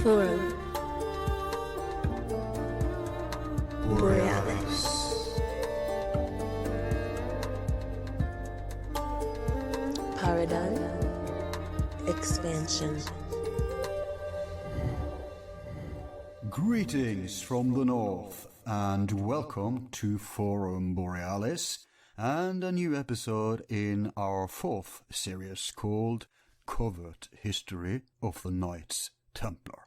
Forum Borealis. Paradigm Expansion. Greetings from the north and welcome to Forum Borealis and a new episode in our fourth series called Covert History of the Knights Templar.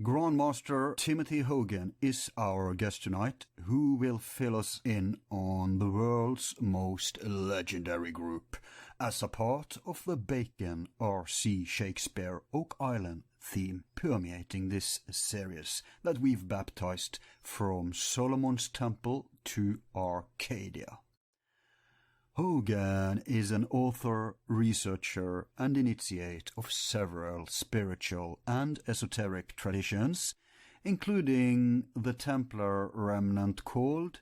Grandmaster Tim Hogan is our guest tonight, who will fill us in on the world's most legendary group as a part of the Bacon R.C. Shakespeare Oak Island theme permeating this series that we've baptized From Solomon's Temple to Arcadia. Hogan is an author, researcher, and initiate of several spiritual and esoteric traditions, including the Templar remnant called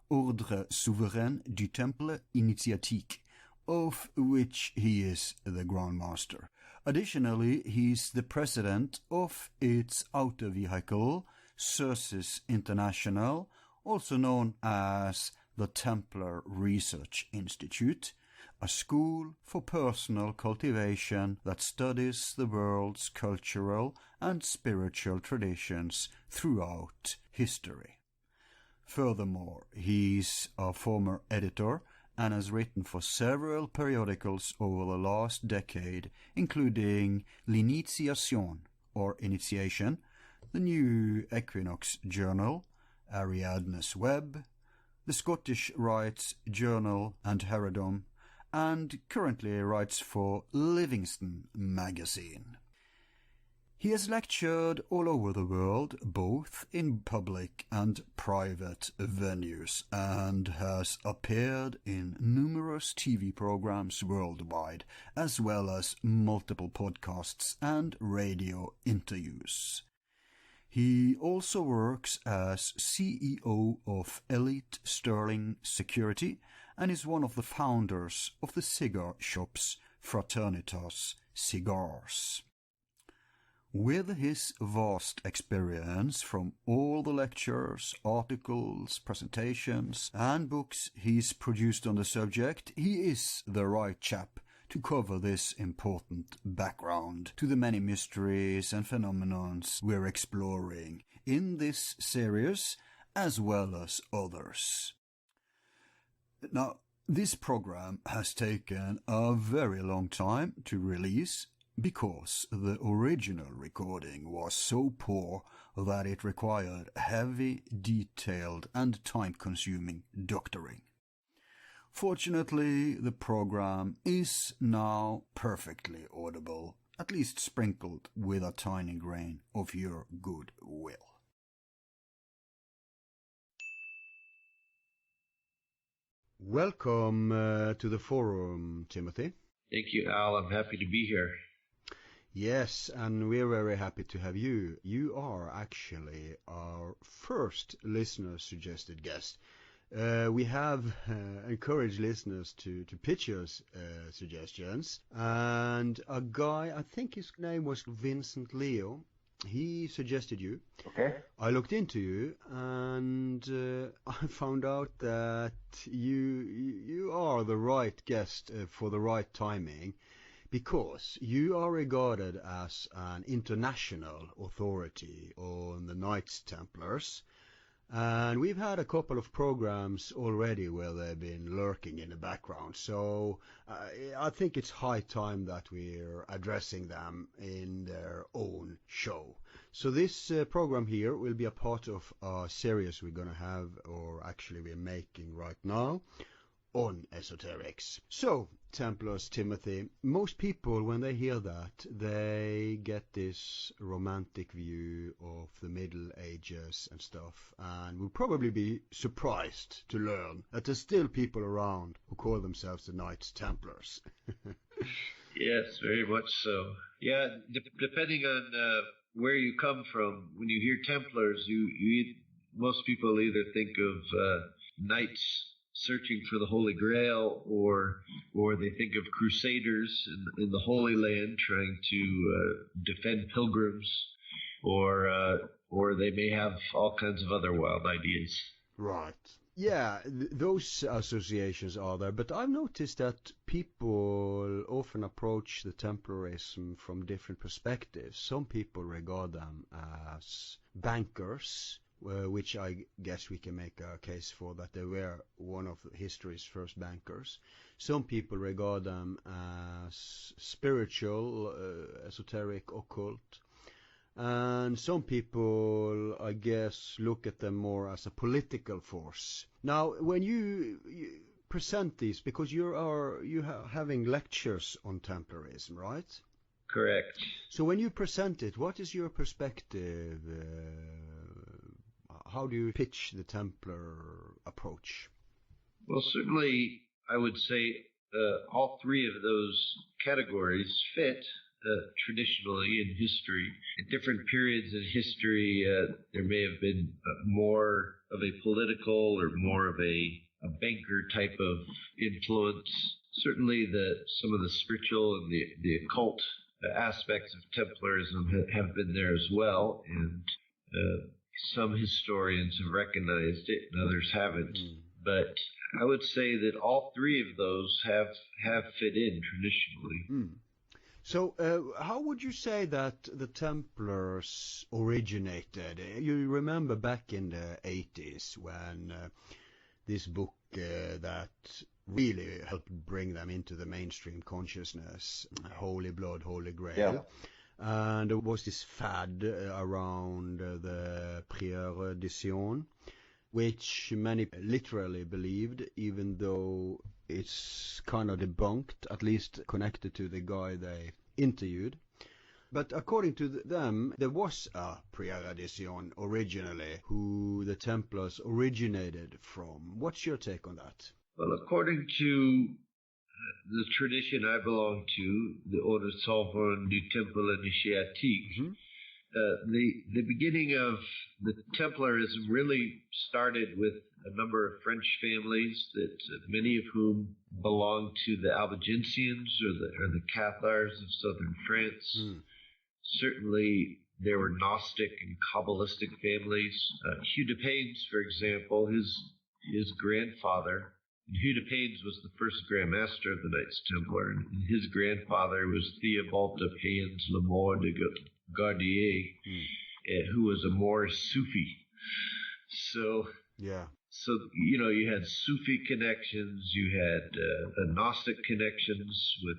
Ordre Souverain du Temple Initiatique, of which he is the Grand Master. Additionally, he is the president of its outer vehicle, Circes International, also known as the Templar Research Institute, a school for personal cultivation that studies the world's cultural and spiritual traditions throughout history. Furthermore, he's a former editor and has written for several periodicals over the last decade, including Lineage, or Initiation, the New Equinox Journal, Ariadne's Web, the Scottish Rites Journal and Herodom, and currently writes for Livingston magazine. He has lectured all over the world, both in public and private venues, and has appeared in numerous TV programs worldwide, as well as multiple podcasts and radio interviews. He also works as CEO of Elite Sterling Security and is one of the founders of the cigar shops Fraternitas Cigars. With his vast experience from all the lectures, articles, presentations, and books he's produced on the subject, he is the right chap to cover this important background to the many mysteries and phenomenons we're exploring in this series, as well as others. Now, this program has taken a very long time to release because the original recording was so poor that it required heavy, detailed, and time-consuming doctoring. Fortunately, the program is now perfectly audible, at least sprinkled with a tiny grain of your good will. Welcome to the forum, Timothy. Thank you, Al. I'm happy to be here. Yes, and we're very happy to have you. You are actually our first listener-suggested guest. We have encouraged listeners to pitch us suggestions, and a guy, I think his name was Vincent Leo, he suggested you. Okay. I looked into you, and I found out that you are the right guest for the right timing, because you are regarded as an international authority on the Knights Templars. And we've had a couple of programs already where they've been lurking in the background, so I think it's high time that we're addressing them in their own show. So this program here will be a part of a series we're going to have, or actually we're making right now, on esoterics. So, Templars, Timothy, most people, when they hear that, they get this romantic view of the Middle Ages and stuff, and will probably be surprised to learn that there's still people around who call themselves the Knights Templars. Yes, very much so. Yeah, depending on where you come from, when you hear Templars, most people either think of knights searching for the Holy Grail, or they think of crusaders in the Holy Land trying to defend pilgrims or they may have all kinds of other wild ideas. Right. Yeah, those associations are there, but I've noticed that people often approach the templarism from different perspectives. Some people regard them as bankers, which I guess we can make a case for that they were one of history's first bankers. Some people regard them as spiritual, esoteric, occult. And some people, I guess, look at them more as a political force. Now, when you present these, because you are having lectures on templarism, right? Correct. So when you present it, what is your perspective? How do you pitch the Templar approach? Well, certainly, I would say all three of those categories fit traditionally in history. At different periods in history, there may have been more of a political or more of a banker type of influence. Certainly, some of the spiritual and the occult aspects of Templarism have been there as well, and some historians have recognized it and others haven't. But I would say that all three of those have fit in traditionally. So how would you say that the Templars originated? You remember back in the 80s when this book that really helped bring them into the mainstream consciousness, Holy Blood, Holy Grail. Yeah. And there was this fad around the Prière de Sion, which many literally believed, even though it's kind of debunked, at least connected to the guy they interviewed. But according to them, there was a Prière de Sion originally, who the Templars originated from. What's your take on that? Well, according to the tradition I belong to, the Ordre Souverain du Temple Initiatique, the beginning of the Templarism really started with a number of French families, that many of whom belonged to the Albigensians or the Cathars of southern France. Certainly, there were Gnostic and Kabalistic families. Hugh de Paynes, for example, his grandfather. Hugh de Paynes was the first Grand Master of the Knights Templar, and his grandfather was Theobald de Payens Le Mort de Gardier, who was a Moorish Sufi. So, you had Sufi connections, you had Gnostic connections with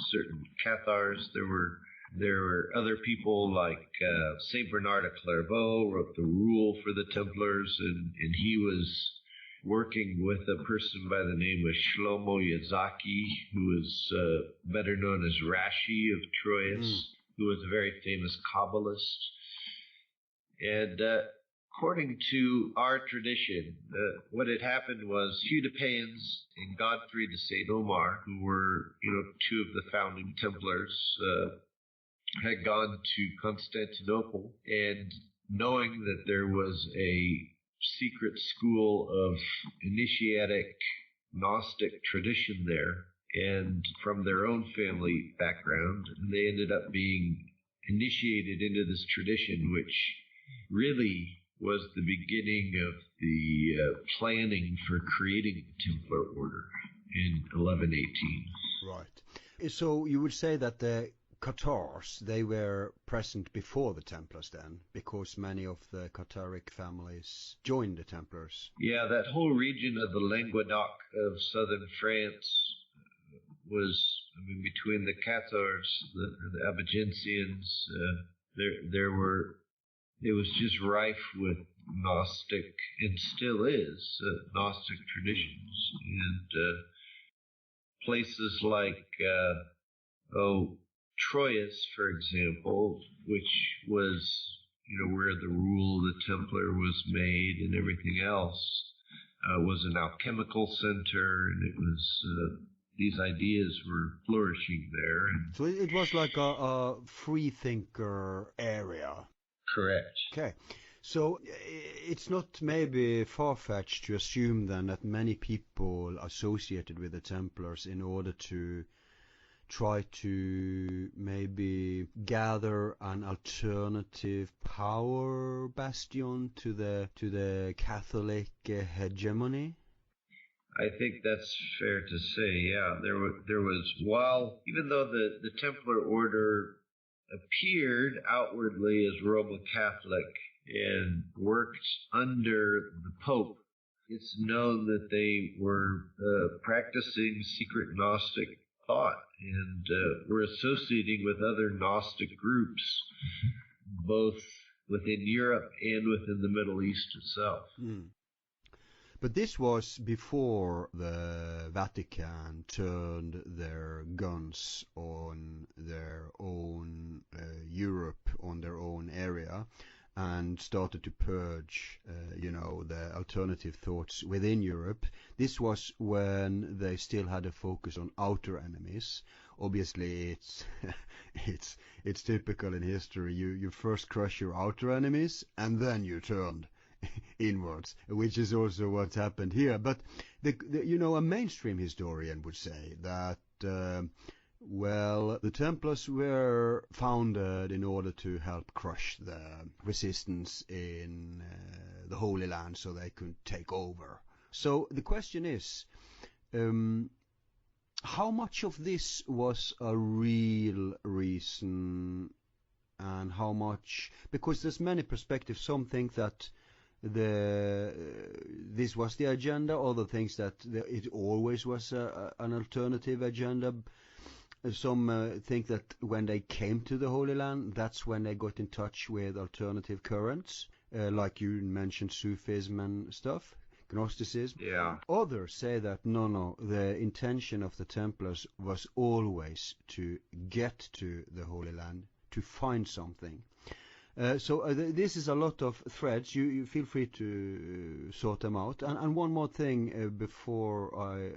certain Cathars. There were other people like Saint Bernard of Clairvaux wrote the rule for the Templars, and he was working with a person by the name of Shlomo Yazaki, who was better known as Rashi of Troyes, who was a very famous Kabbalist. And according to our tradition, what had happened was Hugh de Payens and Godfrey de Saint Omar, who were two of the founding Templars, had gone to Constantinople, and knowing that there was a secret school of initiatic Gnostic tradition there, and from their own family background, they ended up being initiated into this tradition, which really was the beginning of the planning for creating the Templar order in 1118. Right. So you would say that the Cathars, they were present before the Templars then, because many of the Catharic families joined the Templars. Yeah, that whole region of the Languedoc of southern France was, between the Cathars, the Albigensians, it was just rife with Gnostic, and still is, Gnostic traditions. And places like, Troyes, for example, which was, where the rule of the Templar was made and everything else, was an alchemical center, and it was, these ideas were flourishing there. And so it was like a free thinker area. Correct. Okay. So it's not maybe far-fetched to assume then that many people associated with the Templars, in order to try to maybe gather an alternative power bastion to the Catholic hegemony? I think that's fair to say. Yeah, there was while even though the Templar order appeared outwardly as Roman Catholic and worked under the Pope, it's known that they were practicing secret Gnostic thought and were associating with other Gnostic groups, both within Europe and within the Middle East itself. But this was before the Vatican turned their guns on their own Europe, on their own area, and started to purge, the alternative thoughts within Europe. This was when they still had a focus on outer enemies. Obviously, it's typical in history. You first crush your outer enemies, and then you turned inwards, which is also what's happened here. But a mainstream historian would say that the Templars were founded in order to help crush the resistance in the Holy Land so they could take over. So the question is, how much of this was a real reason and how much, because there's many perspectives. Some think that this was the agenda, other things that it always was an alternative agenda. Some think that when they came to the Holy Land, that's when they got in touch with alternative currents, like you mentioned, Sufism and stuff, Gnosticism. Yeah. Others say that no, the intention of the Templars was always to get to the Holy Land, to find something. This is a lot of threads. You feel free to sort them out. And one more thing before I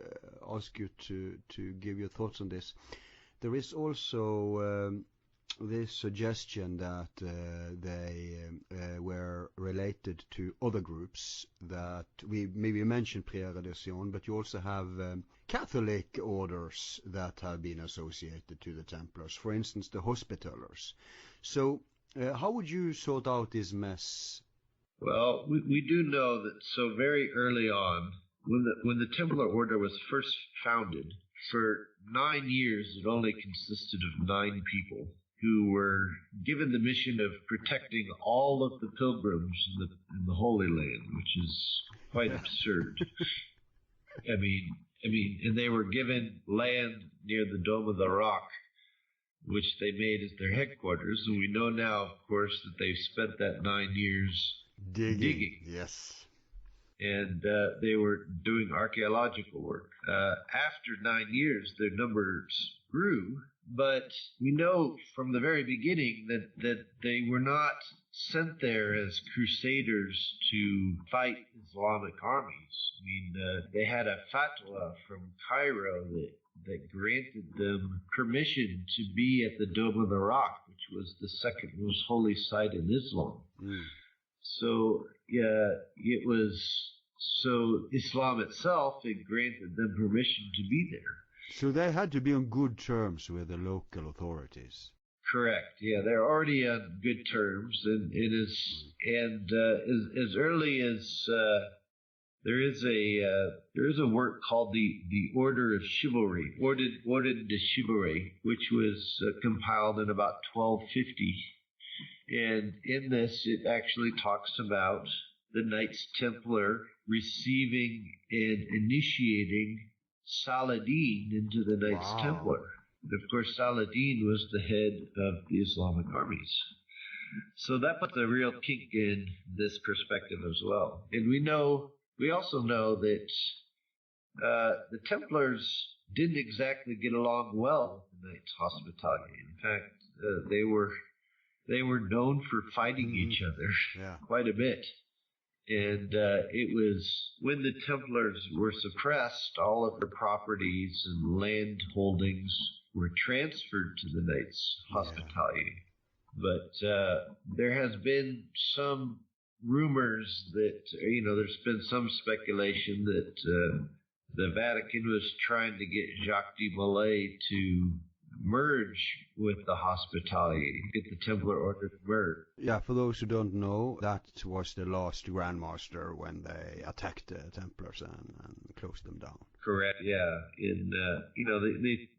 ask you to give your thoughts on this. There is also this suggestion that they were related to other groups that we maybe mentioned pre-Redemption, but you also have Catholic orders that have been associated to the Templars. For instance, the Hospitallers. So how would you sort out this mess? Well, we do know that so very early on, when the Templar order was first founded, for 9 years it only consisted of 9 people who were given the mission of protecting all of the pilgrims in the Holy Land, which is quite absurd. I mean, and they were given land near the Dome of the Rock, which they made as their headquarters. And we know now, of course, that they spent that 9 years digging. Yes. And they were doing archaeological work. After 9 years, their numbers grew, but we know from the very beginning that they were not sent there as crusaders to fight Islamic armies. I mean, they had a fatwa from Cairo that granted them permission to be at the Dome of the Rock, which was the second most holy site in Islam. So, it was, so Islam itself had granted them permission to be there. So they had to be on good terms with the local authorities. Correct. Yeah, they're already on good terms, and as early as there is a work called the Order of Chivalry, Ordre de Chivalry, which was compiled in about 1250. And in this, it actually talks about the Knights Templar receiving and initiating Saladin into the Knights Templar. And of course, Saladin was the head of the Islamic armies. So that puts a real kink in this perspective as well. And we also know that the Templars didn't exactly get along well with the Knights Hospitalier. In fact, they were known for fighting each other quite a bit. And it was when the Templars were suppressed, all of their properties and land holdings were transferred to the Knights Hospitalier. But there has been some rumors that, there's been some speculation that the Vatican was trying to get Jacques de Molay to merge with the hospitality, get the Templar order to merge. Yeah, for those who don't know, that was the last Grandmaster when they attacked the Templars and closed them down. Correct, yeah.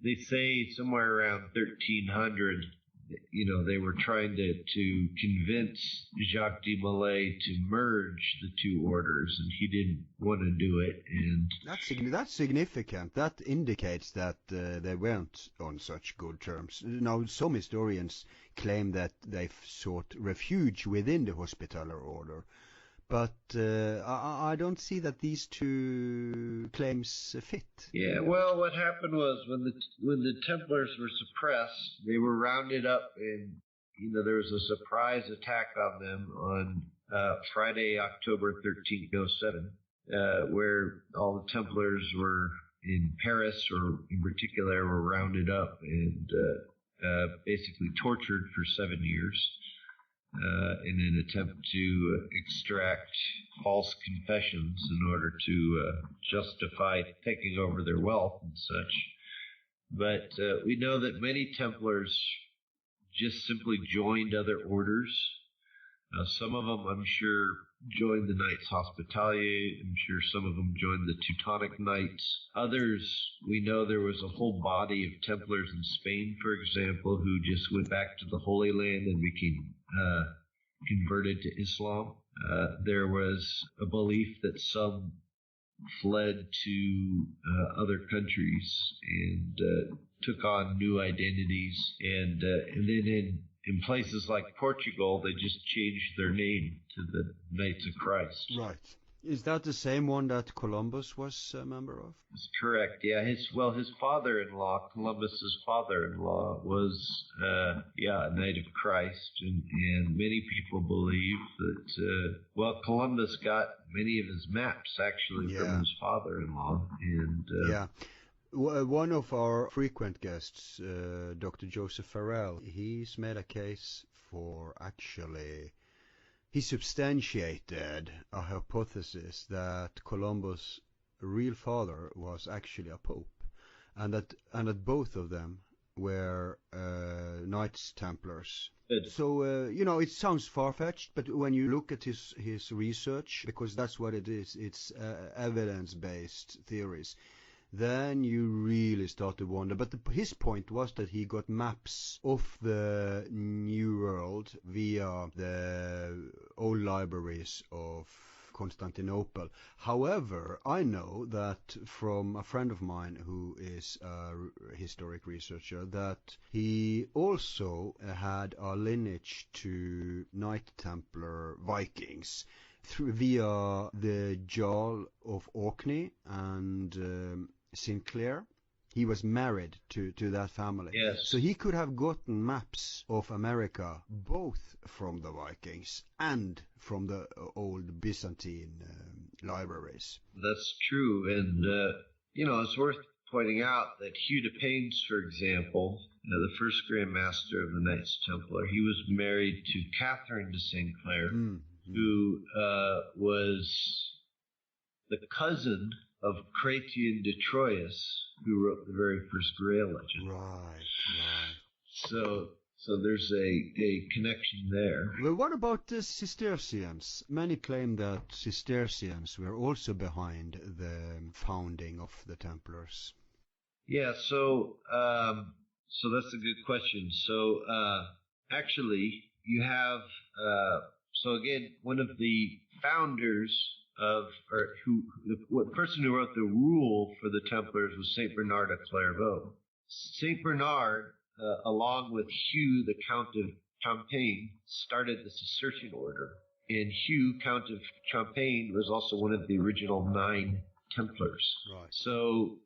They say somewhere around 1300, they were trying to convince Jacques de Molay to merge the two orders, and he didn't want to do it. And that's significant. That indicates that they weren't on such good terms. Now, some historians claim that they sought refuge within the Hospitaller order, but I don't see that these two claims fit. Yeah, well, what happened was when the Templars were suppressed, they were rounded up, and there was a surprise attack on them on Friday, October 1307, where all the Templars were in Paris, or in particular, were rounded up and basically tortured for 7 years. In an attempt to extract false confessions in order to justify taking over their wealth and such. But we know that many Templars just simply joined other orders. Some of them, I'm sure, joined the Knights Hospitalier. I'm sure some of them joined the Teutonic Knights. Others, we know there was a whole body of Templars in Spain, for example, who just went back to the Holy Land and became converted to Islam. There was a belief that some fled to other countries and took on new identities, and then in places like Portugal, they just changed their name to the Knights of Christ. Right. Is that the same one that Columbus was a member of? That's correct. Yeah. His father-in-law, Columbus's father-in-law, was a Knight of Christ, and many people believe that Columbus got many of his maps actually from his father-in-law, and one of our frequent guests, Dr. Joseph Farrell, he's made a case for actually. He substantiated a hypothesis that Columbus' real father was actually a pope, and that both of them were Knights Templars. So it sounds far-fetched, but when you look at his research, because that's what it is, it's evidence-based theories. Then you really start to wonder. But his point was that he got maps of the New World via the old libraries of Constantinople. However, I know that from a friend of mine who is a historic researcher that he also had a lineage to Knight Templar Vikings via the Jarl of Orkney and Sinclair. He was married to that family. Yes. So he could have gotten maps of America both from the Vikings and from the old Byzantine libraries. That's true. And, it's worth pointing out that Hugh de Paynes, for example, the first Grand Master of the Knights Templar, he was married to Catherine de Sinclair, who was the cousin of Chrétien de Troyes, who wrote the very first Grail legend. Right. So there's a connection there. Well, what about the Cistercians? Many claim that Cistercians were also behind the founding of the Templars. Yeah, so that's a good question. So actually, you have again, one of the founders the person who wrote the rule for the Templars was Saint Bernard of Clairvaux. Saint Bernard, along with Hugh, the Count of Champagne, started the Cistercian order, and Hugh, Count of Champagne, was also one of the original 9 Templars. Right. So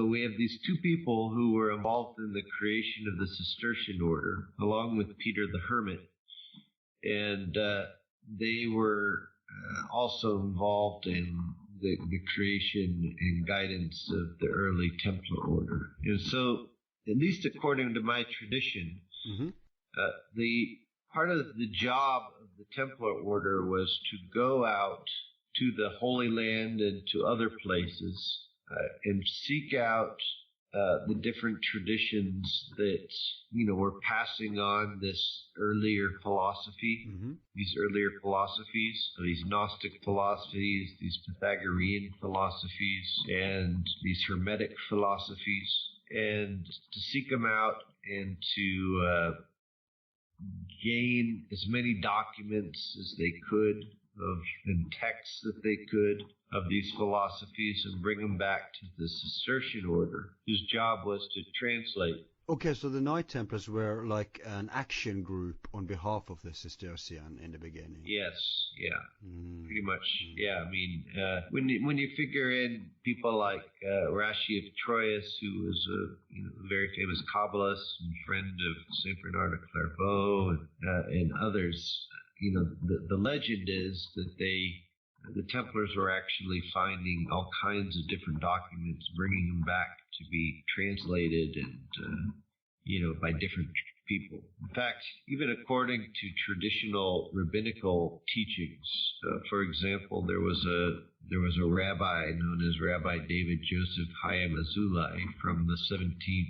we have these two people who were involved in the creation of the Cistercian order, along with Peter the Hermit, and they were also involved in the creation and guidance of the early Templar order. And so, at least according to my tradition, the part of the job of the Templar order was to go out to the Holy Land and to other places and seek out the different traditions that, were passing on this earlier philosophy, these earlier philosophies, these Gnostic philosophies, these Pythagorean philosophies, and these Hermetic philosophies, and to seek them out and to gain as many documents as they could and texts that they could of these philosophies and bring them back to the Cistercian order, whose job was to translate. Okay, so the Knight Templars were like an action group on behalf of the Cistercian in the beginning. Yes, yeah, pretty much. Yeah, I mean, when you figure in people like Rashi of Troyes, who was a very famous Kabbalist and friend of Saint Bernard of Clairvaux and others, the legend is that the Templars were actually finding all kinds of different documents, bringing them back to be translated and, by different people. In fact, even according to traditional rabbinical teachings, for example, there was a rabbi known as Rabbi David Joseph Chaim Azulai from the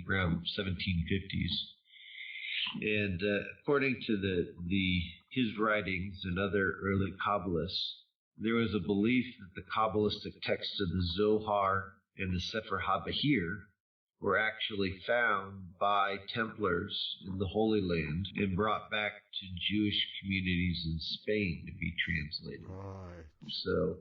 around 1750s. And according to his writings and other early Kabbalists, there was a belief that the Kabbalistic texts of the Zohar and the Sefer HaBahir were actually found by Templars in the Holy Land and brought back to Jewish communities in Spain to be translated. Right. So,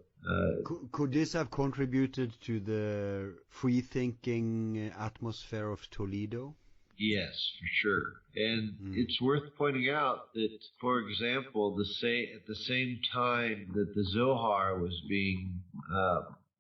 could this have contributed to the free-thinking atmosphere of Toledo? Yes, for sure. And it's worth pointing out that, for example, at the same time that the Zohar was being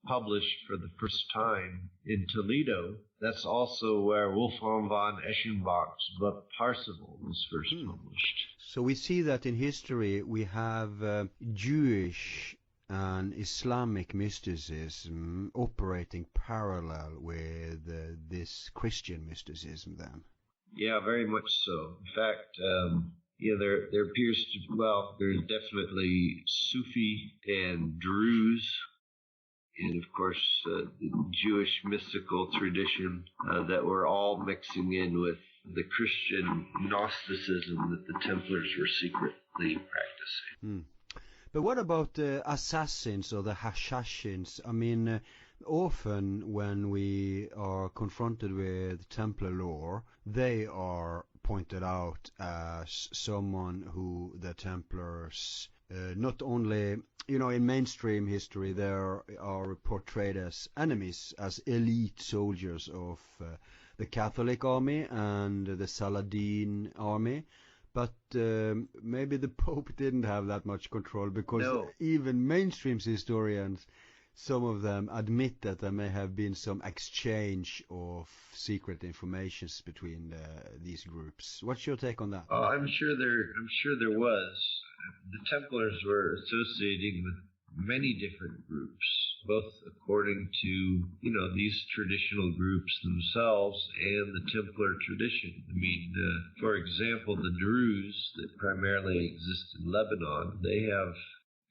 published for the first time in Toledo, that's also where Wolfram von Eschenbach's book Parsifal was first published. So we see that in history we have Jewish and Islamic mysticism operating parallel with this Christian mysticism then. Yeah, very much so. In fact, there appears to, there's definitely Sufi and Druze, and of course the Jewish mystical tradition that were all mixing in with the Christian Gnosticism that the Templars were secretly practicing. But what about the assassins or the Hashashins? I mean, often when we are confronted with Templar lore, they are pointed out as someone who the Templars, not only, in mainstream history, they are portrayed as enemies, as elite soldiers of the Catholic army and the Saladin army. But maybe the Pope didn't have that much control, because even mainstream historians, some of them admit that there may have been some exchange of secret information between these groups. What's your take on that? I'm sure there was. The Templars were associating with many different groups, both according to these traditional groups themselves and the Templar tradition. I mean, for example, the Druze that primarily exist in Lebanon, they have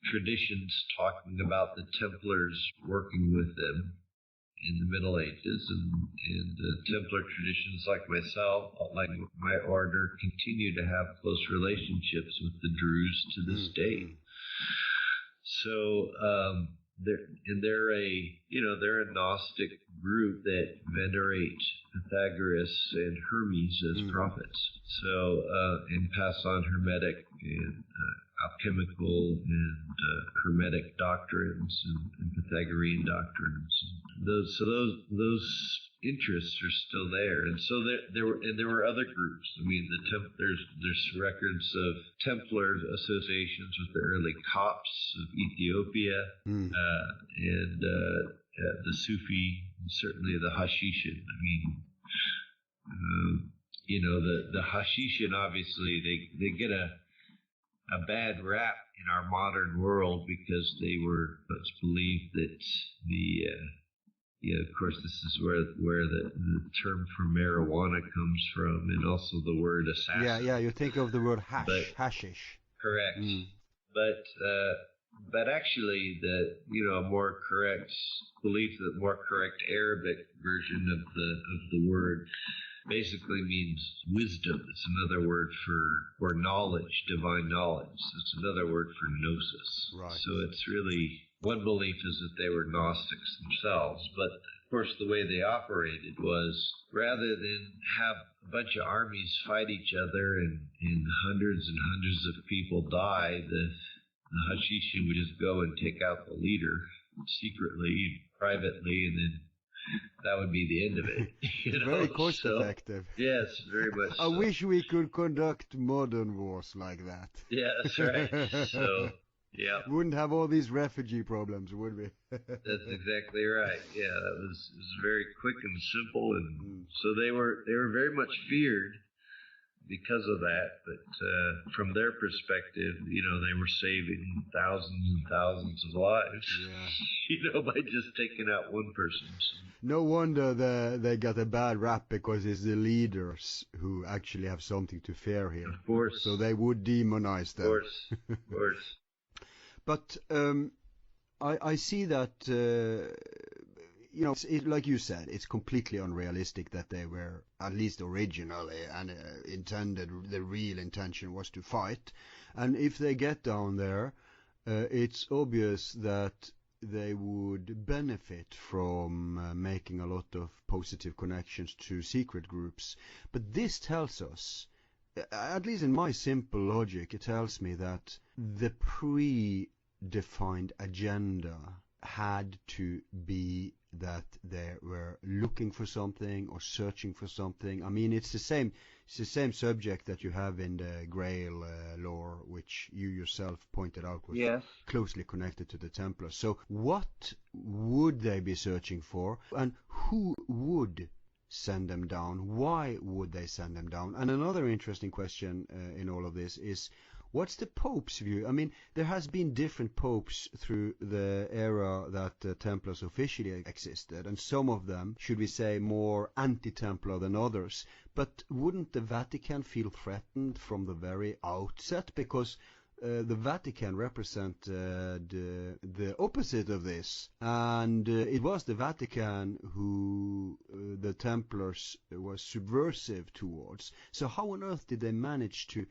traditions talking about the Templars working with them in the Middle Ages, and Templar traditions like myself, like my order, continue to have close relationships with the Druze to this day. So they're a Gnostic group that venerate Pythagoras and Hermes as prophets. So and pass on Hermetic and alchemical and Hermetic doctrines and Pythagorean doctrines. Those interests are still there, and so there were other groups. I mean, there's records of Templar associations with the early Copts of Ethiopia, and the Sufi, and certainly the Hashishin. I mean, the Hashishin, obviously they get a bad rap in our modern world because it's believed that of course, this is where the term for marijuana comes from, and also the word assassin. Yeah, you think of the word hashish. Correct. But But actually, a more correct belief, the more correct Arabic version of the word basically means wisdom. It's another word for knowledge, divine knowledge. It's another word for gnosis. Right. So it's really, one belief is that they were Gnostics themselves, but of course the way they operated was, rather than have a bunch of armies fight each other and hundreds and hundreds of people die, the Hashishin would just go and take out the leader secretly, privately, and then that would be the end of it. Very cost effective. Yes, very much. I wish we could conduct modern wars like that. Yeah, that's right. So, yeah. Wouldn't have all these refugee problems, would we? That's exactly right. Yeah, it was very quick and simple, and so they were very much feared because of that. But from their perspective, they were saving thousands and thousands of lives. Yeah. By just taking out one person. No wonder they got a bad rap, because it's the leaders who actually have something to fear here. Of course. So they would demonize them. Of course. But I see that, like you said, it's completely unrealistic that they were, at least originally, and intended, the real intention was to fight. And if they get down there, it's obvious that they would benefit from making a lot of positive connections to secret groups. But this tells us, at least in my simple logic, it tells me that the predefined agenda had to be that they were looking for something or searching for something. I mean, it's the same subject that you have in the Grail lore, which you yourself pointed out was closely connected to the Templars. So what would they be searching for, and who would send them down? Why would they send them down? And another interesting question in all of this is, what's the Pope's view? I mean, there has been different popes through the era that the Templars officially existed, and some of them, should we say, more anti-Templar than others. But wouldn't the Vatican feel threatened from the very outset? Because the Vatican represented the opposite of this, and it was the Vatican who the Templars was subversive towards. So how on earth did they manage to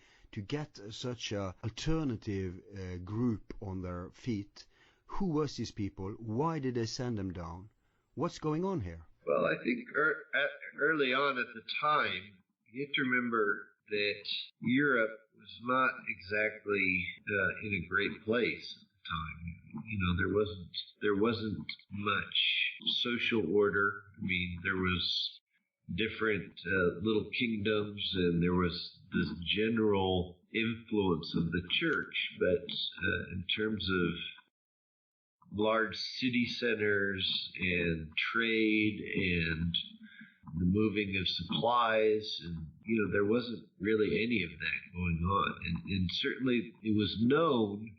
get such a alternative group on their feet? Who was these people? Why did they send them down? What's going on here? Well, I think early on at the time, you have to remember that Europe was not exactly in a great place at the time. There wasn't much social order. I mean, there was different little kingdoms, and there was this general influence of the church, but in terms of large city centers and trade and the moving of supplies, and there wasn't really any of that going on. And certainly it was known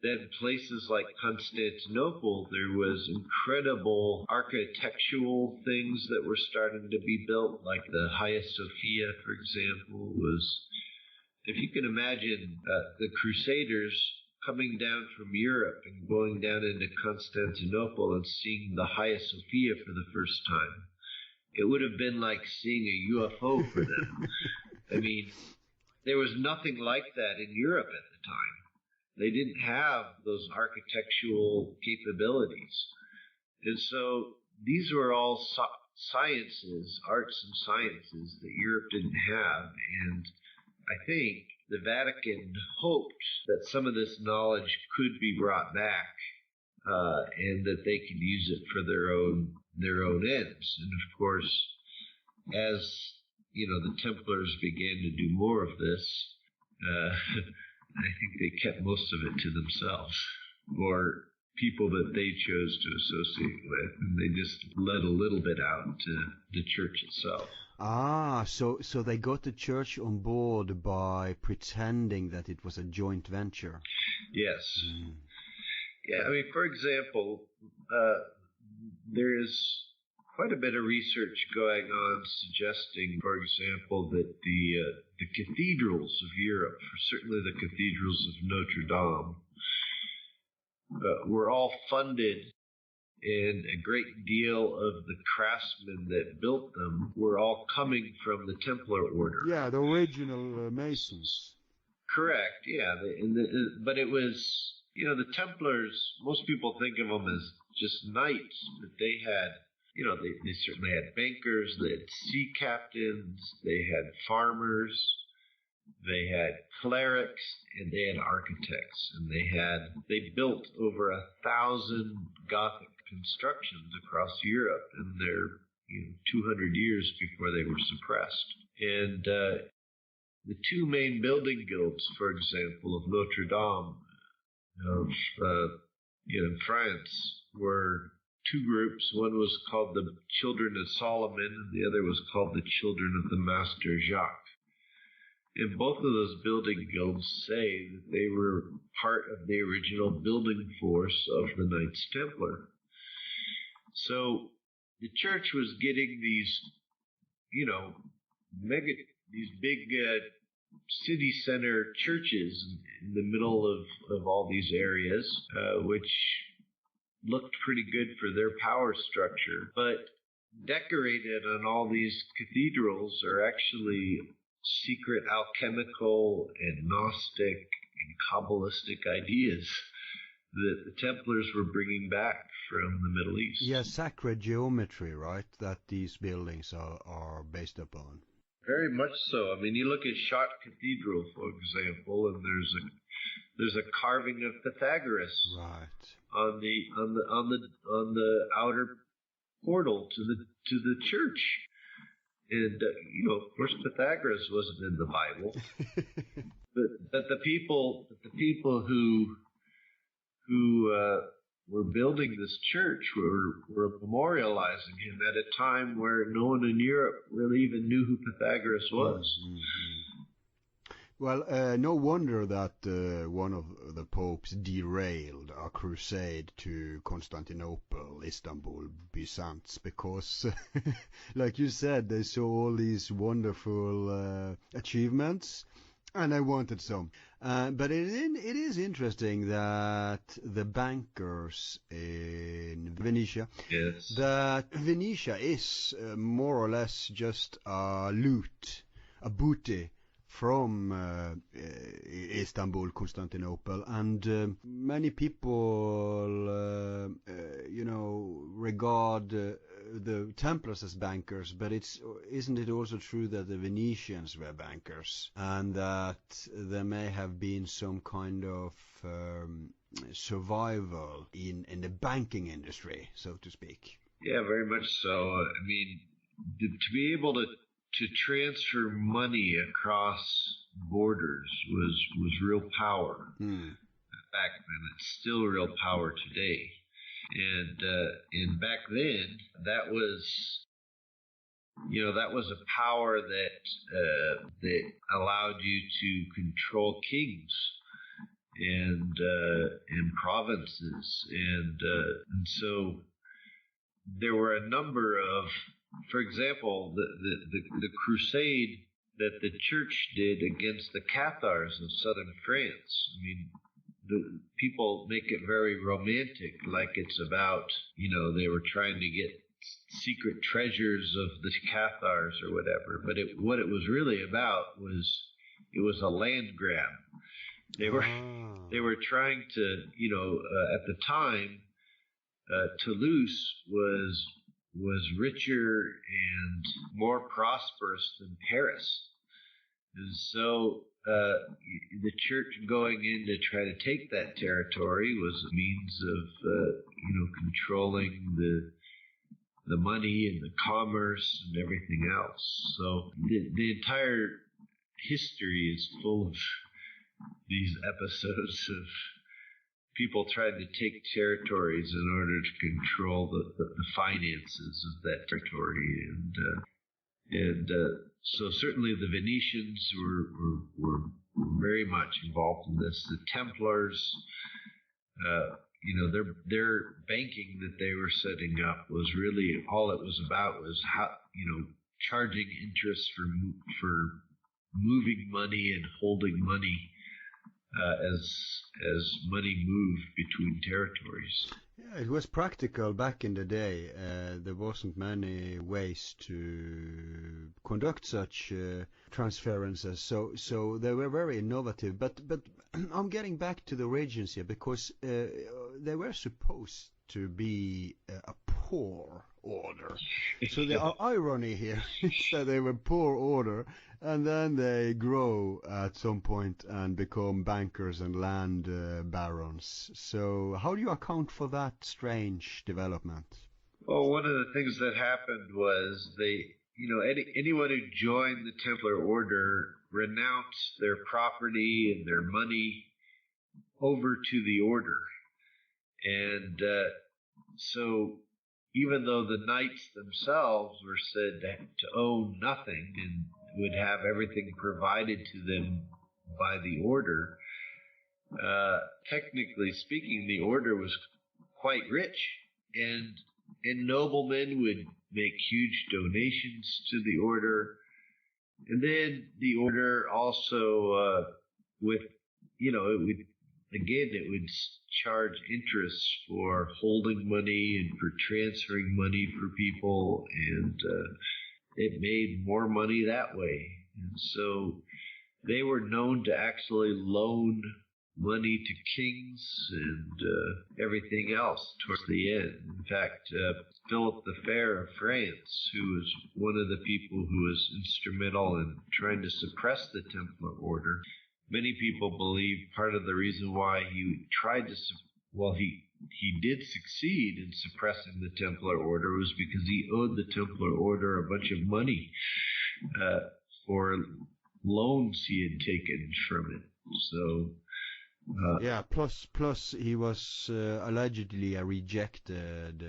that in places like Constantinople, there was incredible architectural things that were starting to be built, like the Hagia Sophia, for example, was, if you can imagine, the Crusaders coming down from Europe and going down into Constantinople and seeing the Hagia Sophia for the first time. It would have been like seeing a UFO for them. I mean, there was nothing like that in Europe at the time. They didn't have those architectural capabilities. And so these were all sciences, arts and sciences that Europe didn't have. And I think the Vatican hoped that some of this knowledge could be brought back and that they could use it for their own ends. And of course, as the Templars began to do more of this, I think they kept most of it to themselves, or people that they chose to associate with, and they just let a little bit out to the church itself. Ah, so they got the church on board by pretending that it was a joint venture. Yes. Yeah, I mean, for example, there is quite a bit of research going on suggesting, for example, that the cathedrals of Europe, certainly the cathedrals of Notre Dame, were all funded, and a great deal of the craftsmen that built them were all coming from the Templar order. Yeah, the original Masons. Correct, yeah. But it was, the Templars, most people think of them as just knights, but they had, they certainly had bankers, they had sea captains, they had farmers, they had clerics, and they had architects, and they built over 1,000 Gothic constructions across Europe in their 200 years before they were suppressed. And the two main building guilds, for example, of Notre Dame in France, were two groups. One was called the Children of Solomon, and the other was called the Children of the Master Jacques. And both of those building guilds say that they were part of the original building force of the Knights Templar. So the church was getting these, these big city center churches in the middle of all these areas, which looked pretty good for their power structure. But decorated on all these cathedrals are actually secret alchemical and Gnostic and Kabalistic ideas that the Templars were bringing back from the Middle East. Yeah, sacred geometry, right, that these buildings are based upon. Very much so. I mean, you look at Shot Cathedral, for example, and there's a carving of Pythagoras on the outer portal to the church. And of course, Pythagoras wasn't in the Bible, but the people who were building this church were memorializing him at a time where no one in Europe really even knew who Pythagoras was. Mm-hmm. Well, no wonder that one of the popes derailed a crusade to Constantinople, Istanbul, Byzance, because, like you said, they saw all these wonderful achievements, and they wanted some. But it is interesting that the bankers in Venetia, Yes. that Venetia is more or less just a loot, a booty from Istanbul, Constantinople, and many people, regard the Templars as bankers, but isn't it also true that the Venetians were bankers, and that there may have been some kind of survival in the banking industry, so to speak? Yeah, very much so. I mean, to be able to transfer money across borders was real power back then. It's still real power today. And back then, that was a power that allowed you to control kings and provinces, and so there were a number of, for example, the crusade that the church did against the Cathars of southern France. I mean, the people make it very romantic, like it's about, they were trying to get secret treasures of the Cathars or whatever. But what it was really about was, it was a land grab. They were trying to, at the time, Toulouse was richer and more prosperous than Paris. And so the church going in to try to take that territory was a means of, controlling the money and the commerce and everything else. So the entire history is full of these episodes of people trying to take territories in order to control the finances of that territory, and so certainly the Venetians were very much involved in this. The Templars, their banking that they were setting up was really all it was about was how, charging interest for moving money and holding money as money moved between territories. Yeah, it was practical back in the day. There wasn't many ways to conduct such transferences, so they were very innovative. But I'm getting back to the regions here because they were supposed to be a poor order. So the irony here is that they were poor order, and then they grow at some point and become bankers and land barons. So how do you account for that strange development? Well, one of the things that happened was anyone who joined the Templar Order renounced their property and their money over to the order. And so even though the knights themselves were said to own nothing and would have everything provided to them by the order, technically speaking, the order was quite rich, and noblemen would make huge donations to the order. And then the order also, it would charge interest for holding money and for transferring money for people, and it made more money that way. And so they were known to actually loan money to kings and everything else towards the end. In fact, Philip the Fair of France, who was one of the people who was instrumental in trying to suppress the Templar Order, many people believe part of the reason why he tried to, he did succeed in suppressing the Templar Order was because he owed the Templar Order a bunch of money for loans he had taken from it. So plus he was allegedly a rejected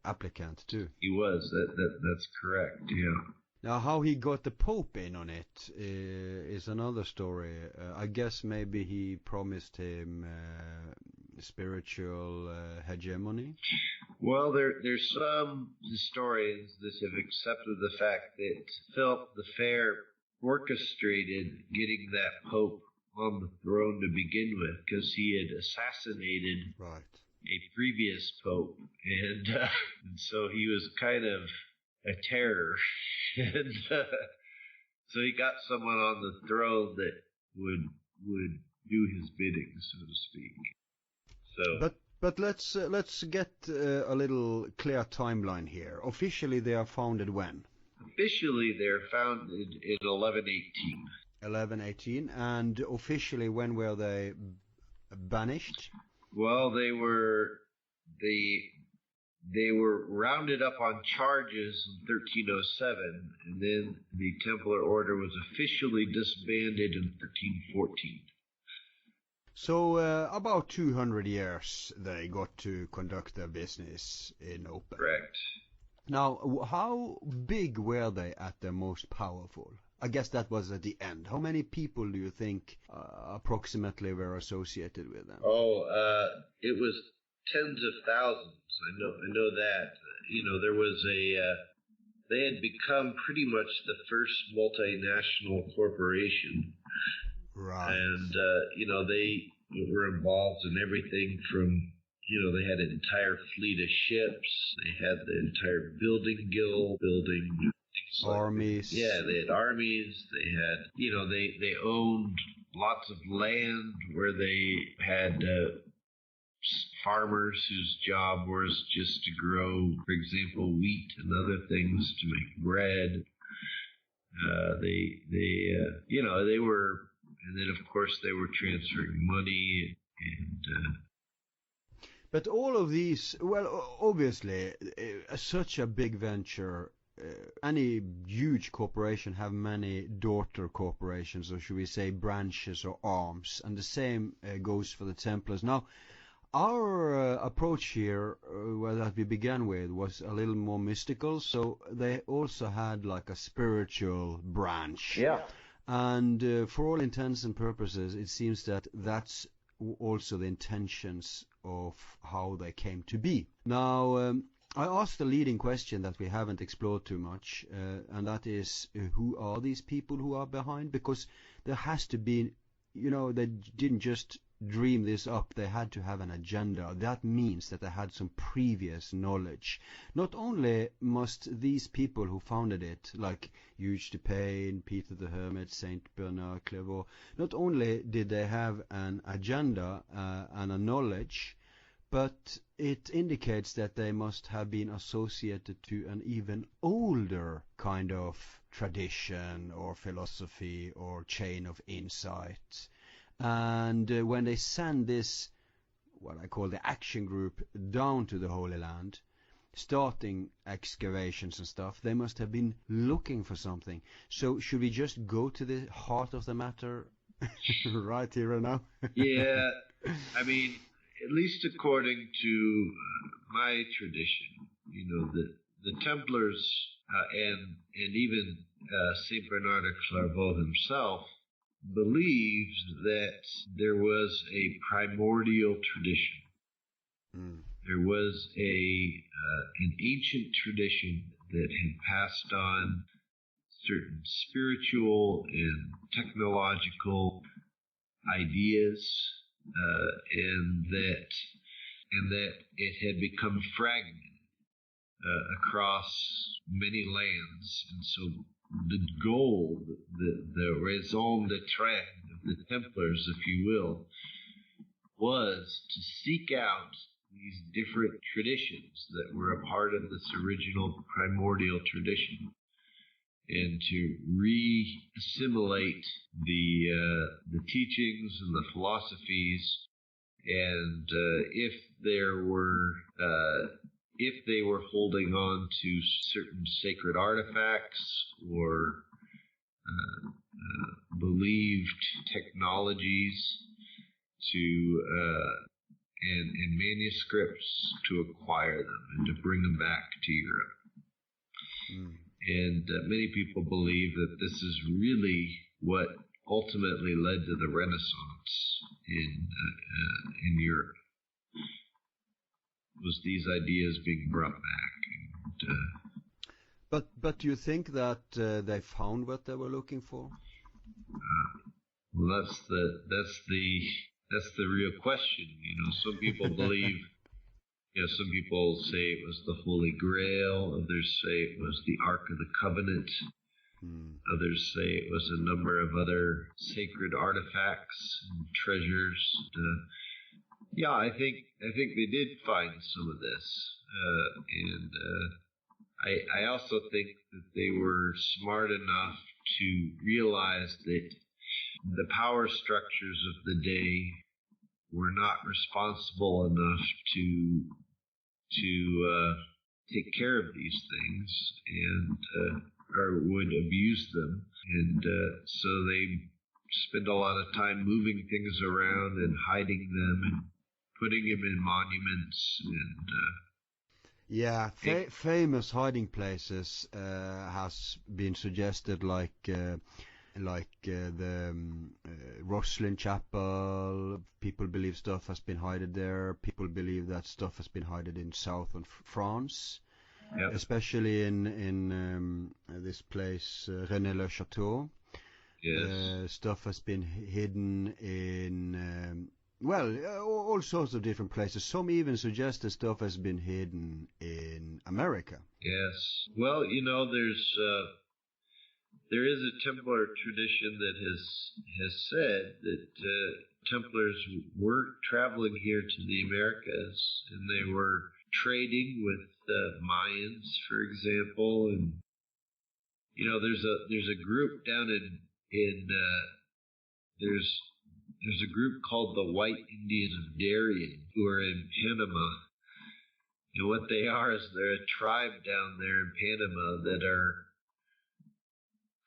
applicant too. He was. That's correct. Yeah. Now, how he got the Pope in on it is another story. I guess maybe he promised him spiritual hegemony. Well, there's some historians that have accepted the fact that Philip the Fair orchestrated getting that Pope on the throne to begin with, because he had assassinated a previous Pope, and so he was kind of a terror. And so he got someone on the throne that would do his bidding, so to speak. So, but let's get a little clear timeline here. Officially, they are founded when? Officially, they're founded in 1118. 1118, and officially, when were they banished? Well, they were rounded up on charges in 1307, and then the Templar Order was officially disbanded in 1314. So about 200 years they got to conduct their business in open. Correct. Now, how big were they at their most powerful? I guess that was at the end. How many people do you think approximately were associated with them? It was tens of thousands. I know that. There was they had become pretty much the first multinational corporation. Right. And, they were involved in everything from, they had an entire fleet of ships. They had the entire building guild, building armies. Yeah, they had armies. They had, they owned lots of land where they had farmers whose job was just to grow, for example, wheat and other things to make bread. They were, and then of course they were transferring money and. But all of these, well, obviously, such a big venture. Any huge corporation have many daughter corporations, or should we say branches or arms, and the same goes for the Templars. Now, our approach here, that we began with, was a little more mystical, so they also had like a spiritual branch. Yeah. And for all intents and purposes, it seems that that's also the intentions of how they came to be. Now, I asked the leading question that we haven't explored too much, and that is, who are these people who are behind? Because there has to be they didn't just dream this up. They had to have an agenda. That means that they had some previous knowledge. Not only must these people who founded it, like Hugues de Payne, Peter the Hermit, Saint Bernard Clairvaux, not only did they have an agenda and a knowledge, but it indicates that they must have been associated to an even older kind of tradition or philosophy or chain of insight. And when they send this, what I call the action group, down to the Holy Land, starting excavations and stuff, they must have been looking for something. So should we just go to the heart of the matter right here and now? Yeah, I mean, at least according to my tradition, the Templars and even Saint Bernard of Clairvaux himself believed that there was a primordial tradition. There was an ancient tradition that had passed on certain spiritual and technological ideas, and that it had become fragmented across many lands. And so the goal, the raison d'etre of the Templars, if you will, was to seek out these different traditions that were a part of this original primordial tradition, and to re-assimilate the teachings and the philosophies, and if they were holding on to certain sacred artifacts or believed technologies and manuscripts, to acquire them and to bring them back to Europe. And many people believe that this is really what ultimately led to the Renaissance in Europe, was these ideas being brought back. And, but do you think that they found what they were looking for? Well, that's the real question. Some people believe. Some people say it was the Holy Grail. Others say it was the Ark of the Covenant. Others say it was a number of other sacred artifacts and treasures. I think they did find some of this, and I also think that they were smart enough to realize that the power structures of the day were not responsible enough to take care of these things, and or would abuse them, and so they spend a lot of time moving things around and hiding them and putting them in monuments. And famous hiding places has been suggested, like the Rosslyn Chapel. People believe stuff has been hidden there. People believe that stuff has been hidden in southern France, especially in this place, Rennes-le-Château. Yes. Stuff has been hidden in all sorts of different places. Some even suggest that stuff has been hidden in America. Yes. Well, there is a Templar tradition that has said that Templars were traveling here to the Americas, and they were trading with Mayans, for example. And there's a group down in there's a group called the White Indians of Darien, who are in Panama. And what they are is they're a tribe down there in Panama that are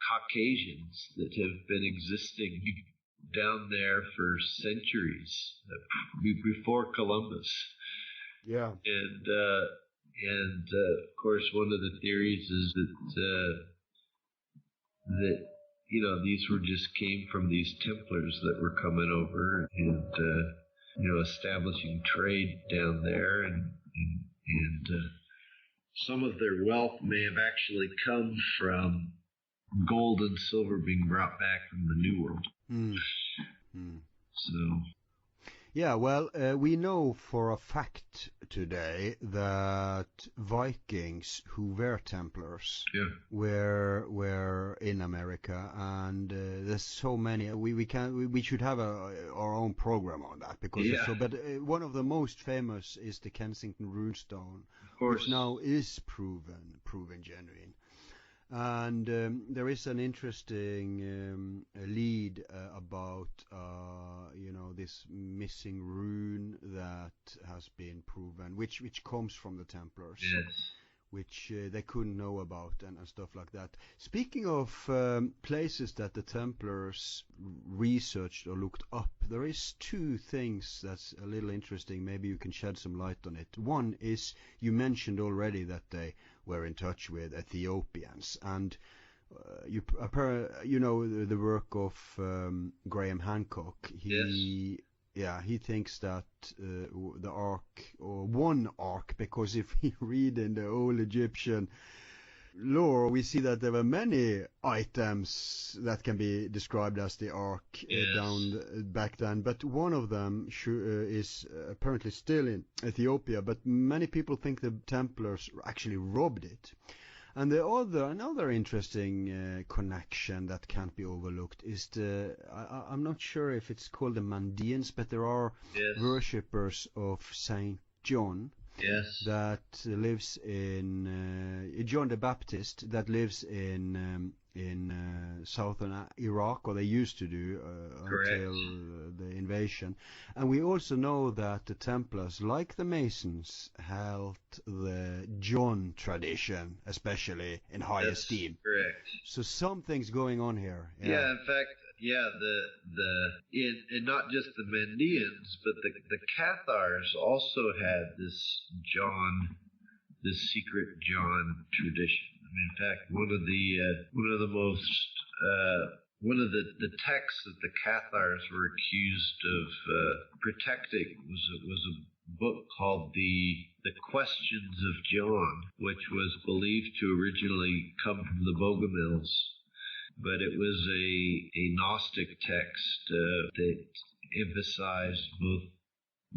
Caucasians that have been existing down there for centuries, before Columbus. Yeah. And of course, one of the theories is that these just came from these Templars that were coming over and establishing trade down there, and some of their wealth may have actually come from gold and silver being brought back from the New World. So. Yeah, well, we know for a fact today that Vikings who were Templars were in America, and there's so many. We should have our own program on that because it's so. But one of the most famous is the Kensington runestone, which now is proven genuine. And there is an interesting lead about this missing rune that has been proven, which comes from the Templars, which they couldn't know about and stuff like that. Speaking of places that the Templars researched or looked up, there is two things that's a little interesting. Maybe you can shed some light on it. One is, you mentioned already that they were in touch with Ethiopians, and you know the work of Graham Hancock. He thinks that the Ark, or one Ark, because if we read in the old Egyptian lore, we see that there were many items that can be described as the Ark back then, but one of them is apparently still in Ethiopia, but many people think the Templars actually robbed it. And another interesting connection that can't be overlooked is I'm not sure if it's called the Mandeans, but there are worshippers of Saint John. That lives in John the Baptist, that lives in southern Iraq, or they used to do until the invasion. And we also know that the Templars, like the Masons, held the John tradition, especially in high esteem. Correct. So something's going on here. Yeah, in fact. Yeah, and not just the Mandeans, but the Cathars also had this secret John tradition. I mean, in fact, one of the texts that the Cathars were accused of protecting was a book called the Questions of John, which was believed to originally come from the Bogomils. But it was a Gnostic text that emphasized both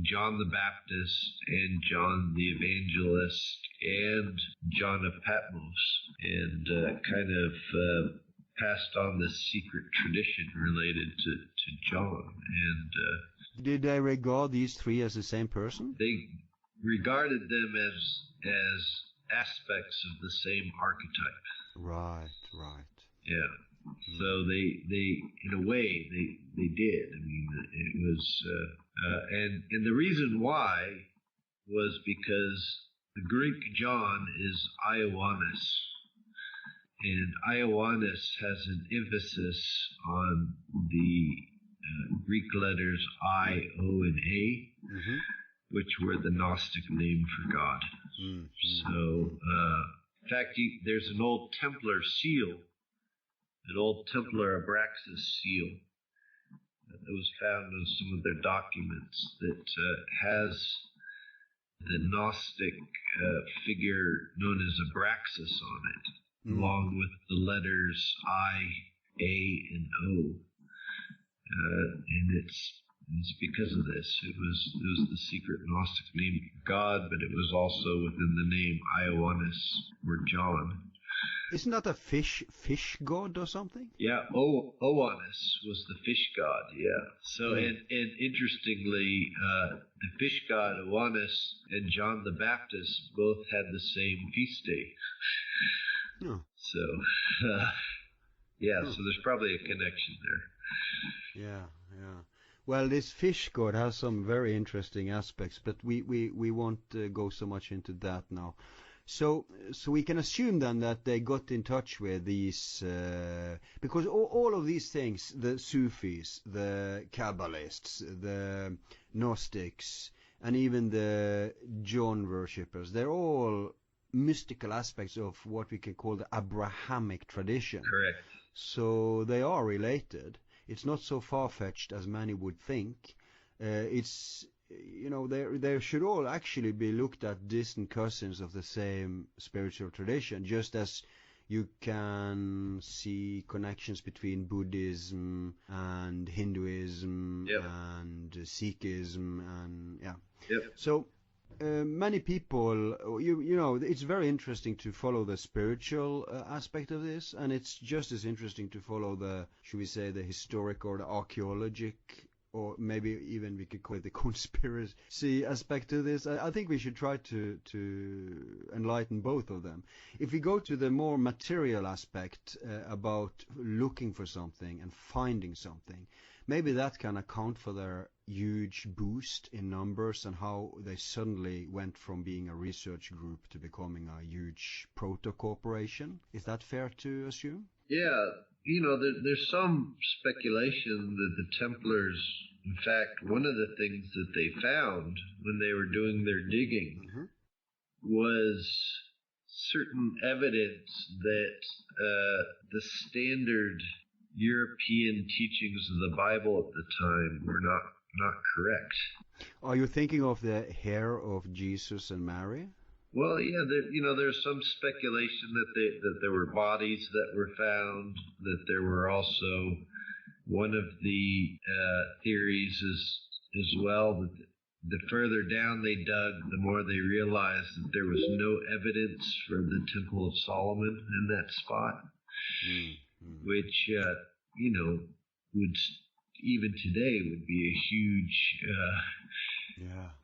John the Baptist and John the Evangelist and John of Patmos, and kind of passed on this secret tradition related to John. And did they regard these three as the same person? They regarded them as aspects of the same archetype. Right. Yeah. So they in a way they did. I mean, it was and the reason why was because the Greek John is Ioannis, and Ioannis has an emphasis on the Greek letters I, O, and A, which were the Gnostic name for God. So, in fact, there's an old Templar seal. An old Templar Abraxas seal that was found in some of their documents that has the Gnostic figure known as Abraxas on it, along with the letters I, A, and O. And it's because of this. It was the secret Gnostic name for God, but it was also within the name Ioannis or John. Isn't that a fish god or something? Yeah, Oannes was the fish god, yeah. So, and interestingly, the fish god Oannes and John the Baptist both had the same feast day. So, so there's probably a connection there. Yeah. Well, this fish god has some very interesting aspects, but we won't go so much into that now. So we can assume then that they got in touch with these, because all of these things, the Sufis, the Kabalists, the Gnostics, and even the John worshippers, they're all mystical aspects of what we can call the Abrahamic tradition. Correct. So they are related. It's not so far-fetched as many would think. It's... they should all actually be looked at distant cousins of the same spiritual tradition, just as, You can see connections between Buddhism and Hinduism and Sikhism and So many people, you know, it's very interesting to follow the spiritual aspect of this, and it's just as interesting to follow the, should we say, the historic or the archaeologic, or maybe even we could call it the conspiracy aspect of this. I think we should try to enlighten both of them. If we go to the more material aspect about looking for something and finding something, maybe that can account for their huge boost in numbers and how they suddenly went from being a research group to becoming a huge proto-corporation. Is that fair to assume? Yeah, you know, there's some speculation that the Templars, in fact, one of the things that they found when they were doing their digging was certain evidence that the standard European teachings of the Bible at the time were not correct. Are you thinking of the hair of Jesus and Mary? Well, yeah, there's some speculation that there were bodies that were found, that there were also one of the theories is as well that the further down they dug, the more they realized that there was no evidence for the Temple of Solomon in that spot, which, you know, would even today would be a huge,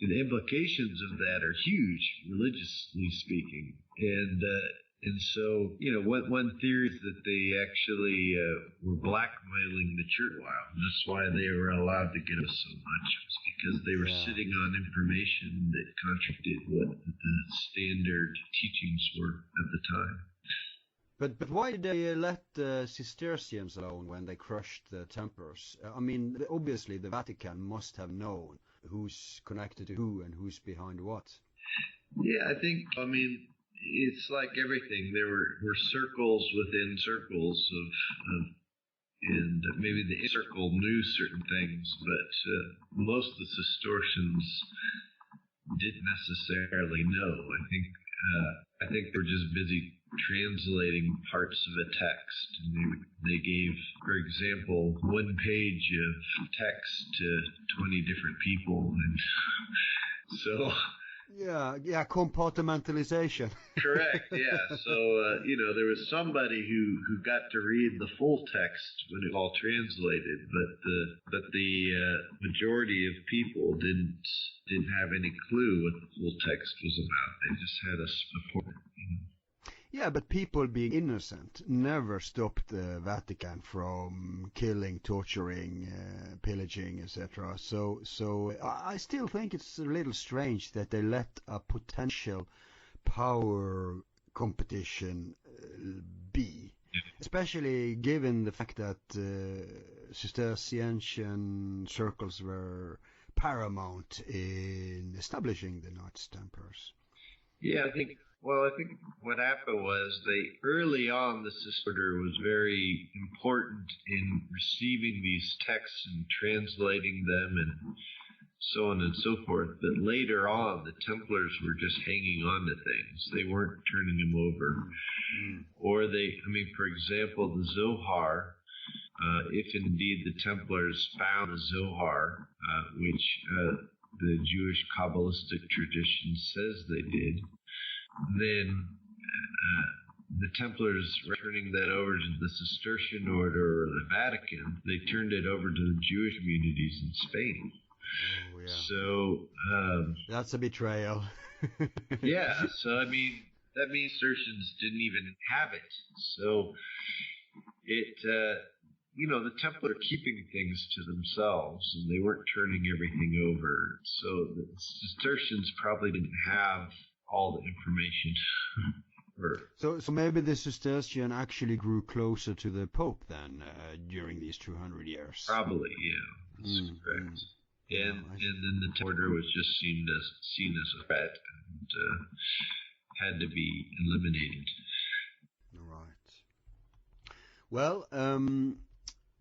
the implications of that are huge, religiously speaking. And so, you know, one theory is that they actually were blackmailing the church while. And that's why they were allowed to get us so much, was because they were sitting on information that contradicted what the standard teachings were at the time. But why did they let the Cistercians alone when they crushed the Templars? I mean, obviously the Vatican must have known who's connected to who and who's behind what. Yeah, I mean, it's like everything. There were circles within circles and maybe the inner circle knew certain things, but most of the Cistercians didn't necessarily know. I think they were just busy translating parts of a text, and they gave, for example, one page of text to 20 different people, and so compartmentalization. Correct, yeah. So you know, there was somebody who got to read the full text when it was all translated, but the majority of people didn't have any clue what the full text was about. They just had a report. Yeah, but people being innocent never stopped the Vatican from killing, torturing, pillaging, etc. So I still think it's a little strange that they let a potential power competition be, especially given the fact that Cistercian circles were paramount in establishing the Knights Templars. Yeah, I think what happened was early on the Cistercian order was very important in receiving these texts and translating them and so on and so forth. But later on, the Templars were just hanging on to things. They weren't turning them over. Or for example, the Zohar, if indeed the Templars found the Zohar, which the Jewish Kabbalistic tradition says they did, then the Templars were turning that over to the Cistercian order or the Vatican. They turned it over to the Jewish communities in Spain. Oh, yeah. So that's a betrayal. Yeah, so I mean that means Cistercians didn't even have it. So it the Templars are keeping things to themselves, and they weren't turning everything over. So the Cistercians probably didn't have all the information. So maybe the Cistercian actually grew closer to the Pope then during these 200 years. Probably, yeah. That's correct. And then the order was just seen as a threat and had to be eliminated. Right. Well,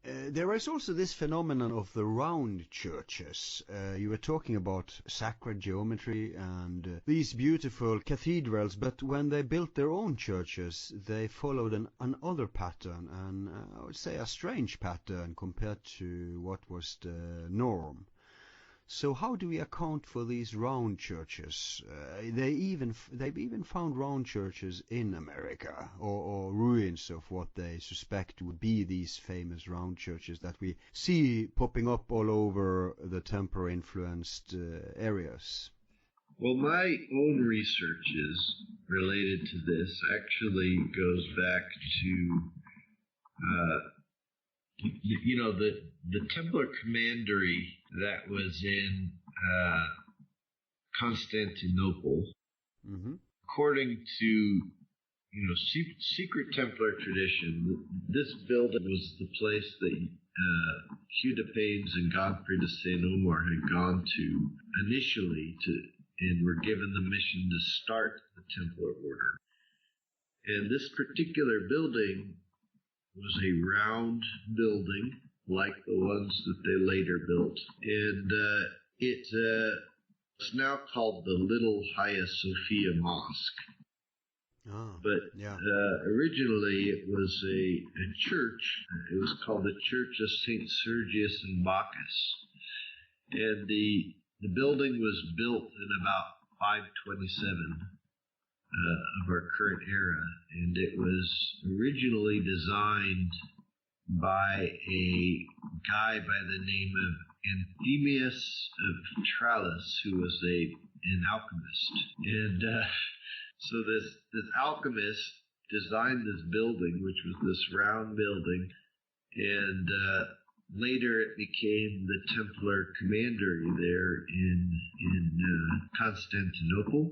There is also this phenomenon of the round churches. You were talking about sacred geometry and these beautiful cathedrals, but when they built their own churches, they followed another pattern, and I would say a strange pattern compared to what was the norm. So how do we account for these round churches? They've even found round churches in America, or ruins of what they suspect would be these famous round churches that we see popping up all over the Templar-influenced areas. Well, my own researches related to this actually goes back to the Templar commandery that was in Constantinople. Mm-hmm. According to secret Templar tradition, this building was the place that Hugh de Paynes and Godfrey de Saint Omar had gone to initially and were given the mission to start the Templar order. And this particular building was a round building like the ones that they later built. And it's now called the Little Hagia Sophia Mosque. Oh, but yeah. Originally it was a church. It was called the Church of St. Sergius and Bacchus. And the building was built in about 527 of our current era, and it was originally designed by a guy by the name of Anthemius of Tralles, who was an alchemist. And so this alchemist designed this building, which was this round building, and later it became the Templar commandery there in Constantinople.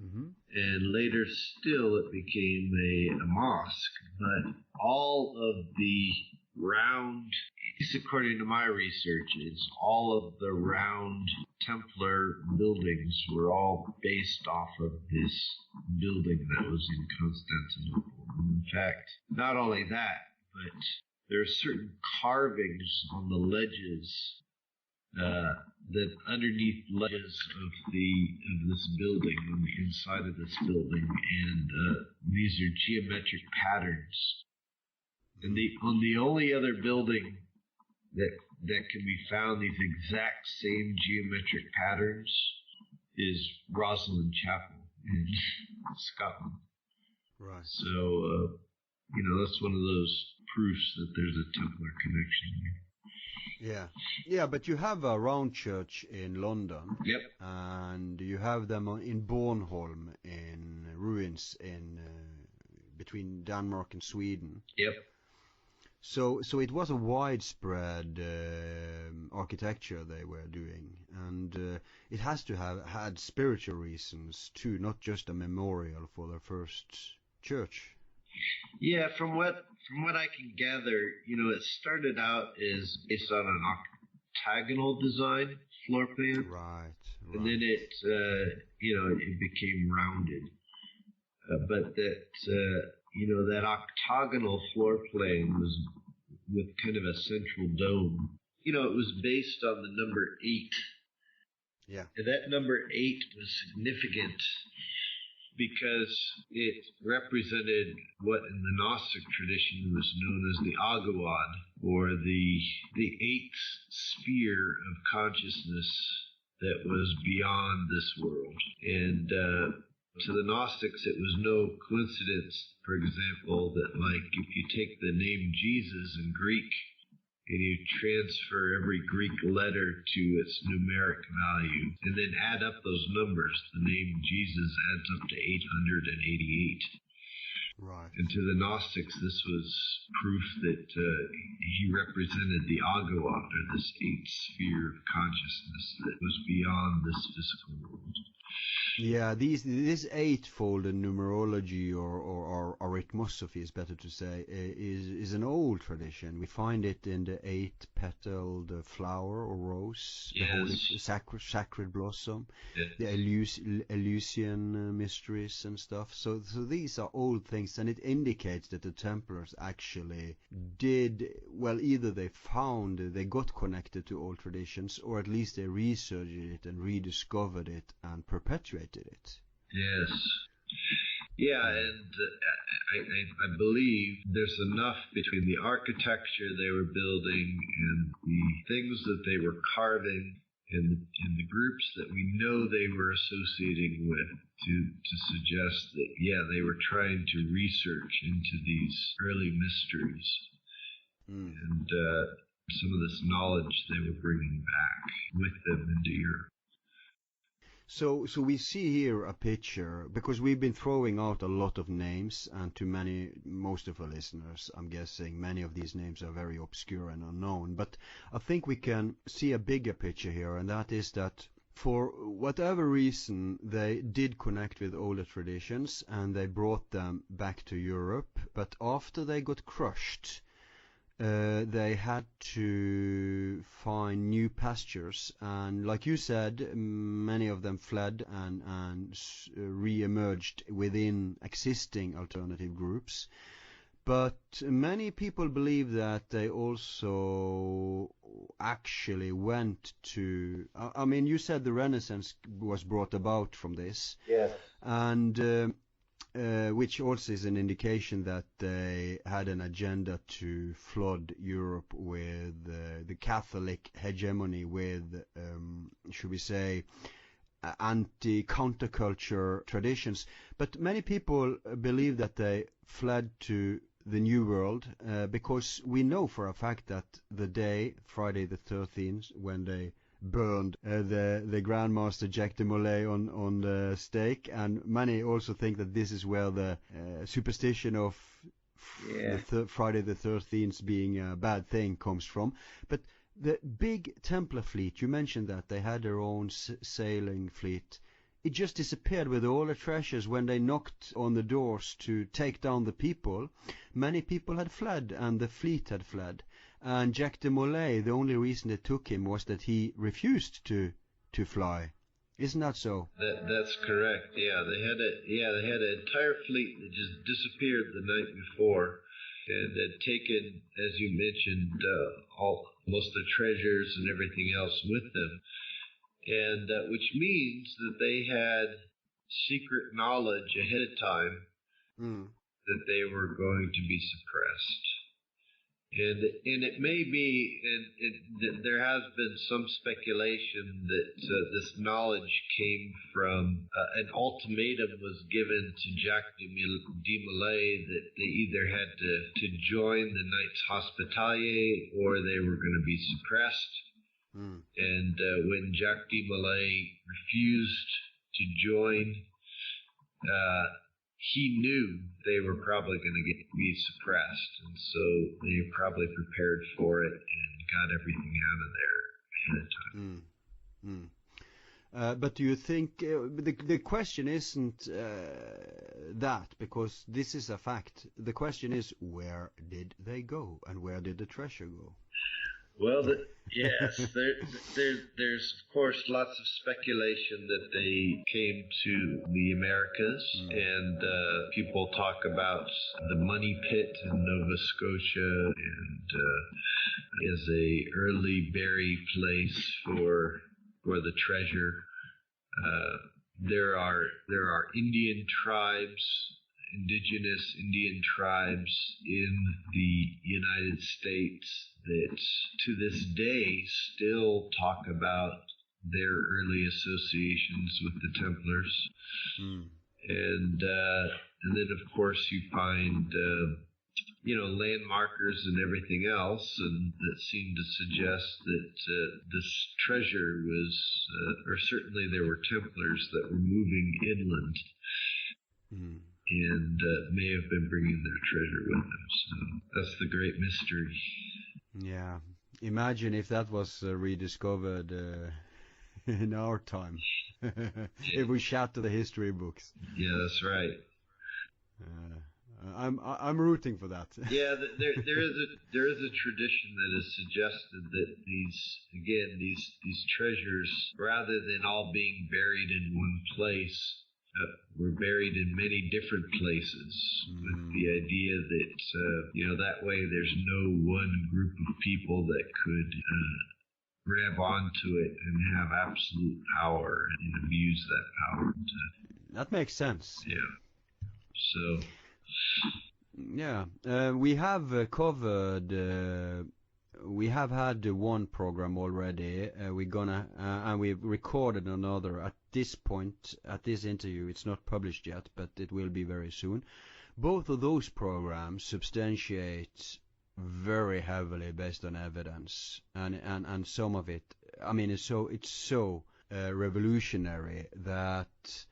Mm-hmm. And later still it became a mosque. But all of the round, at least according to my research, all of the round Templar buildings were all based off of this building that was in Constantinople. And in fact, not only that, but there are certain carvings on the ledges that underneath ledges of this building, on the inside of this building, and these are geometric patterns. And on the only other building that can be found these exact same geometric patterns is Rosslyn Chapel in Scotland. Right. So that's one of those proofs that there's a Templar connection there. Yeah, but you have a round church in London. Yep. And you have them in Bornholm in ruins in between Denmark and Sweden. Yep. So it was a widespread architecture they were doing, and it has to have had spiritual reasons too, not just a memorial for their first church. Yeah, from what I can gather, it started out as based on an octagonal design floor plan, Right. And then it became rounded. But that octagonal floor plan was with kind of a central dome. It was based on the number 8. Yeah. And that number 8 was significant because it represented what in the Gnostic tradition was known as the Agawad, or the 8th sphere of consciousness that was beyond this world. And to the Gnostics, it was no coincidence, for example, that if you take the name Jesus in Greek and you transfer every Greek letter to its numeric value and then add up those numbers, the name Jesus adds up to 888. Right. And to the Gnostics, this was proof that he represented the Agawad, or this 8th sphere of consciousness that was beyond this physical world. Yeah, this eightfold numerology or arithmosophy is better to say is an old tradition. We find it in the eight-petaled flower or rose, the holy sacred blossom, the Eleusinian mysteries and stuff. So these are old things, and it indicates that the Templars actually did well. Either they got connected to old traditions, or at least they researched it and rediscovered it and perpetuated it. Yes. Yeah, and I believe there's enough between the architecture they were building and the things that they were carving and the groups that we know they were associating with to suggest that, yeah, they were trying to research into these early mysteries. And some of this knowledge they were bringing back with them into Europe. So we see here a picture, because we've been throwing out a lot of names, and to most of our listeners, I'm guessing many of these names are very obscure and unknown, but I think we can see a bigger picture here, and that is that for whatever reason they did connect with older traditions and they brought them back to Europe, but after they got crushed, they had to find new pastures, and like you said, many of them fled and re-emerged within existing alternative groups. But many people believe that they also actually went to... I mean, you said the Renaissance was brought about from this. Yes. And... which also is an indication that they had an agenda to flood Europe with the Catholic hegemony, with, should we say, anti-counterculture traditions. But many people believe that they fled to the New World because we know for a fact that the day, Friday the 13th, when they burned the Grandmaster Jacques de Molay on the stake, and many also think that this is where the superstition of Friday the 13th being a bad thing comes from. But the big Templar fleet, you mentioned that they had their own sailing fleet. It just disappeared with all the treasures when they knocked on the doors to take down the people. Many people had fled, and the fleet had fled. And Jacques de Molay, the only reason they took him was that he refused to fly. Isn't that so? That's correct. Yeah, they had an entire fleet that just disappeared the night before, and had taken, as you mentioned, most of the treasures and everything else with them, and which means that they had secret knowledge ahead of time that they were going to be suppressed. And it may be, and there has been some speculation that this knowledge came from an ultimatum was given to Jacques de Molay that they either had to join the Knights Hospitalier or they were going to be suppressed. And when Jacques de Molay refused to join, he knew they were probably going to be suppressed, and so they probably prepared for it and got everything out of there ahead of time. But do you think the question isn't that, because this is a fact. The question is, where did they go, and where did the treasure go? Well, yes, there's of course lots of speculation that they came to the Americas, and people talk about the Money Pit in Nova Scotia, and as a early bury place for the treasure. There are Indian tribes, indigenous Indian tribes in the United States that to this day still talk about their early associations with the Templars. And then of course you find landmarkers and everything else, and that seem to suggest that this treasure was, or certainly there were Templars that were moving inland. And may have been bringing their treasure with them. So that's the great mystery. Yeah. Imagine if that was rediscovered in our time. if we shatter the history books. Yeah, that's right. I'm rooting for that. Yeah, there is a tradition that has suggested that these treasures, rather than all being buried in one place, were buried in many different places, with the idea that that way there's no one group of people that could grab onto it and have absolute power and abuse that power. That makes sense. Yeah. So. Yeah, we have covered. We have had one program already. We're gonna and we've recorded another. At this point, at this interview, it's not published yet, but it will be very soon. Both of those programs substantiate very heavily based on evidence, and some of it. I mean, it's so revolutionary that.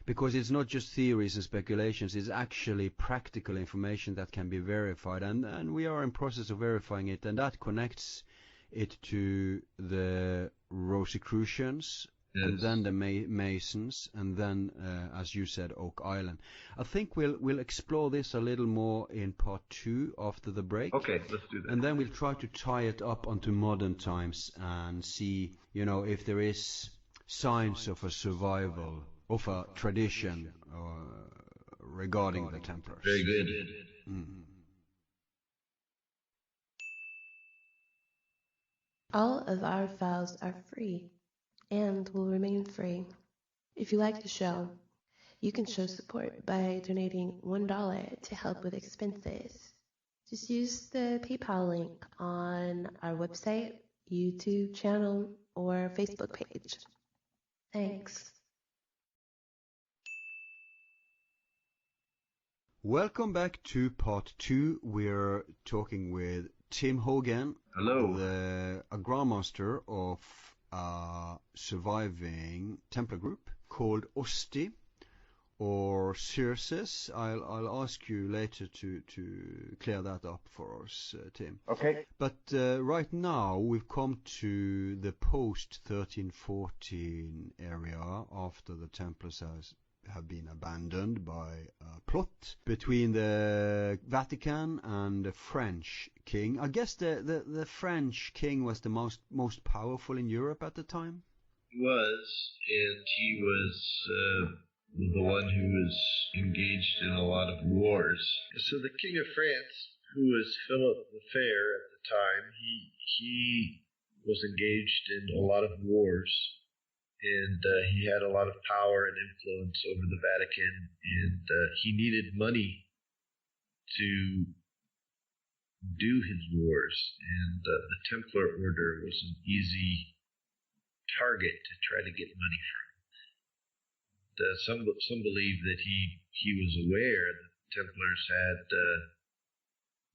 Because it's not just theories and speculations, it's actually practical information that can be verified, and we are in process of verifying it, and that connects it to the Rosicrucians, yes. And then the Masons, and then, as you said, Oak Island. I think we'll explore this a little more in part 2 after the break. Okay, let's do that. And then we'll try to tie it up onto modern times and see, if there is signs of a survival of a tradition regarding the Templars. Very good. All of our files are free and will remain free. If you like the show, you can show support by donating $1 to help with expenses. Just use the PayPal link on our website, YouTube channel, or Facebook page. Thanks. Welcome back to part 2. We're talking with Tim Hogan, hello, a grandmaster of a surviving Templar group called Osti, or Circes. I'll ask you later to clear that up for us, Tim. Okay. But right now we've come to the post-1314 area after the Templars have been abandoned by a plot between the Vatican and the French king. I guess the French king was the most powerful in Europe at the time? He was, and he was the one who was engaged in a lot of wars. So the King of France, who was Philip the Fair at the time, he was engaged in a lot of wars. And he had a lot of power and influence over the Vatican, and he needed money to do his wars, and the Templar order was an easy target to try to get money from. Some believe that he was aware that the Templars had a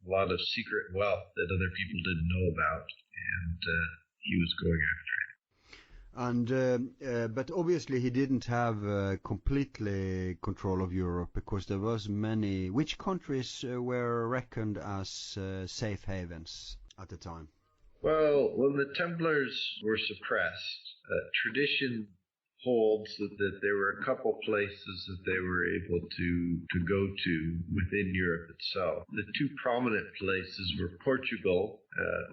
lot of secret wealth that other people didn't know about, and he was going after it. And but obviously he didn't have completely control of Europe, because there was many. Which countries were reckoned as safe havens at the time? Well, when the Templars were suppressed, tradition holds that there were a couple places that they were able to go to within Europe itself. The two prominent places were Portugal,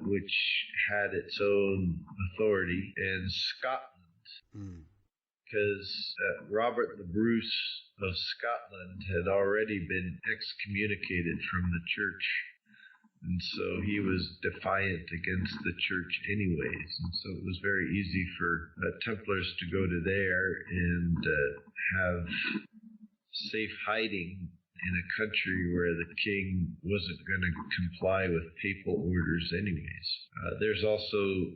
which had its own authority, and Scotland, because Robert the Bruce of Scotland had already been excommunicated from the church. And so he was defiant against the church anyways. And so it was very easy for Templars to go to there and have safe hiding in a country where the king wasn't going to comply with papal orders anyways. There's also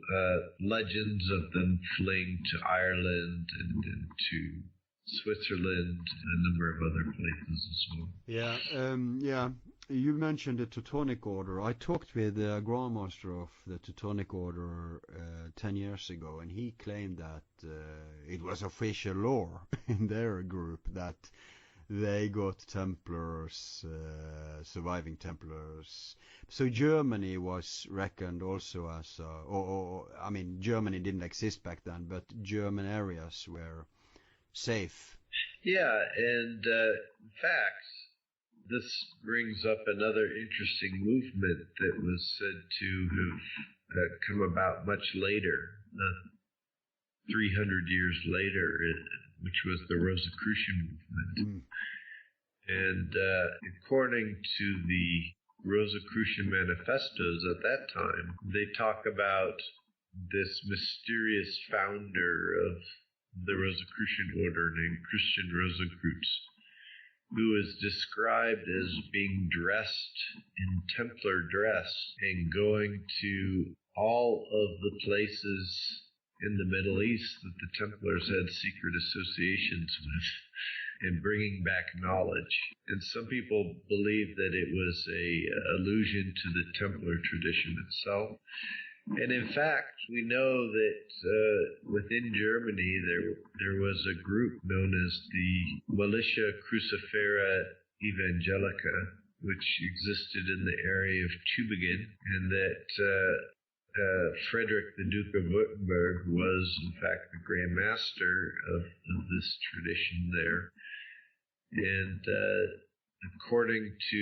legends of them fleeing to Ireland and to Switzerland and a number of other places as well. Yeah. You mentioned the Teutonic Order. I talked with a Grandmaster of the Teutonic Order 10 years ago, and he claimed that it was official law in their group that they got Templars, surviving Templars. So Germany was reckoned also as, I mean, Germany didn't exist back then, but German areas were safe. Yeah, and in fact, this brings up another interesting movement that was said to have come about much later, 300 years later, which was the Rosicrucian movement. And according to the Rosicrucian manifestos at that time, they talk about this mysterious founder of the Rosicrucian order named Christian Rosicrucians, who is described as being dressed in Templar dress and going to all of the places in the Middle East that the Templars had secret associations with, and bringing back knowledge. And some people believe that it was a allusion to the Templar tradition itself. And in fact, we know that within Germany there was a group known as the Militia Crucifera Evangelica, which existed in the area of Tübingen, and that Frederick the Duke of Württemberg was in fact the Grand Master of this tradition there. And according to,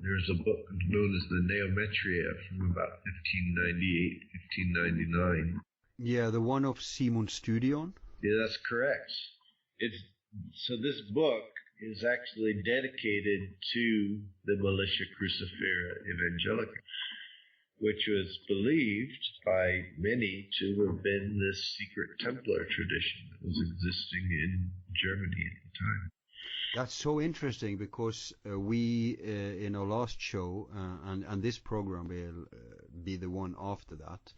there's a book known as the Neometria from about 1598, 1599. Yeah, the one of Simon Studion? Yeah, that's correct. So this book is actually dedicated to the Militia Crucifera Evangelica, which was believed by many to have been this secret Templar tradition that was existing in Germany at the time. That's so interesting because we, in our last show, and this program will be the one after that,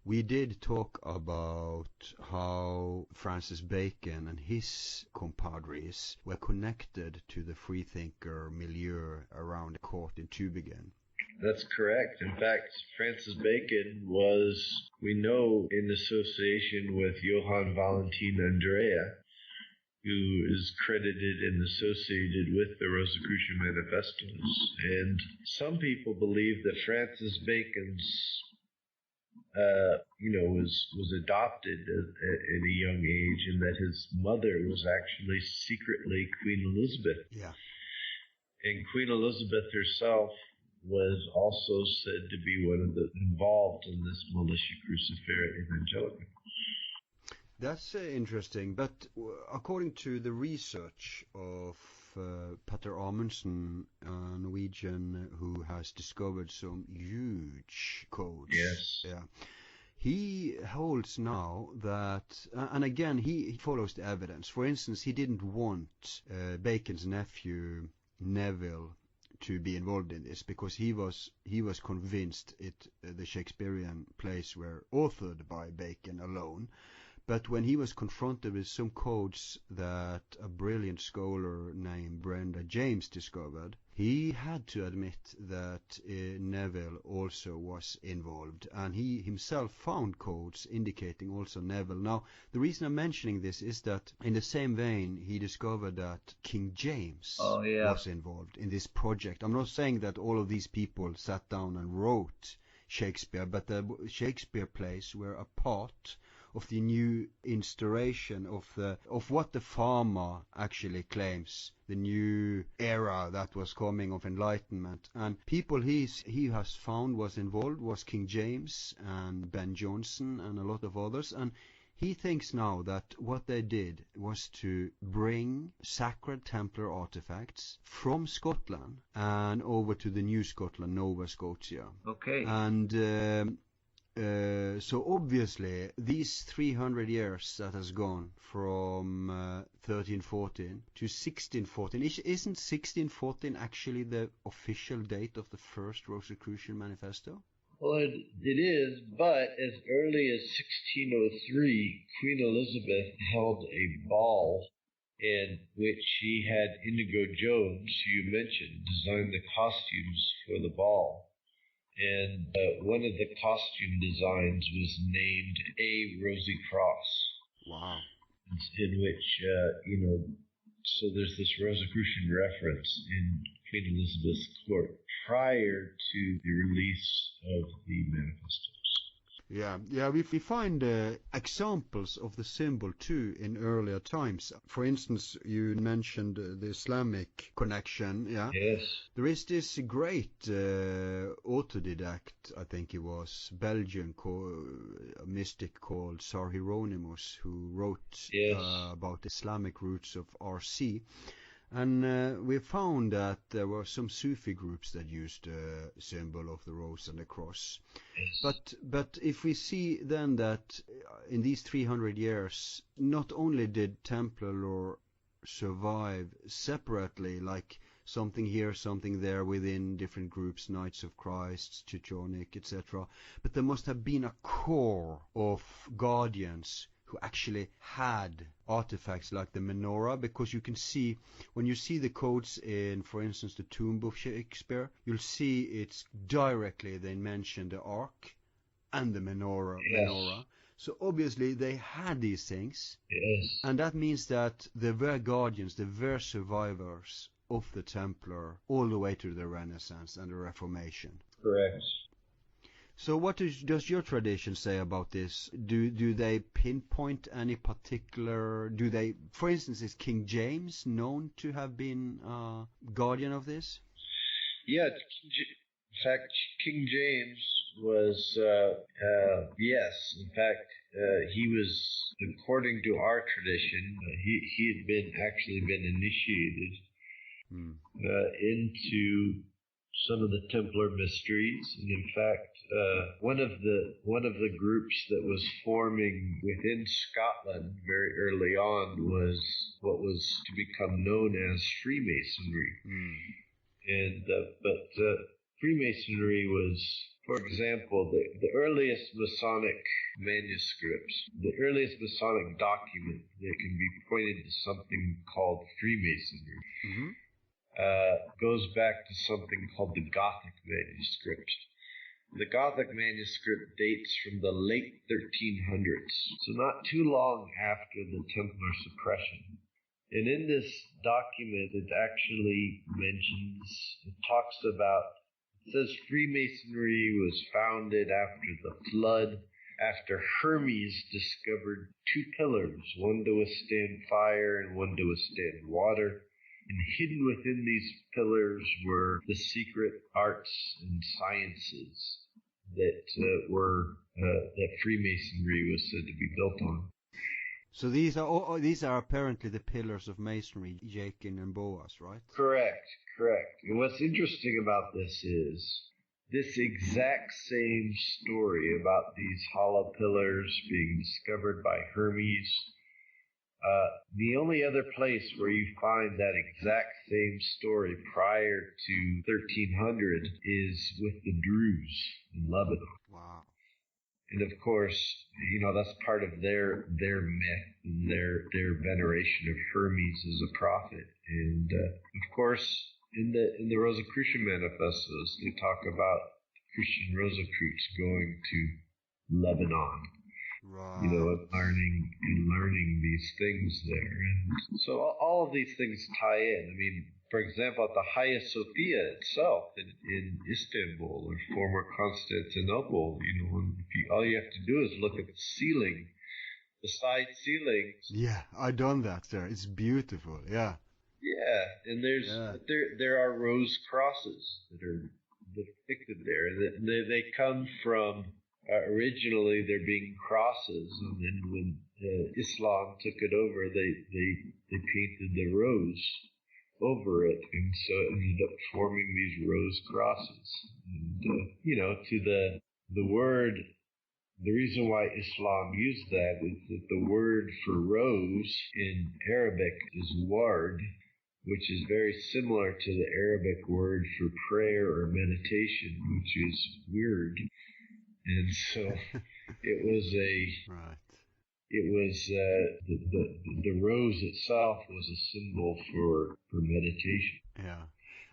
we did talk about how Francis Bacon and his compadres were connected to the freethinker milieu around the court in Tübingen. That's correct. In fact, Francis Bacon was, we know, in association with Johann Valentin Andrea, who is credited and associated with the Rosicrucian manifestos. And some people believe that Francis Bacon's, was adopted at a young age, and that his mother was actually secretly Queen Elizabeth. Yeah. And Queen Elizabeth herself was also said to be one of the involved in this Militia Crucifera Evangelica. That's interesting, but according to the research of Petter Amundsen, a Norwegian who has discovered some huge codes. Yes. Yeah. He holds now that, and again, he follows the evidence. For instance, he didn't want Bacon's nephew Neville to be involved in this because he was convinced the Shakespearean plays were authored by Bacon alone. But when he was confronted with some codes that a brilliant scholar named Brenda James discovered, he had to admit that Neville also was involved, and he himself found codes indicating also Neville. Now, the reason I'm mentioning this is that in the same vein, he discovered that King James was involved in this project. I'm not saying that all of these people sat down and wrote Shakespeare, but the Shakespeare plays were a part of the new instauration of what the farmer actually claims, the new era that was coming of enlightenment. And people he has found was involved was King James and Ben Jonson and a lot of others. And he thinks now that what they did was to bring sacred Templar artifacts from Scotland and over to the New Scotland, Nova Scotia. Okay. And so obviously these 300 years that has gone from 1314 to 1614, isn't 1614 actually the official date of the first Rosicrucian manifesto? Well, it is, but as early as 1603, Queen Elizabeth held a ball in which she had Inigo Jones, who you mentioned, design the costumes for the ball. And one of the costume designs was named A Rosy Cross. Wow. In which, so there's this Rosicrucian reference in Queen Elizabeth's court prior to the release of the manifestos. Yeah. We find examples of the symbol too in earlier times. For instance, you mentioned the Islamic connection. Yeah. Yes. There is this great autodidact, I think he was, Belgian a mystic called Sir Hieronymus, who wrote about Islamic roots of RC. And we found that there were some Sufi groups that used the symbol of the rose and the cross. Yes. But if we see then that in these 300 years, not only did Templar survive separately, like something here, something there within different groups, Knights of Christ, Teutonic, etc., but there must have been a core of guardians who actually had artifacts like the menorah, because you can see, when you see the codes in, for instance, the Tomb of Shakespeare, you'll see it's directly they mention the ark and the menorah. So obviously they had these things, and that means that they were guardians, they were survivors of the Templar all the way to the Renaissance and the Reformation. Correct. So what does your tradition say about this? Do they pinpoint any particular... For instance, is King James known to have been guardian of this? Yeah, in fact, King James was, yes, in fact, he was, according to our tradition, he had actually been initiated into some of the Templar mysteries, and in fact, one of the groups that was forming within Scotland very early on was what was to become known as Freemasonry. And but Freemasonry was, for example, the earliest Masonic manuscripts, the earliest Masonic document that can be pointed to something called Freemasonry. Goes back to something called the Gothic manuscript. The Gothic manuscript dates from the late 1300s, so not too long after the Templar suppression. And in this document, it actually it says Freemasonry was founded after the flood, after Hermes discovered two pillars, one to withstand fire and one to withstand water. And hidden within these pillars were the secret arts and sciences that Freemasonry was said to be built on. So these are apparently the pillars of Masonry, Jachin and Boaz, right? Correct. And what's interesting about this is this exact same story about these hollow pillars being discovered by Hermes. The only other place where you find that exact same story prior to 1300 is with the Druze in Lebanon. Wow. And of course, that's part of their myth and their veneration of Hermes as a prophet. And of course, in the Rosicrucian manifestos, they talk about Christian Rosicrucians going to Lebanon. Right. And learning these things there. And so all of these things tie in. I mean, for example, at the Hagia Sophia itself in Istanbul or former Constantinople, all you have to do is look at the ceiling, the side ceilings. Yeah, I've done that there. It's beautiful, yeah. Yeah, and there are rose crosses that are depicted there. And they come from... originally, there being crosses, and then when Islam took it over, they painted the rose over it, and so it ended up forming these rose crosses. And to the word, the reason why Islam used that is that the word for rose in Arabic is ward, which is very similar to the Arabic word for prayer or meditation, which is weird. And so it was the rose itself was a symbol for meditation. Yeah.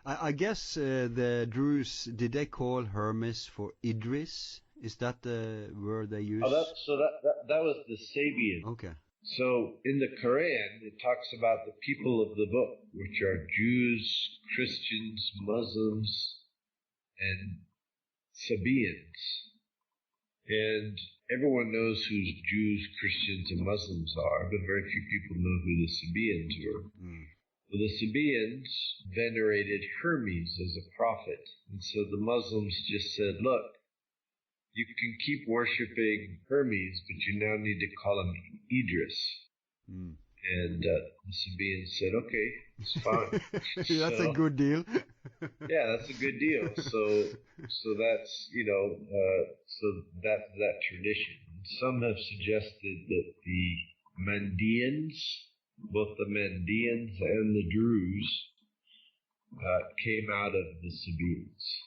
I guess the Druze, did they call Hermes for Idris? Is that the word they use? That was the Sabian. Okay. So in the Quran, it talks about the people of the book, which are Jews, Christians, Muslims, and Sabians. And everyone knows who Jews, Christians, and Muslims are, but very few people know who the Sabaeans were. Well, the Sabaeans venerated Hermes as a prophet, and so the Muslims just said, look, you can keep worshiping Hermes, but you now need to call him Idris. And the Sabaeans said, okay, it's fine. That's a good deal. Yeah, that's a good deal. So that's, so that's that tradition. Some have suggested that the Mandeans, both the Mandeans and the Druze, came out of the Sabaeans.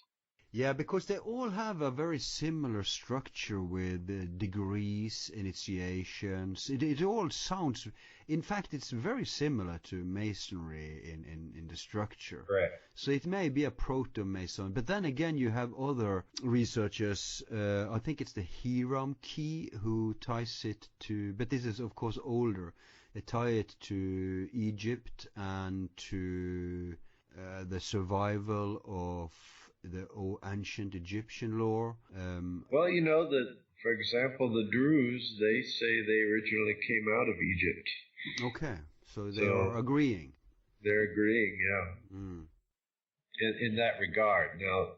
Yeah, because they all have a very similar structure with degrees, initiations. It all sounds, in fact, it's very similar to Masonry in the structure. Right. So it may be a proto-Mason, but then again you have other researchers, I think it's the Hiram key who ties it to, but this is of course older, they tie it to Egypt and to the survival of the ancient Egyptian lore. Well, for example, the Druze, they say they originally came out of Egypt. Okay, so they are agreeing. They're agreeing, yeah. In that regard. Now,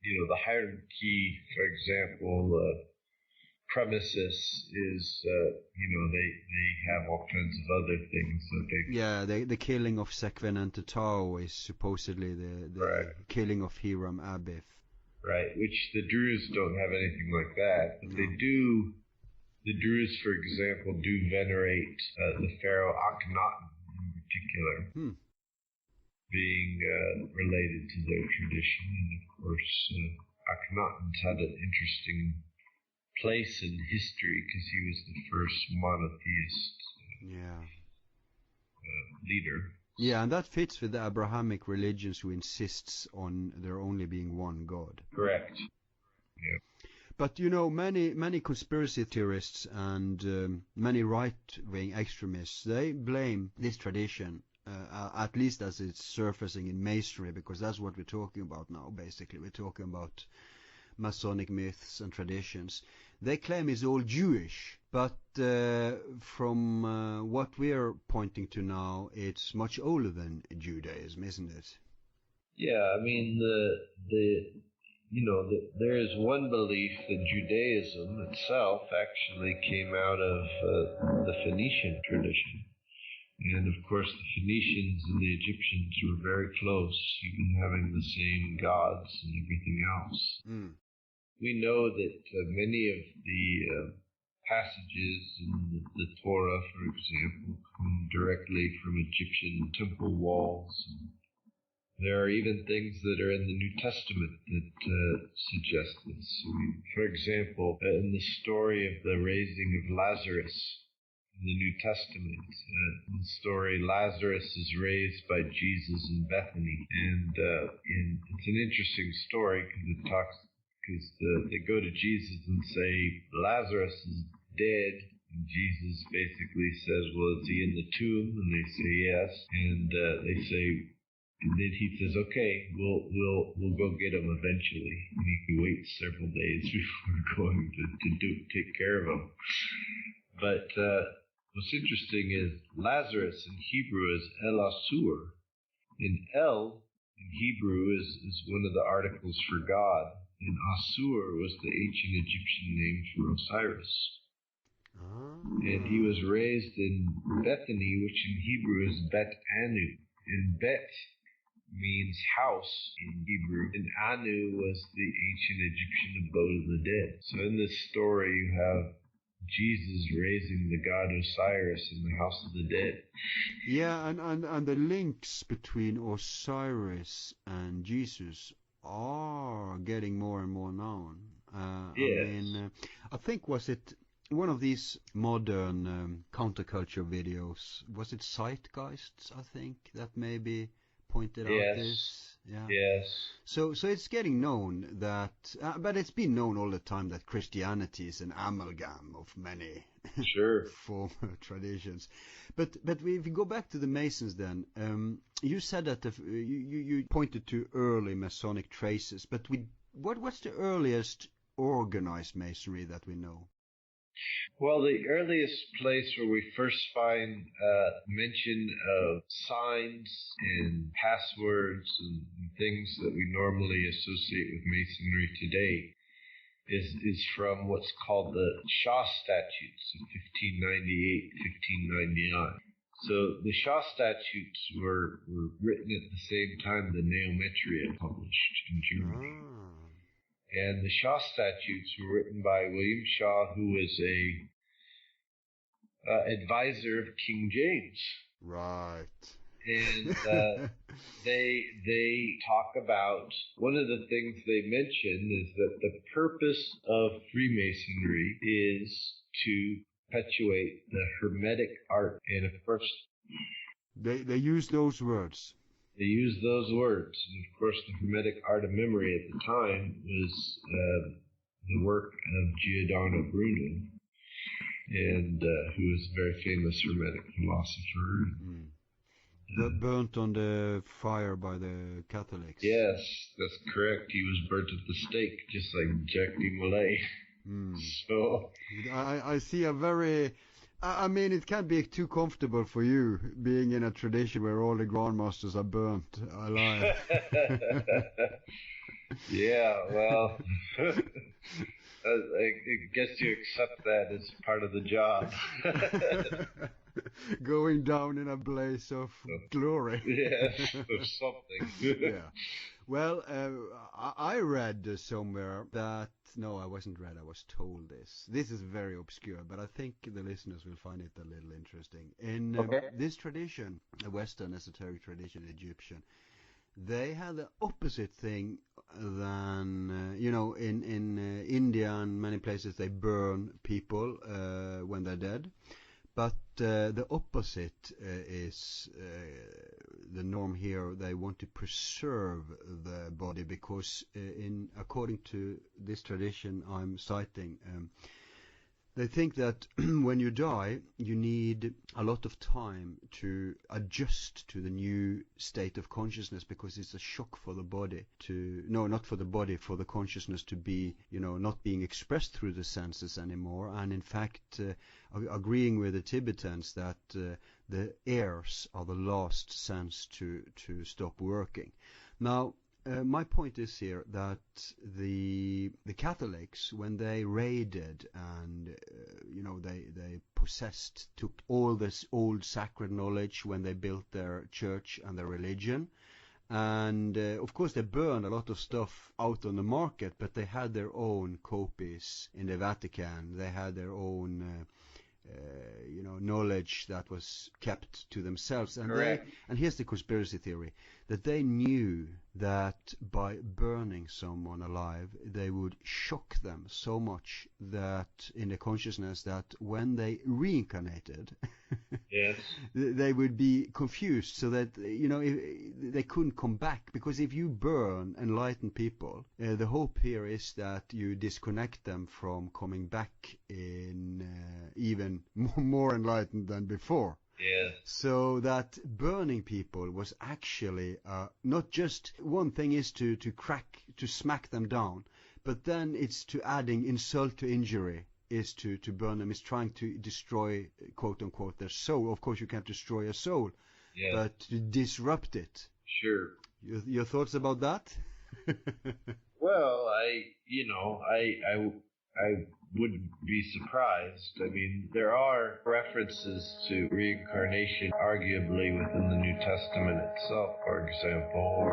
the hierarchy, for example, premises is, they have all kinds of other things that they... Yeah, the killing of Sekven and Tetao is supposedly the killing of Hiram Abith. Right, which the Druze don't have anything like that. But they do, the Druze, for example, do venerate the pharaoh Akhenaten in particular, being related to their tradition. And of course, Akhenaten's had an interesting place in history because he was the first monotheist leader. Yeah, and that fits with the Abrahamic religions who insists on there only being one God. Correct. Yeah. But many conspiracy theorists and many right-wing extremists, they blame this tradition, at least as it's surfacing in Masonry, because that's what we're talking about now, basically. We're talking about Masonic myths and traditions. They claim it's all Jewish, but from what we're pointing to now, it's much older than Judaism, isn't it? Yeah, I mean, there is one belief that Judaism itself actually came out of the Phoenician tradition. And of course, the Phoenicians and the Egyptians were very close, even having the same gods and everything else. We know that many of the passages in the Torah, for example, come directly from Egyptian temple walls. There are even things that are in the New Testament that suggest this. For example, in the story of the raising of Lazarus in the New Testament, in the story, Lazarus is raised by Jesus in Bethany. And it's an interesting story because they go to Jesus and say, Lazarus is dead. And Jesus basically says, well, is he in the tomb? And they say, yes. And they say, and then he says, okay, we'll go get him eventually. And he waits several days before going to take care of him. But what's interesting is Lazarus in Hebrew is El Asur. And El in Hebrew is one of the articles for God. And Asur was the ancient Egyptian name for Osiris. And he was raised in Bethany, which in Hebrew is Bet Anu. And Bet means house in Hebrew, and Anu was the ancient Egyptian abode of the dead. So in this story you have Jesus raising the god Osiris in the house of the dead. Yeah, and the links between Osiris and Jesus are getting more and more known. Yes. I think, was it one of these modern counterculture videos, was it Zeitgeists, I think, that maybe pointed out this? Yeah. Yes. So it's getting known that, but it's been known all the time that Christianity is an amalgam of many former traditions. But if you go back to the Masons, then you said that you pointed to early Masonic traces. But what's the earliest organized Masonry that we know? Well, the earliest place where we first find mention of signs and passwords and things that we normally associate with Masonry today is from what's called the Shaw Statutes of 1598-1599. So the Shaw Statutes were written at the same time the Neometria published in Germany. And the Shaw Statutes were written by William Shaw, who was a advisor of King James. Right. And they talk about, one of the things they mention is that the purpose of Freemasonry is to perpetuate the Hermetic art. And of course, they use those words. They use those words. And of course, the Hermetic art of memory at the time was the work of Giordano Bruno, and who was a very famous Hermetic philosopher. Burnt on the fire by the Catholics. Yes, that's correct. He was burnt at the stake, just like Jacques de Molay. So I see a very... I mean, it can't be too comfortable for you, being in a tradition where all the grandmasters are burnt alive. Yeah, well, I guess you accept that as part of the job. Going down in a blaze of glory. Yes, of something. Yeah. Well, I read somewhere that... No, I wasn't read. I was told this. This is very obscure, but I think the listeners will find it a little interesting. In this tradition, a Western esoteric tradition, Egyptian, they had the opposite thing than, in India and many places they burn people when they're dead. But the opposite is the norm here. They want to preserve the body because, according to this tradition I'm citing, they think that when you die, you need a lot of time to adjust to the new state of consciousness, because it's a shock for the body not for the body, for the consciousness to be, not being expressed through the senses anymore. And in fact, agreeing with the Tibetans that the ears are the last sense to stop working. Now, my point is here that the Catholics, when they raided and they took all this old sacred knowledge when they built their church and their religion, and of course they burned a lot of stuff out on the market, but they had their own copies in the Vatican. They had their own knowledge that was kept to themselves. And and here's the conspiracy theory, that they knew that by burning someone alive, they would shock them so much that in the consciousness that when they reincarnated, yes, they would be confused, so that they couldn't come back. Because if you burn enlightened people, the hope here is that you disconnect them from coming back in even more enlightened than before. Yes. So that burning people was actually not just, one thing is to smack them down, but then it's to adding insult to injury, is to burn them, is trying to destroy, quote unquote, their soul. Of course you can't destroy a soul, yes, but to disrupt it. Sure. Your thoughts about that? Well, I wouldn't be surprised. I mean, there are references to reincarnation arguably within the New Testament itself, for example,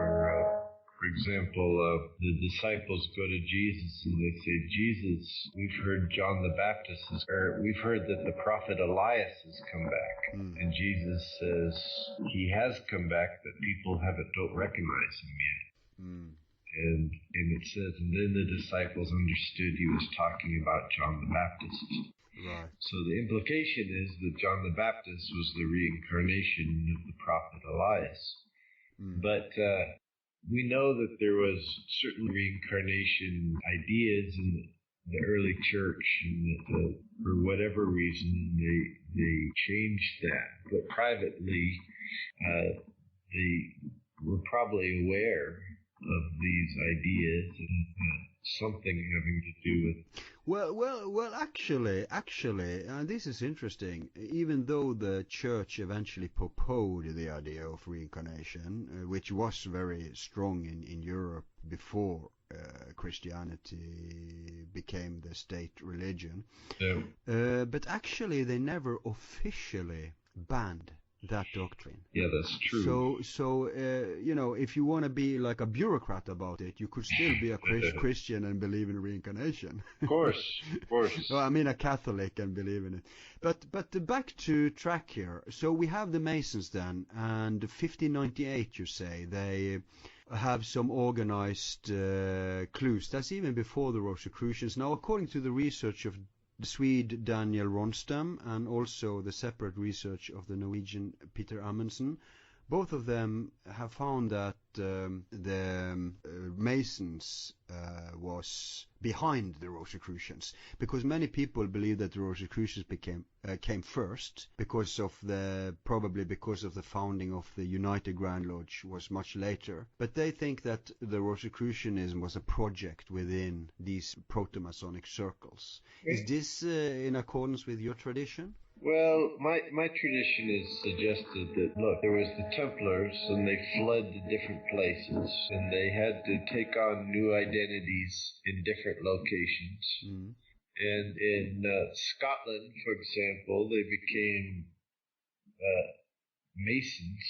the disciples go to Jesus and they say, Jesus, we've heard John the Baptist, we've heard that the prophet Elias has come back. And Jesus says, he has come back, but people don't recognize him yet. And it says, and then the disciples understood he was talking about John the Baptist. Right. So the implication is that John the Baptist was the reincarnation of the prophet Elias. But we know that there was certain reincarnation ideas in the early church, and that for whatever reason they changed that. But privately, they were probably aware of these ideas, and something having to do with. Well. Actually, this is interesting. Even though the church eventually propounded the idea of reincarnation, which was very strong in Europe before Christianity became the state religion, but actually they never officially banned that doctrine. Yeah, that's true. So if you want to be like a bureaucrat about it, you could still be a Christian and believe in reincarnation. Of course. No, I mean a Catholic and believe in it. But back to track here. So we have the Masons then, and 1598, you say, they have some organized clues. That's even before the Rosicrucians. Now, according to the research of the Swede Daniel Ronstam and also the separate research of the Norwegian Peter Amundsen, both of them have found that the Masons was behind the Rosicrucians, because many people believe that the Rosicrucians came first probably because of the founding of the United Grand Lodge was much later. But they think that the Rosicrucianism was a project within these proto-Masonic circles. Is this in accordance with your tradition? Well, my tradition has suggested that, look, there was the Templars, and they fled to different places, and they had to take on new identities in different locations. Mm. And in Scotland, for example, they became Masons,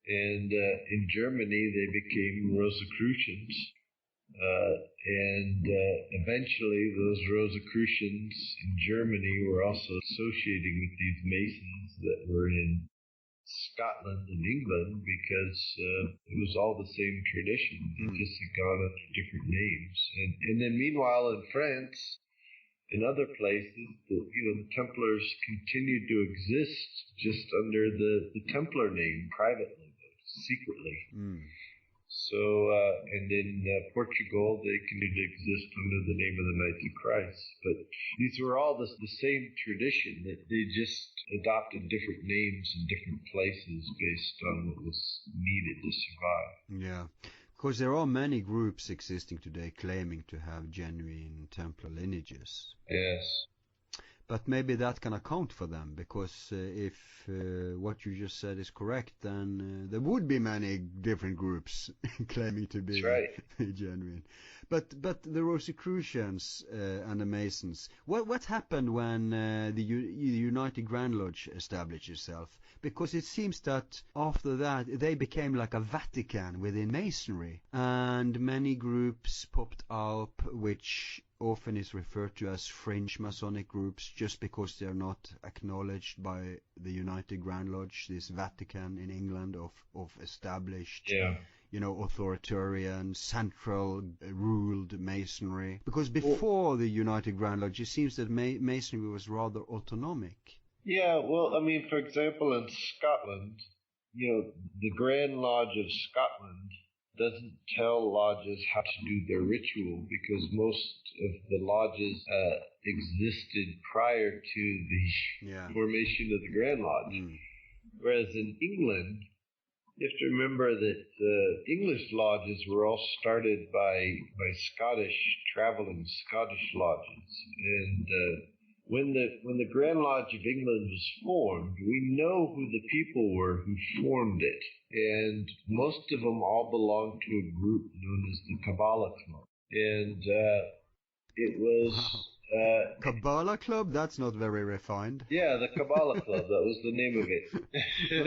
and in Germany they became Rosicrucians. And eventually those Rosicrucians in Germany were also associating with these Masons that were in Scotland and England, because it was all the same tradition. It just had gone under different names. And then meanwhile in France and other places, the Templars continued to exist just under the Templar name, privately, secretly. So, and in Portugal, they continued to exist under the name of the Knights of Christ. But these were all the same tradition, that they just adopted different names in different places based on what was needed to survive. Yeah. Because there are many groups existing today claiming to have genuine Templar lineages. Yes. But maybe that can account for them, because if what you just said is correct, then there would be many different groups claiming to be genuine. But the Rosicrucians and the Masons, what happened when the United Grand Lodge established itself? Because it seems that after that they became like a Vatican within Masonry, and many groups popped up, which often is referred to as fringe Masonic groups, just because they are not acknowledged by the United Grand Lodge, this Vatican in England of established, authoritarian, central ruled Masonry. Because before the United Grand Lodge, it seems that Masonry was rather autonomic. Yeah, well, I mean, for example, in Scotland, the Grand Lodge of Scotland doesn't tell lodges how to do their ritual, because most of the lodges existed prior to the formation of the Grand Lodge. Whereas in England, you have to remember that English lodges were all started by traveling Scottish lodges. And when the Grand Lodge of England was formed, we know who the people were who formed it. And most of them all belonged to a group known as the Kabbalah Club. And it was... Kabbalah Club? That's not very refined. Yeah, the Kabbalah Club. That was the name of it.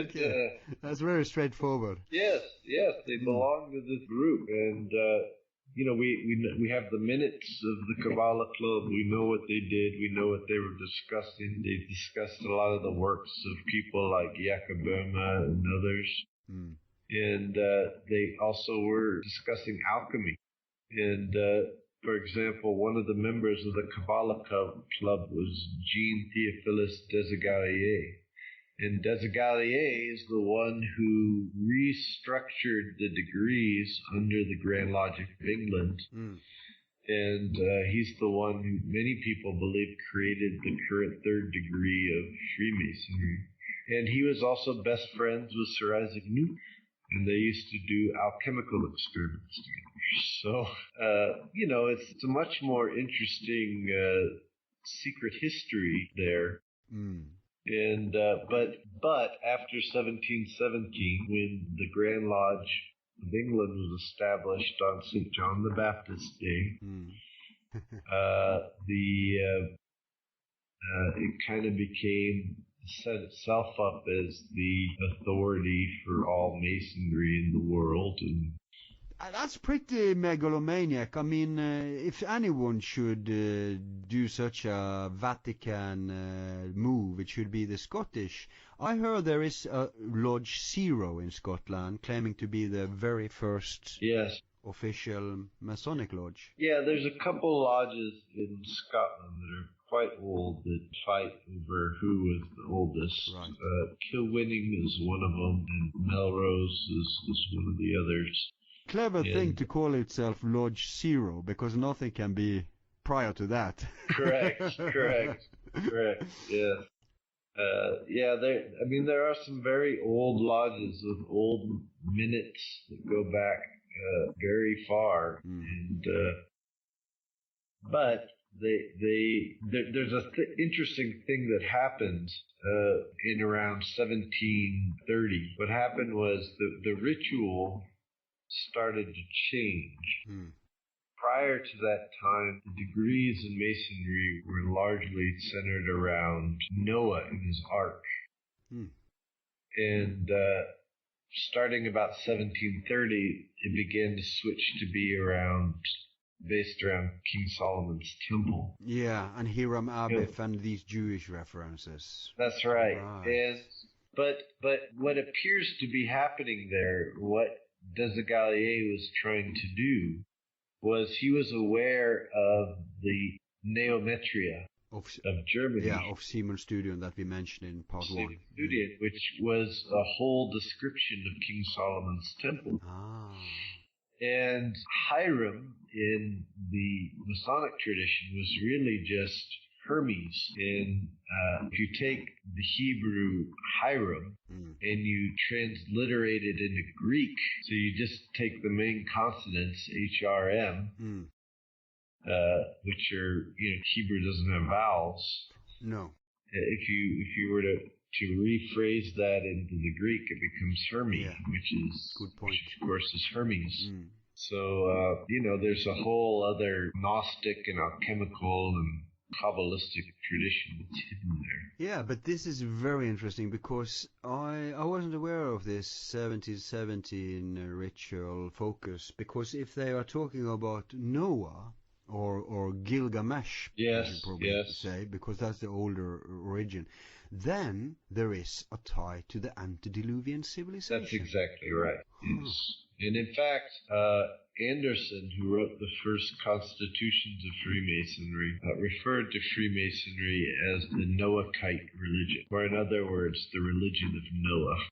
Okay. That's very straightforward. Yes. They belonged to this group. And, we have the minutes of the Kabbalah Club. We know what they did. We know what they were discussing. They discussed a lot of the works of people like Jacob Boehme and others. And they also were discussing alchemy. And, for example, one of the members of the Kabbalah Club was Jean Theophilus Desaguliers. And Desaguliers is the one who restructured the degrees under the Grand Lodge of England. And he's the one who many people believe created the current third degree of Freemasonry. And he was also best friends with Sir Isaac Newton. And they used to do alchemical experiments together. So, it's a much more interesting secret history there. Mm. And but after 1717, when the Grand Lodge of England was established on St. John the Baptist's Day, it kind of set itself up as the authority for all masonry in the world. And that's pretty megalomaniac. I mean, if anyone should do such a Vatican move, it should be the Scottish. I heard there is a Lodge Zero in Scotland, claiming to be the very first official Masonic lodge. Yeah, there's a couple lodges in Scotland that are quite old that fight over who is the oldest. Right. Kilwinning is one of them, and Melrose is one of the others. Clever thing to call itself Lodge Zero, because nothing can be prior to that. Correct. Yeah. There are some very old lodges with old minutes that go back very far, and but there's a interesting thing that happened in around 1730. What happened was the ritual started to change. Prior to that time, the degrees in masonry were largely centered around Noah and his ark. And starting about 1730, it began to switch to be based around King Solomon's temple. Yeah, and Hiram Abiff and these Jewish references. That's right. But what appears to be happening there, what Desagalliers was trying to do, was he was aware of the Neometria of Germany. Yeah, of Simon Studion that we mentioned in part 1. Studion, which was a whole description of King Solomon's temple. And Hiram in the Masonic tradition was really just Hermes. And if you take the Hebrew Hiram and you transliterate it into Greek, so you just take the main consonants, HRM, which are, Hebrew doesning have vowels. No. If you were to rephrase that into the Greek, it becomes Hermes, which is, good point. Which of course is Hermes. So, there's a whole other Gnostic and alchemical and Kabalistic tradition that's hidden there. Yeah, but this is very interesting because I wasn't aware of this 1717 ritual focus, because if they are talking about Noah or Gilgamesh, I should probably say, because that's the older origin, then there is a tie to the antediluvian civilization. That's exactly right. Yes. And in fact, Anderson, who wrote the first constitutions of Freemasonry, referred to Freemasonry as the Noahite religion, or in other words, the religion of Noah.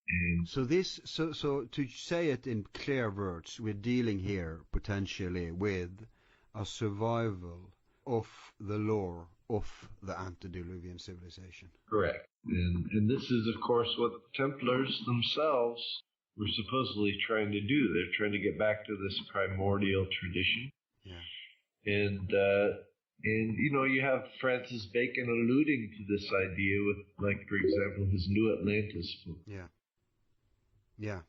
And so to say it in clear words, we're dealing here potentially with a survival of the lore of the antediluvian civilization. Correct. And this is, of course, what the Templars themselves were supposedly trying to do. They're trying to get back to this primordial tradition. Yeah. And you have Francis Bacon alluding to this idea with, like, for example, his New Atlantis book. Yeah.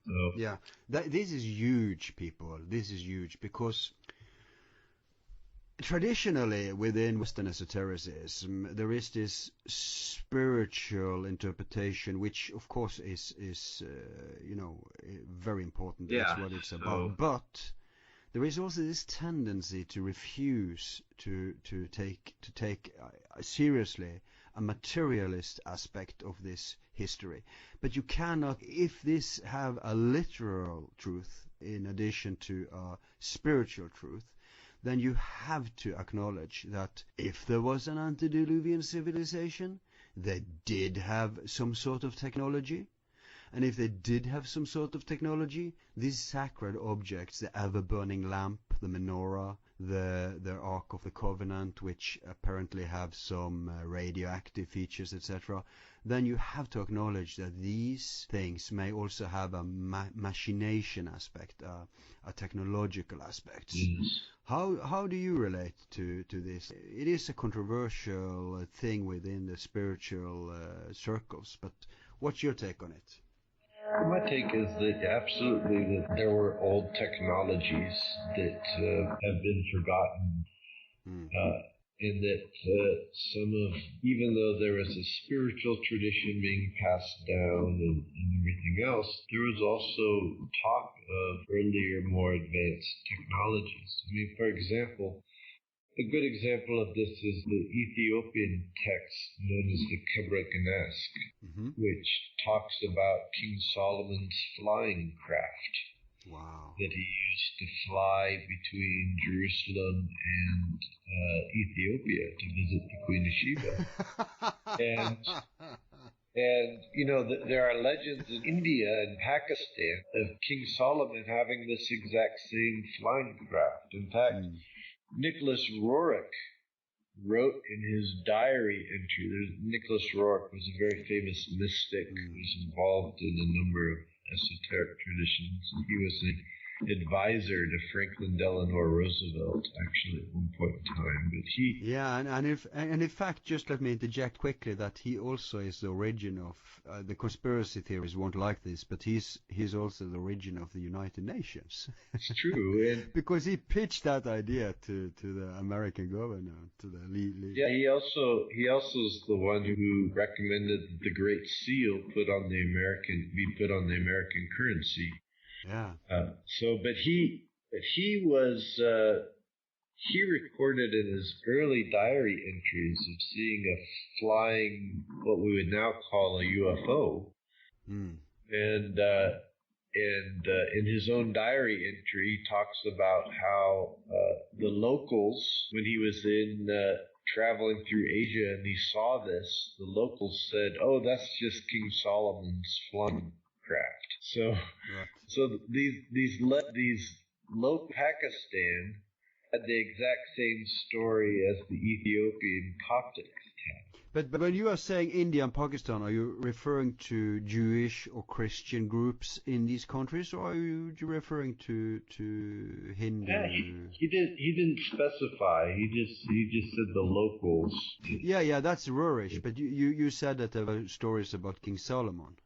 This is huge, people. This is huge because traditionally within Western esotericism there is this spiritual interpretation, which of course is very important. That's what it's about. But there is also this tendency to refuse to take seriously a materialist aspect of this history. But you cannot, if this have a literal truth in addition to a spiritual truth, then you have to acknowledge that if there was an antediluvian civilization, they did have some sort of technology. And if they did have some sort of technology, these sacred objects, the ever-burning lamp, the menorah, the Ark of the Covenant, which apparently have some radioactive features, etc., then you have to acknowledge that these things may also have a machination aspect, a technological aspect. Yes. How do you relate to this? It is a controversial thing within the spiritual circles, but what's your take on it? My take is that absolutely that there were old technologies that have been forgotten, and that some of, even though there was a spiritual tradition being passed down and everything else, there was also talk of earlier, more advanced technologies. I mean, for example, a good example of this is the Ethiopian text known as the Kebra, which talks about King Solomon's flying craft. Wow. That he used to fly between Jerusalem and Ethiopia to visit the Queen of Sheba. And you know, there are legends in India and Pakistan of King Solomon having this exact same flying craft. In fact, Nicholas Roerich wrote in his diary entry. Nicholas Roerich was a very famous mystic who was involved in a number of esoteric traditions. He was an advisor to Franklin Delano Roosevelt, actually, at one point in time. But he... Yeah, and in fact, just let me interject quickly that he also is the origin of, the conspiracy theories won't like this, but he's also the origin of the United Nations. It's true. And because he pitched that idea to the American government, to the Yeah, he also is the one who recommended that the Great Seal be put on the American currency. Yeah. But he was he recorded in his early diary entries of seeing a flying, what we would now call a UFO, and in his own diary entry, he talks about how the locals, when he was in traveling through Asia and he saw this, the locals said, "Oh, that's just King Solomon's flying craft." So these low Pakistan had the exact same story as the Ethiopian Coptics had. But when you are saying India and Pakistan, are you referring to Jewish or Christian groups in these countries, or are you referring to Hindu? Yeah, he didn't specify. He just said the locals. Yeah, that's Rurish. But you said that there were stories about King Solomon.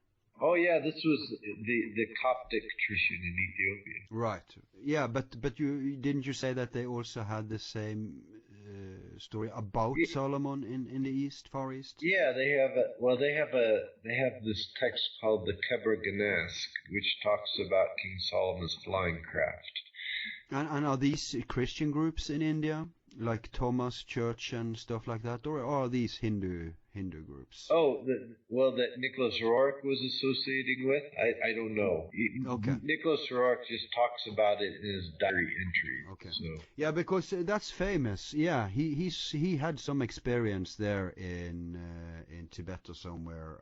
Oh yeah, this was the Coptic tradition in Ethiopia. Right. Yeah, but didn't you say that they also had the same story about Solomon in the Far East? Yeah, they have this text called the Kebra, which talks about King Solomon's flying craft. And are these Christian groups in India, like Thomas Church and stuff like that, or are these Hindu groups? Oh, that Nicholas Roerich was associating with? I don't know. Okay. Nicholas Roerich just talks about it in his diary entry. Okay. So. Yeah, because that's famous. Yeah, he had some experience there in Tibet or somewhere.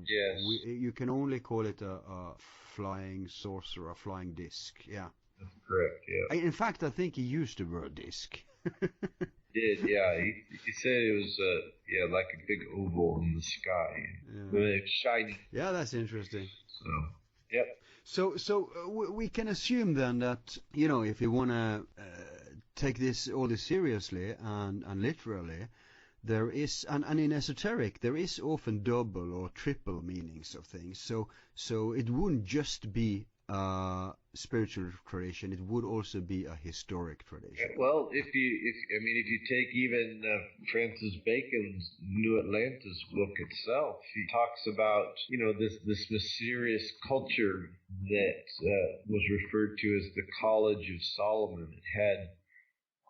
Yes. You can only call it a flying saucer, a flying disc. Yeah. That's correct. Yeah. In fact, I think he used the word disc. Did, yeah. He said it was like a big oval in the sky. Yeah. It's shiny. Yeah, that's interesting. So, yep. So we can assume then that, you know, if you want to take all this seriously and literally, there is, and in esoteric, there is often double or triple meanings of things. So it wouldn't just be a spiritual tradition; it would also be a historic tradition. Well, if you take even Francis Bacon's New Atlantis book itself, he talks about this mysterious culture that was referred to as the College of Solomon. It had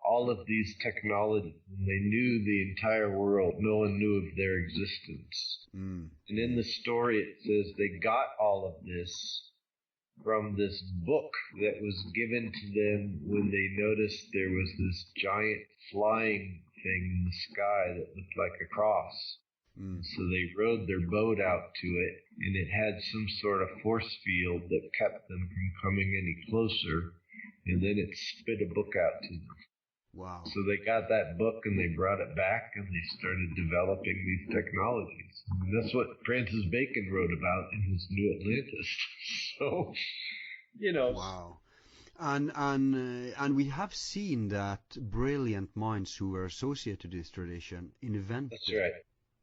all of these technologies, and they knew the entire world. No one knew of their existence. And in the story, it says they got all of this from this book that was given to them when they noticed there was this giant flying thing in the sky that looked like a cross. So they rowed their boat out to it, and it had some sort of force field that kept them from coming any closer, and then it spit a book out to them. Wow. So they got that book and they brought it back and they started developing these technologies. And that's what Francis Bacon wrote about in his New Atlantis. So, you know. Wow. And we have seen that brilliant minds who were associated with this tradition invented That's right.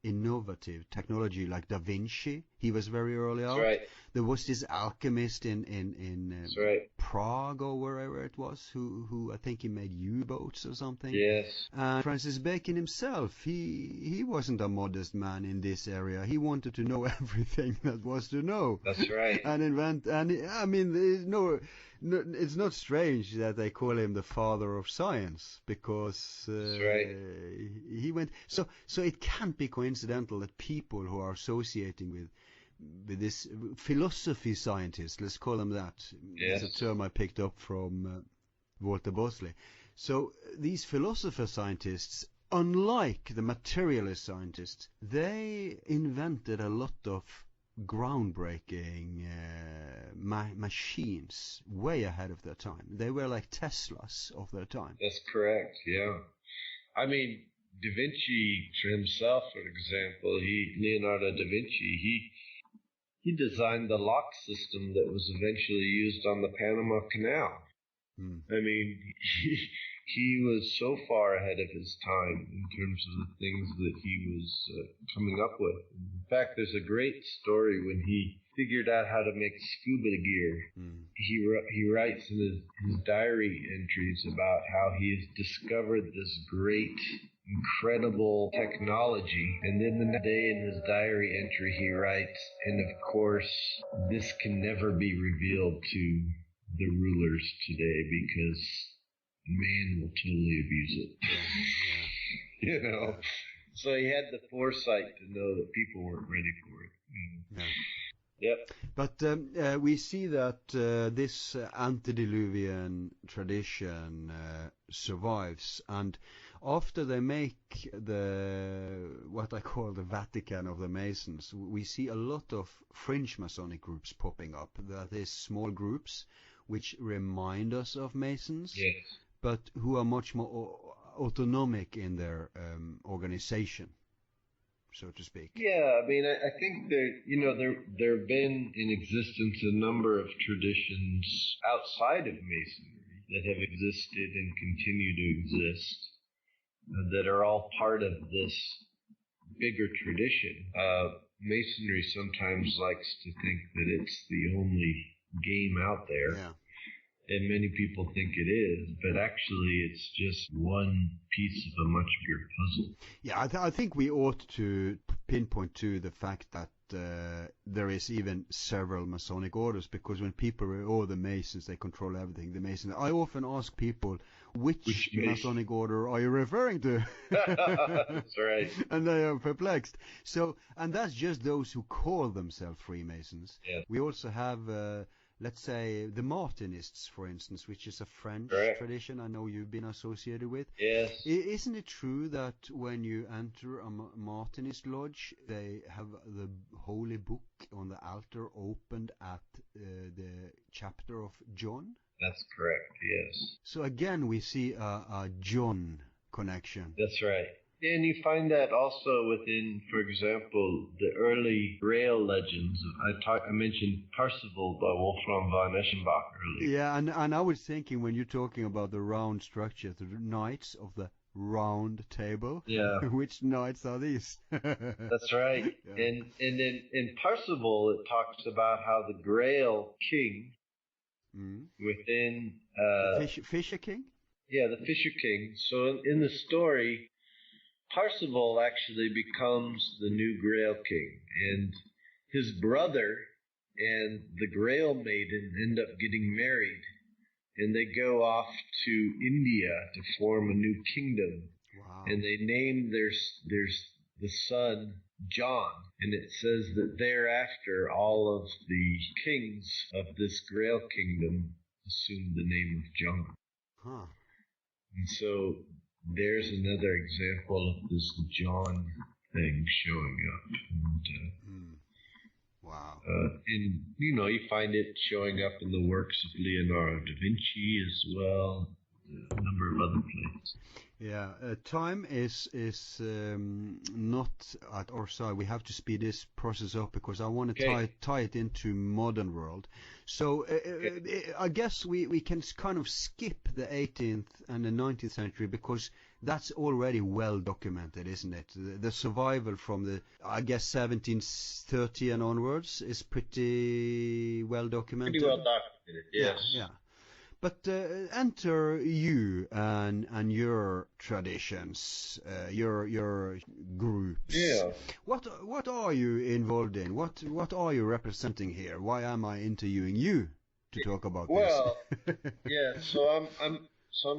innovative technology, like Da Vinci. He was very early That's out. right. There was this alchemist in That's right. Prague or wherever it was, who I think he made U-boats or something. Yes. And Francis Bacon himself, he wasn't a modest man in this area. He wanted to know everything that was to know. That's right. I mean, there's no, it's not strange that they call him the father of science, because That's right. he went. So it can't be coincidental that people who are associating with this philosophy scientists, let's call them that. Yes. It's a term I picked up from Walter Bosley. So these philosopher scientists, unlike the materialist scientists, they invented a lot of groundbreaking machines way ahead of their time. They were like Teslas of their time. That's correct, yeah. I mean, Da Vinci himself, for example, Leonardo da Vinci, he designed the lock system that was eventually used on the Panama Canal. I mean, he was so far ahead of his time in terms of the things that he was coming up with. In fact, there's a great story when he figured out how to make scuba gear. He writes in his diary entries about how he has discovered this great, incredible technology, and then the next day in his diary entry he writes, and of course this can never be revealed to the rulers today because man will totally abuse it. You know, so he had the foresight to know that people weren't ready for it. Yep. But we see that this anti-diluvian tradition survives, and after they make what I call the Vatican of the Masons, we see a lot of fringe Masonic groups popping up. That is, small groups which remind us of Masons, Yes. but who are much more autonomic in their organization, so to speak. Yeah, I mean, I think there have been in existence a number of traditions outside of Masonry that have existed and continue to exist that are all part of this bigger tradition. Masonry sometimes likes to think that it's the only game out there. Yeah. And many people think it is, but actually it's just one piece of a much bigger puzzle. Yeah, I think we ought to pinpoint to the fact that there is even several Masonic orders, because when people are, the Masons, they control everything. The Masons. I often ask people, which Masonic order are you referring to? That's right. And they are perplexed. So, and that's just those who call themselves Freemasons. Yeah. We also have, let's say, the Martinists, for instance, which is a French tradition I know you've been associated with. Yes. Isn't it true that when you enter a Martinist lodge, they have the holy book on the altar opened at the chapter of John? That's correct, yes. So again, we see a John connection. That's right. And you find that also within, for example, the early Grail legends. I mentioned Parzival by Wolfram von Eschenbach earlier. Yeah, and I was thinking, when you're talking about the round structure, the knights of the round table. Yeah. Which knights are these? That's right. Yeah. And in Parzival, it talks about how the Grail king within... the Fisher King? Yeah, the Fisher King. So in the story, Parzival actually becomes the new Grail king, and his brother and the Grail maiden end up getting married, and they go off to India to form a new kingdom. Wow. And they name the son John, and it says that thereafter all of the kings of this Grail kingdom assumed the name of John. Huh. And so there's another example of this John thing showing up. And, wow. and, you find it showing up in the works of Leonardo da Vinci as well. a number of other places. Yeah, time is not at our side. We have to speed this process up because I want to tie it into modern world. So I guess we can kind of skip the 18th and the 19th century because that's already well documented, isn't it? The survival from the, I guess, 1730 and onwards is pretty well documented. Pretty well documented, yes. Yeah. But enter you and your traditions, your groups. Yeah. What are you involved in? What are you representing here? Why am I interviewing you to talk about this? Well, yeah. So I'm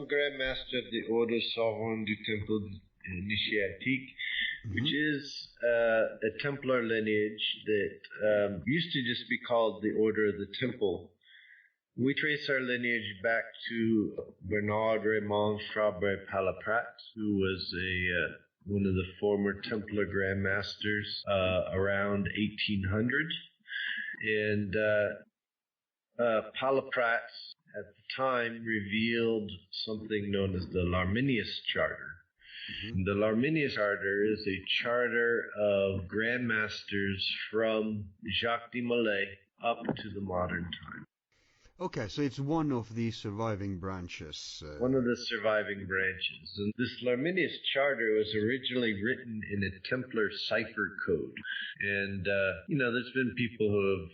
Grand Master of the Order Sovereign du Temple Initiatique, which is a Templar lineage that used to just be called the Order of the Temple. We trace our lineage back to Bernard Raymond Fabre Palaprat, who was one of the former Templar Grand Masters around 1800. And Palaprat at the time revealed something known as the Larminius Charter. The Larminius Charter is a charter of Grand Masters from Jacques de Molay up to the modern time. Okay, so it's one of the surviving branches. One of the surviving branches. And this Larminius Charter was originally written in a Templar cipher code. And, there's been people who've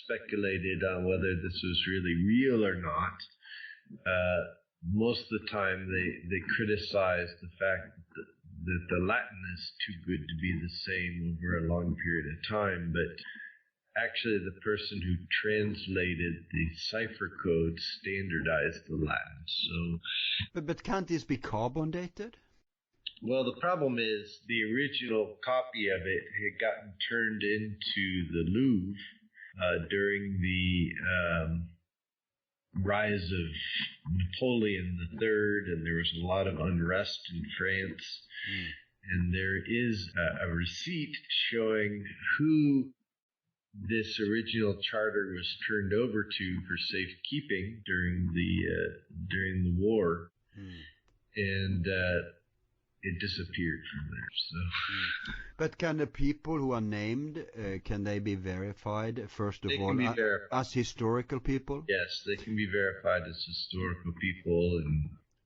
speculated on whether this was really real or not. Most of the time they criticize the fact that the Latin is too good to be the same over a long period of time, but actually the person who translated the cipher code standardized the Latin. So, but can't this be carbon dated? Well, the problem is the original copy of it had gotten turned into the Louvre during the rise of Napoleon III, and there was a lot of unrest in France. And there is a receipt showing who this original charter was turned over to for safekeeping during the war, and it disappeared from there. So, but can the people who are named can they be verified first of all as historical people? Yes, they can be verified as historical people,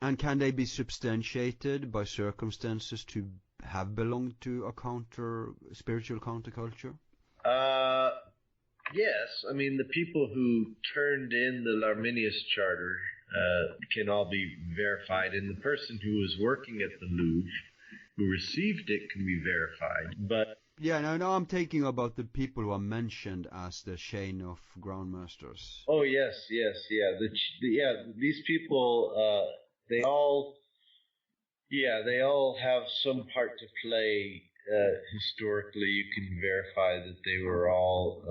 and can they be substantiated by circumstances to have belonged to a spiritual counterculture? Yes. I mean, the people who turned in the Larminius Charter can all be verified, and the person who was working at the Louvre who received it can be verified. But no, I'm thinking about the people who are mentioned as the chain of groundmasters. Oh yes, these people, they all have some part to play. Historically, you can verify that they were all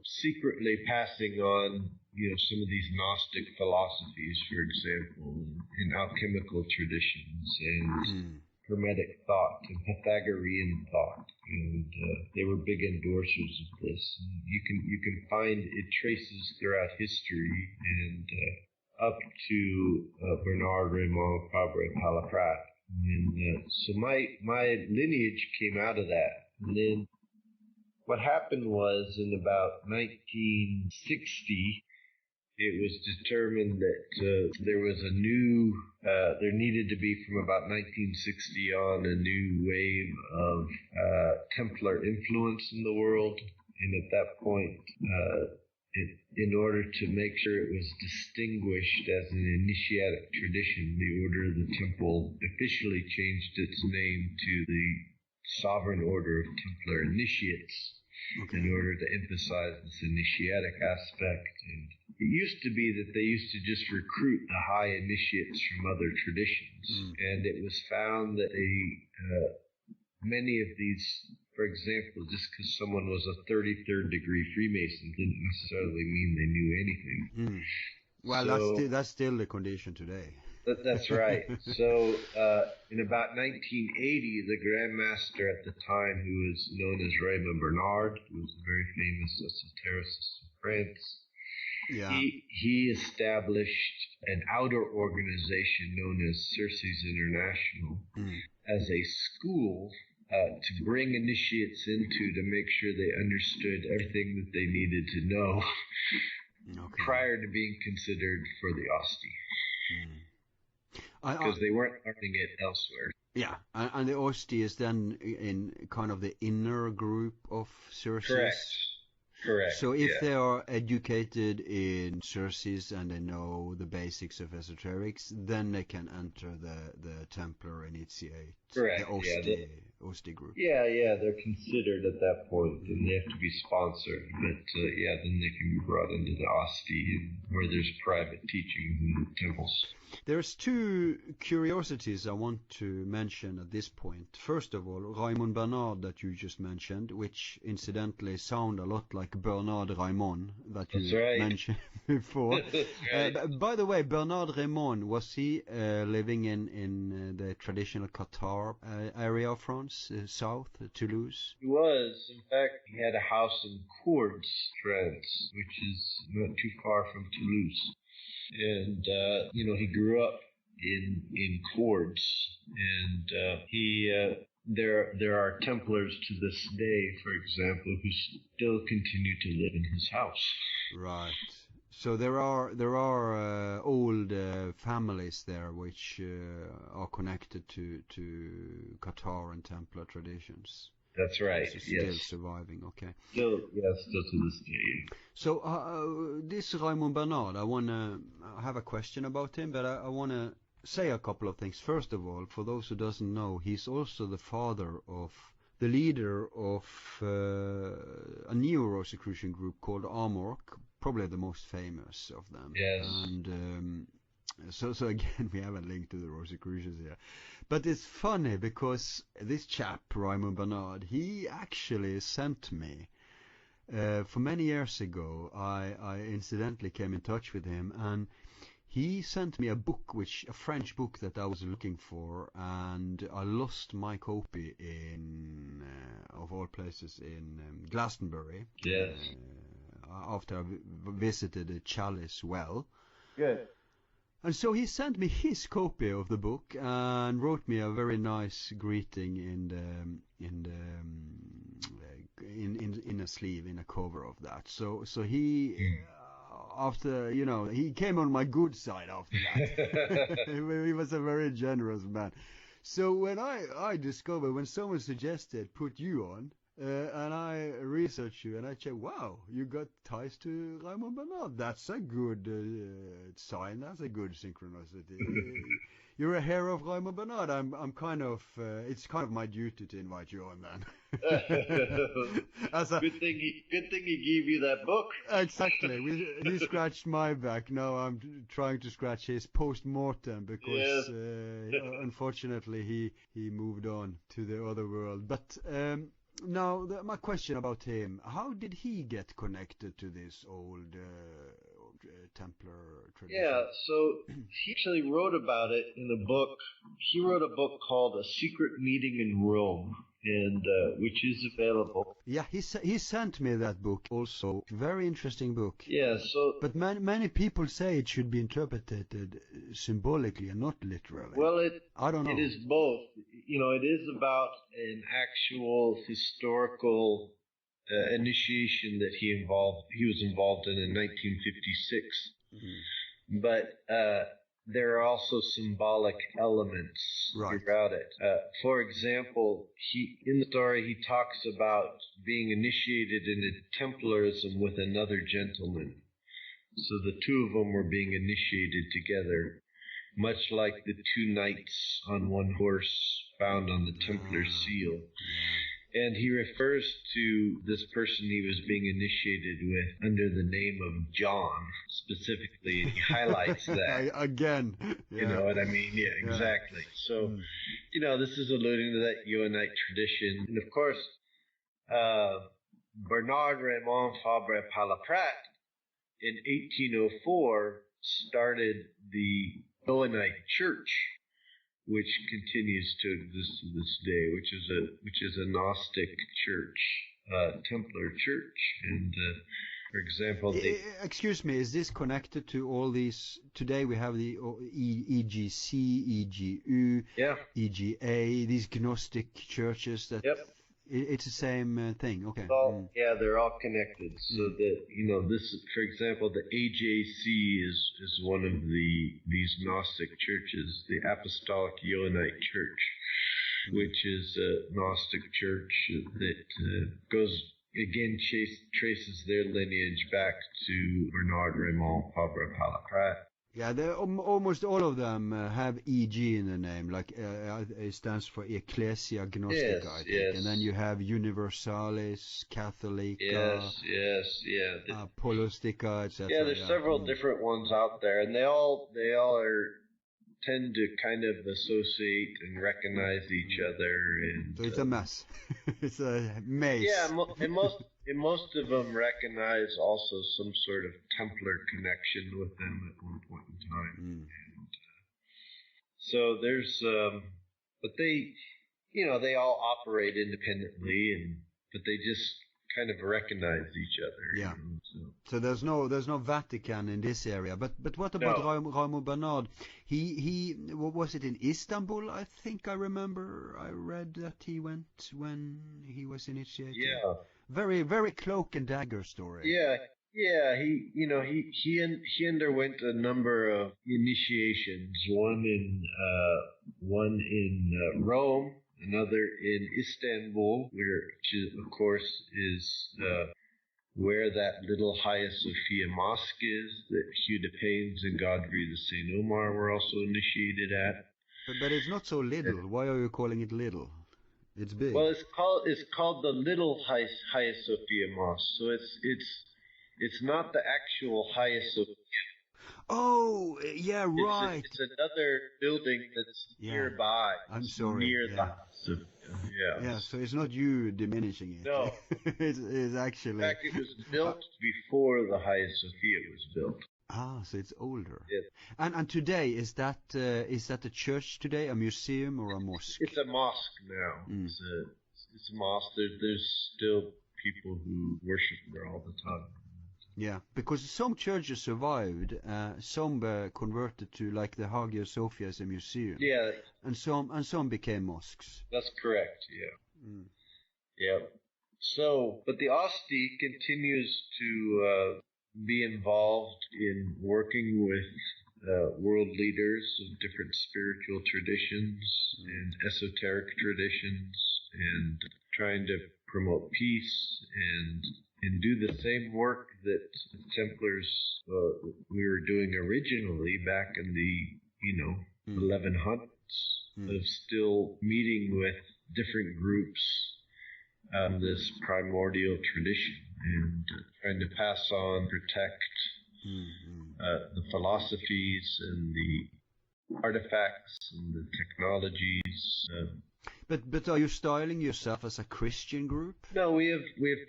secretly passing on, some of these Gnostic philosophies, for example, and alchemical traditions, and Hermetic thought, and Pythagorean thought, and they were big endorsers of this. You can find it traces throughout history and up to Bernard Raymond Fabre Palaprat. And so my lineage came out of that. And then what happened was in about 1960, it was determined that there was there needed to be from about 1960 on a new wave of Templar influence in the world. And at that point, in order to make sure it was distinguished as an initiatic tradition, the Order of the Temple officially changed its name to the Sovereign Order of Templar Initiates, in order to emphasize this initiatic aspect. And it used to be that they used to just recruit the high initiates from other traditions, and it was found that many of these, for example, just because someone was a 33rd degree Freemason didn't necessarily mean they knew anything. Well, that's still the condition today. That's right. So in about 1980, the Grand Master at the time, who was known as Raymond Bernard, who was a very famous esotericist in France, Yeah. He established an outer organization known as Cistercians International as a school to bring initiates into, to make sure they understood everything that they needed to know prior to being considered for the Osti. Because they weren't learning it elsewhere. Yeah, and the Osti is then in kind of the inner group of Cistercians. Correct. So if they are educated in Cistercians and they know the basics of esoterics, then they can enter the Templar initiate, correct. the Osti group. Yeah, they're considered at that point, and they have to be sponsored. But then they can be brought into the Osti, where there's private teachings in the temples. There's two curiosities I want to mention at this point. First of all, Raymond Bernard that you just mentioned, which incidentally sound a lot like Bernard Raymond that you mentioned before. By the way, Bernard Raymond, was he living in the traditional Qatar area of France, south, Toulouse? He was. In fact, he had a house in Courdes, France, which is not too far from Toulouse. And, he grew up in Courdes, and there are Templars to this day, for example, who still continue to live in his house. Right. So there are old families there which are connected to Qatar and Templar traditions. That's right. Still surviving. Okay. Still to this day. So this Raymond Bernard, I have a question about him, but I want to say a couple of things. First of all, for those who doesn't know, he's also the father of the leader of a new Rosicrucian group called Amorc, probably the most famous of them. Yes. And so again, we have a link to the Rosicrucians here. But it's funny because this chap, Raymond Bernard, he actually sent me, for many years ago, I incidentally came in touch with him, and he sent me a book, a French book that I was looking for, and I lost my copy in, of all places, in Glastonbury. Yes. After I visited the Chalice Well. Good. And so he sent me his copy of the book and wrote me a very nice greeting in a sleeve, in a cover of that. So he after he came on my good side after that. He was a very generous man. So when I discovered, when someone suggested put you on, and I researched you, and I checked, wow, you got ties to Raymond Bernard. That's a good sign. That's a good synchronicity. You're a hero of Raymond Bernard. I'm kind of, it's kind of my duty to invite you on then. Good thing he gave you that book. Exactly. He scratched my back. Now I'm trying to scratch his post-mortem because unfortunately he moved on to the other world. But now, my question about him, how did he get connected to this old Templar tradition? Yeah, so he actually wrote about it in a book. He wrote a book called A Secret Meeting in Rome, and which is available. Yeah, he sent me that book also. Very interesting book. Yeah, so... But many people say it should be interpreted symbolically and not literally. Well, I don't know. It is both. It is about an actual historical initiation that he was involved in 1956. Mm-hmm. But there are also symbolic elements throughout it. For example, in the story he talks about being initiated into Templarism with another gentleman. So the two of them were being initiated together, much like the two knights on one horse found on the Templar seal. And he refers to this person he was being initiated with under the name of John, specifically, and he highlights that. Again. You know what I mean? Yeah, exactly. So, this is alluding to that Johannite tradition. And of course, Bernard Raymond Fabre Palaprat in 1804 started the Johannite Church, which continues to exist to this day, which is a Gnostic church, Templar church, and For example, excuse me, is this connected to all these? Today we have the EGC, EGU, EGA, these Gnostic churches that. Yep. It's the same thing. Okay. Yeah, they're all connected. So that this, for example, the AJC is one of these Gnostic churches, the Apostolic Ionite Church, which is a Gnostic church that again traces their lineage back to Bernard Raymond Fabre Palaprat. Yeah, almost all of them have EG in the name, like it stands for Ecclesia Gnostica, I think. Yes. And then you have Universalis, Catholica, Apolostica, etc. Yeah, there's several different ones out there, and they all tend to kind of associate and recognize each other. And so it's a mess. It's a maze. Yeah, and most of them recognize also some sort of Templar connection with them at one point in time. And, so there's, but they all operate independently, but they just kind of recognize each other. Yeah. So there's no Vatican in this area. But what about Raymond Bernard? He was it in Istanbul? I think I remember. I read that he went when he was initiated. Yeah. Very, very cloak and dagger story. Yeah. He underwent a number of initiations. One in Rome, another in Istanbul, which of course is where that little Hagia Sophia mosque is that Hugh de Paynes and Godfrey de Saint Omar were also initiated at. But it's not so little. Why are you calling it little? It's big. Well, it's called the little Hagia Sophia mosque. So it's not the actual Hagia Sophia. Oh, yeah, right. It's another building that's nearby. I'm sorry. Near the Hagia Sophia. Yeah, so it's not you diminishing it. No. it's actually... In fact, it was built before the Hagia Sophia was built. Ah, so it's older. Yes. And today, is that a church today, a museum or a mosque? It's a mosque now. It's a mosque. There's still people who worship there all the time. Yeah, because some churches survived, some were converted to like the Hagia Sophia as a museum. Yeah. And some became mosques. That's correct, yeah. Yeah. So, but the Osti continues to be involved in working with world leaders of different spiritual traditions and esoteric traditions, and trying to promote peace and do the same work that Templars we were doing originally back in the 1100s, of still meeting with different groups this primordial tradition and trying to pass on, protect the philosophies and the artifacts and the technologies. But are you styling yourself as a Christian group? No, we have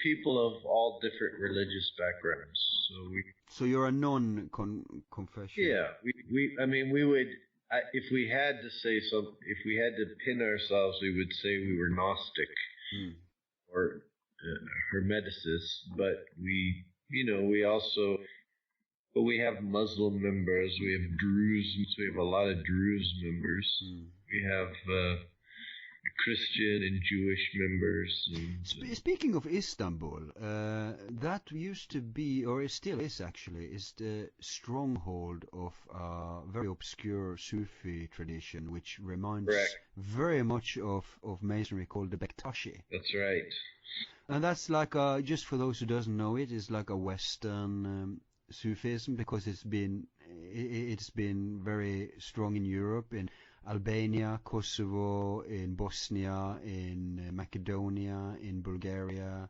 people of all different religious backgrounds. So you're a non-confession. Yeah, we would. If we had to say something, if we had to pin ourselves, we would say we were Gnostic or Hermeticists. But we also. But we have Muslim members. We have Druze. We have a lot of Druze members. We have Christian and Jewish members. Speaking of Istanbul, that used to be, or it still is actually, is the stronghold of a very obscure Sufi tradition, which reminds very much of Masonry, called the Bektashi. That's right. And that's like, just for those who doesn't know it, is like a Western Sufism, because it's been very strong in Europe, in Albania, Kosovo, in Bosnia, in Macedonia, in Bulgaria,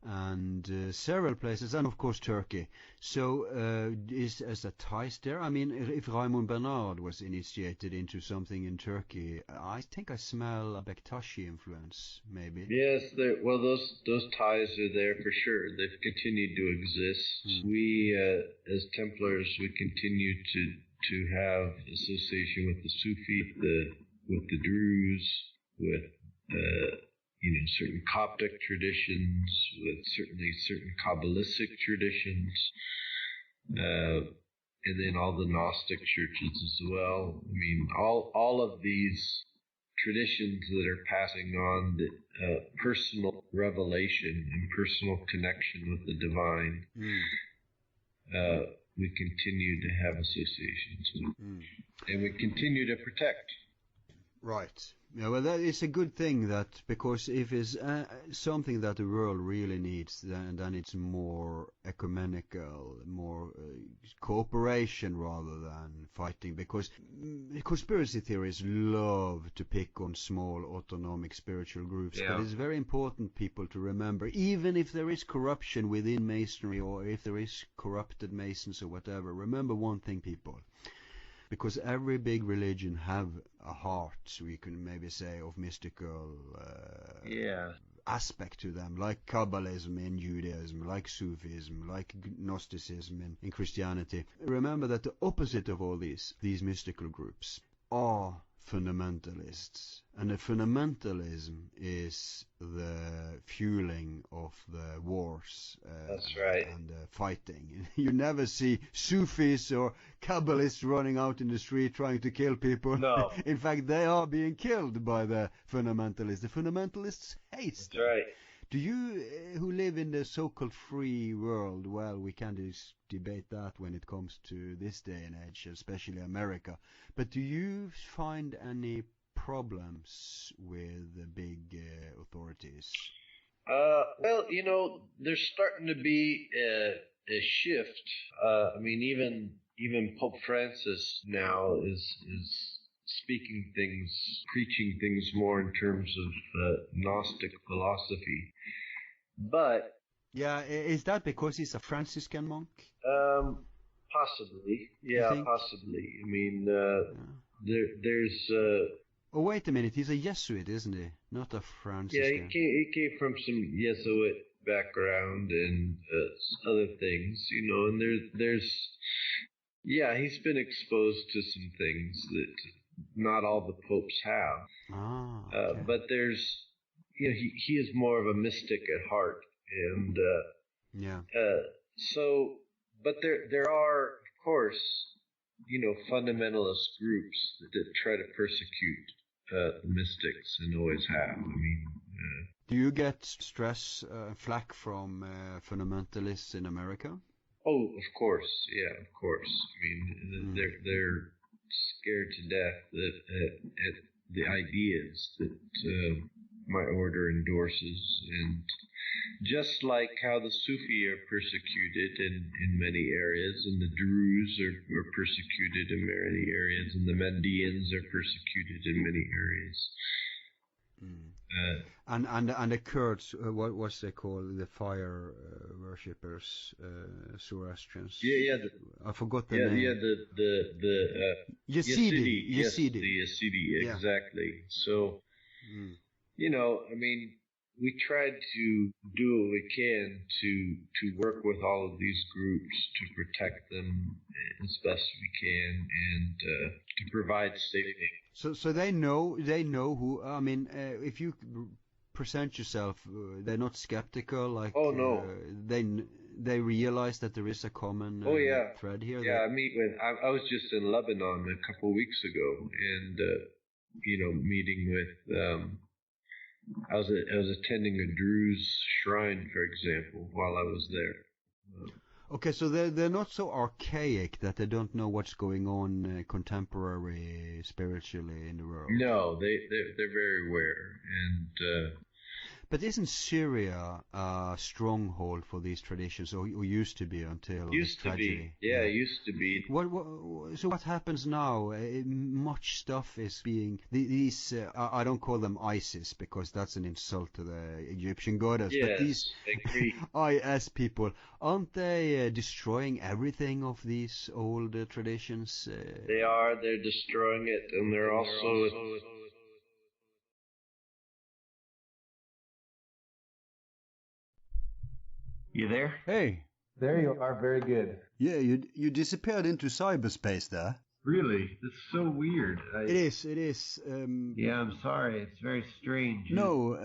and several places, and of course Turkey. So is there ties there? I mean, if Raymond Bernard was initiated into something in Turkey, I think I smell a Bektashi influence, maybe. Yes, those ties are there for sure. They've continued to exist. We, as Templars, we continue to have association with the Sufi, with the Druze, with certain Coptic traditions, with certainly certain Kabalistic traditions, and then all the Gnostic churches as well. I mean, all of these traditions that are passing on the personal revelation and personal connection with the divine, we continue to have associations with, and we continue to protect. Right. Yeah, well, that is a good thing, that because if it's something that the world really needs, then it's more ecumenical, more cooperation rather than fighting. Because conspiracy theories love to pick on small autonomic spiritual groups, but it's very important, people, to remember, even if there is corruption within Masonry, or if there is corrupted Masons or whatever, remember one thing, people. Because every big religion have a heart, we can maybe say, of mystical aspect to them, like Kabbalism in Judaism, like Sufism, like Gnosticism in Christianity. Remember that the opposite of all these mystical groups are fundamentalists. And the fundamentalism is the fueling of the wars That's right. and the fighting. You never see Sufis or Kabalists running out in the street trying to kill people. No. In fact, they are being killed by the fundamentalists. The fundamentalists hate them. That's right. Do you, who live in the so-called free world, well, we can debate that when it comes to this day and age, especially America, but do you find any problems with the big authorities? Well, there's starting to be a shift. I mean, even Pope Francis now is speaking things, preaching things more in terms of Gnostic philosophy. But yeah, is that because he's a Franciscan monk? Possibly, possibly. I mean, there's. Oh, wait a minute. He's a Jesuit, isn't he? Not a Franciscan. Yeah, he came from some Jesuit background and other things, and there's. Yeah, he's been exposed to some things that not all the popes have. Okay. But there's, he is more of a mystic at heart, and so, but there are, of course, fundamentalist groups that try to persecute the mystics, and always have. I mean, do you get stress, flack from fundamentalists in America? Oh, of course, yeah, of course. I mean, they're scared to death at the ideas that my order endorses, and just like how the Sufi are persecuted in many areas, and the Druze are persecuted in many areas, and the Mandeans are persecuted in many areas. And the Kurds, what's they call, the fire worshippers, Zoroastrians. Yeah. I forgot the name. Yeah, the Yazidi. Yes, the Yazidi, exactly. So, I mean, we tried to do what we can to work with all of these groups to protect them as best we can, and to provide safety. So they know who. I mean, if you present yourself, they're not skeptical. Like, oh no, they realize that there is a common thread here. Yeah, I was just in Lebanon a couple of weeks ago, and meeting with. I was attending a Druze shrine, for example, while I was there. Okay, so they're not so archaic that they don't know what's going on contemporary spiritually in the world. No, they're very aware, and. But isn't Syria a stronghold for these traditions, or used to be until tragedy? Yeah, used to be. So what happens now? Much stuff is being these. I don't call them ISIS because that's an insult to the Egyptian goddess. Yes, but these IS people, aren't they destroying everything of these old traditions? They are. They're destroying it, and they're also. You there? Hey. There you are. Very good. Yeah, you disappeared into cyberspace there. Really? It's so weird. It is. Yeah, I'm sorry. It's very strange. No,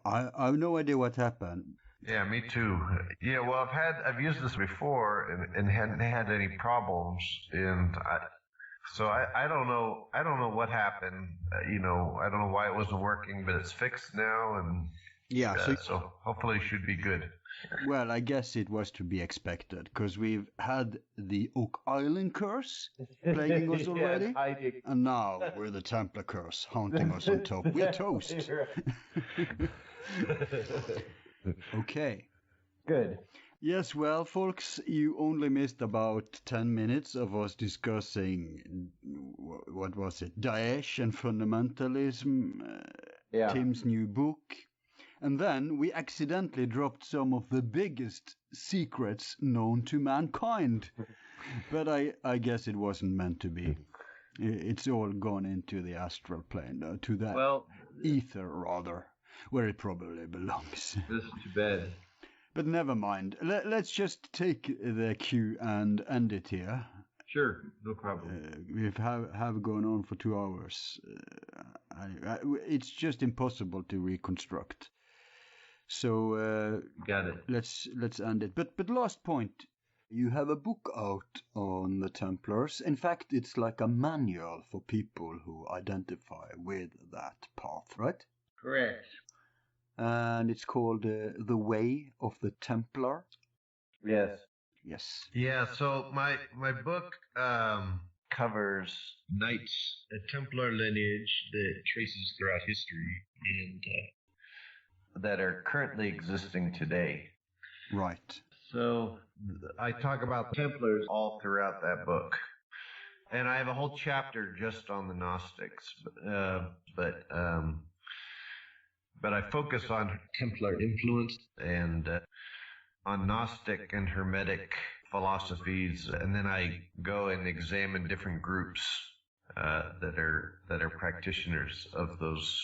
I have no idea what happened. Yeah, me too. Yeah, well, I've used this before and hadn't had any problems, and I don't know what happened. I don't know why it wasn't working, but it's fixed now, and Yeah, so hopefully it should be good. Well, I guess it was to be expected, because we've had the Oak Island curse plaguing us already, and now we're the Templar curse haunting us on top. We're toast. Okay. Good. Yes, well, folks, you only missed about 10 minutes of us discussing, what was it, Daesh and fundamentalism, Yeah. Tim's new book. And then we accidentally dropped some of the biggest secrets known to mankind. But I guess it wasn't meant to be. It's all gone into the astral plane, to the ether, rather, where it probably belongs. This is too bad. But never mind. Let's just take the cue and end it here. Sure, no problem. We have gone on for 2 hours. It's just impossible to reconstruct. So Got it. Let's end it. But last point, you have a book out on the Templars. In fact, it's like a manual for people who identify with that path, right? Correct. And it's called The Way of the Templar. Yes. Yes. Yeah, so my book covers knights, a Templar lineage that traces throughout history and that are currently existing today. Right. So I talk about Templars all throughout that book. And I have a whole chapter just on the Gnostics. But I focus on Templar influence and on Gnostic and Hermetic philosophies, and then I go and examine different groups that are practitioners of those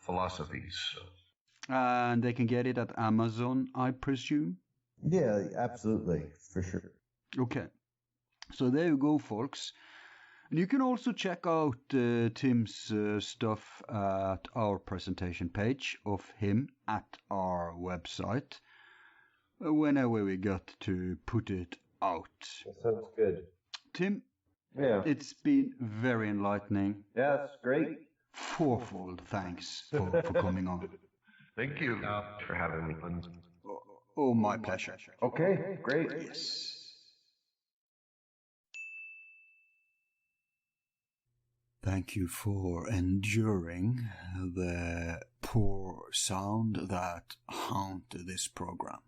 philosophies. And they can get it at Amazon, I presume? Yeah, absolutely, for sure. Okay. So there you go, folks. And you can also check out Tim's stuff at our presentation page of him at our website whenever we got to put it out. That sounds good. Tim, Yeah. it's been very enlightening. Yeah, that's great. Fourfold thanks for coming on. Thank you for having me. Oh, my pleasure. Okay, great. Yes. Thank you for enduring the poor sound that haunted this program.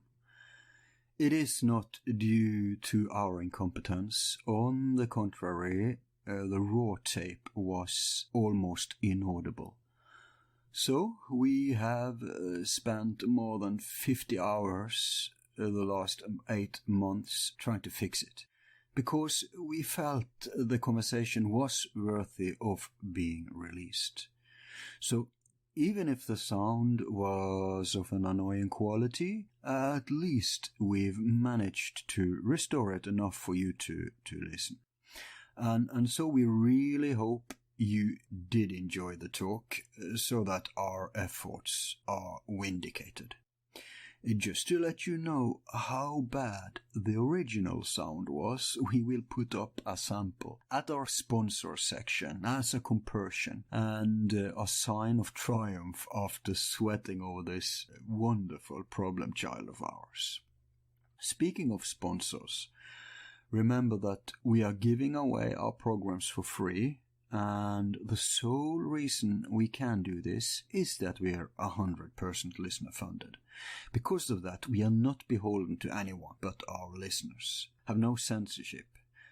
It is not due to our incompetence. On the contrary, the raw tape was almost inaudible. So we have spent more than 50 hours the last 8 months trying to fix it, because we felt the conversation was worthy of being released. So even if the sound was of an annoying quality, at least we've managed to restore it enough for you to listen. And so we really hope you did enjoy the talk, so that our efforts are vindicated. Just to let you know how bad the original sound was, we will put up a sample at our sponsor section as a compersion and a sign of triumph after sweating over this wonderful problem child of ours. Speaking of sponsors, remember that we are giving away our programs for free, and the sole reason we can do this is that we are 100% listener funded. Because of that, we are not beholden to anyone but our listeners, have no censorship,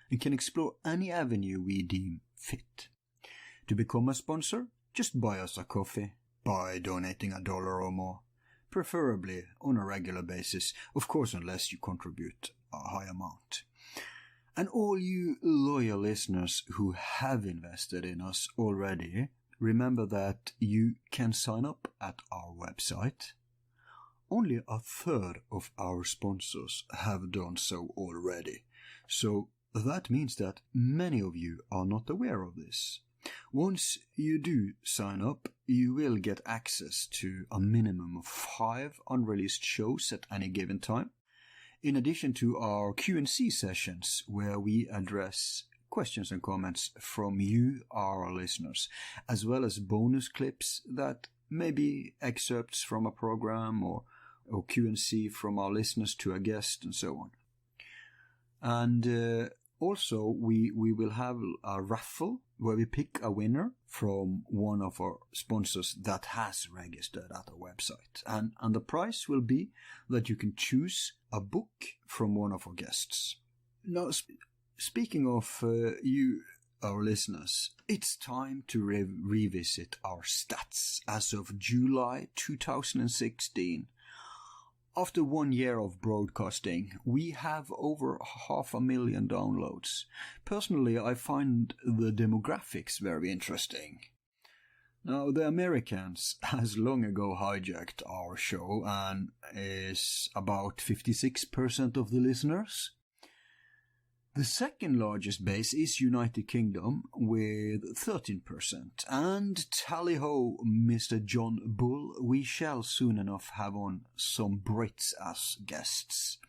and can explore any avenue we deem fit. To become a sponsor, just buy us a coffee by donating $1 or more, preferably on a regular basis, of course unless you contribute a high amount. And all you loyal listeners who have invested in us already, remember that you can sign up at our website. Only a third of our sponsors have done so already, so that means that many of you are not aware of this. Once you do sign up, you will get access to a minimum of 5 unreleased shows at any given time, in addition to our Q&C sessions where we address questions and comments from you, our listeners, as well as bonus clips that may be excerpts from a program or Q&C from our listeners to a guest and so on. And also we will have a raffle where we pick a winner from one of our sponsors that has registered at our website. And the prize will be that you can choose a book from one of our guests. Now, speaking of you, our listeners, it's time to revisit our stats as of July 2016. After 1 year of broadcasting, we have over 500,000 downloads. Personally, I find the demographics very interesting. Now, the Americans has long ago hijacked our show and is about 56% of the listeners. The second largest base is United Kingdom with 13%. And tally-ho, Mr. John Bull, we shall soon enough have on some Brits as guests.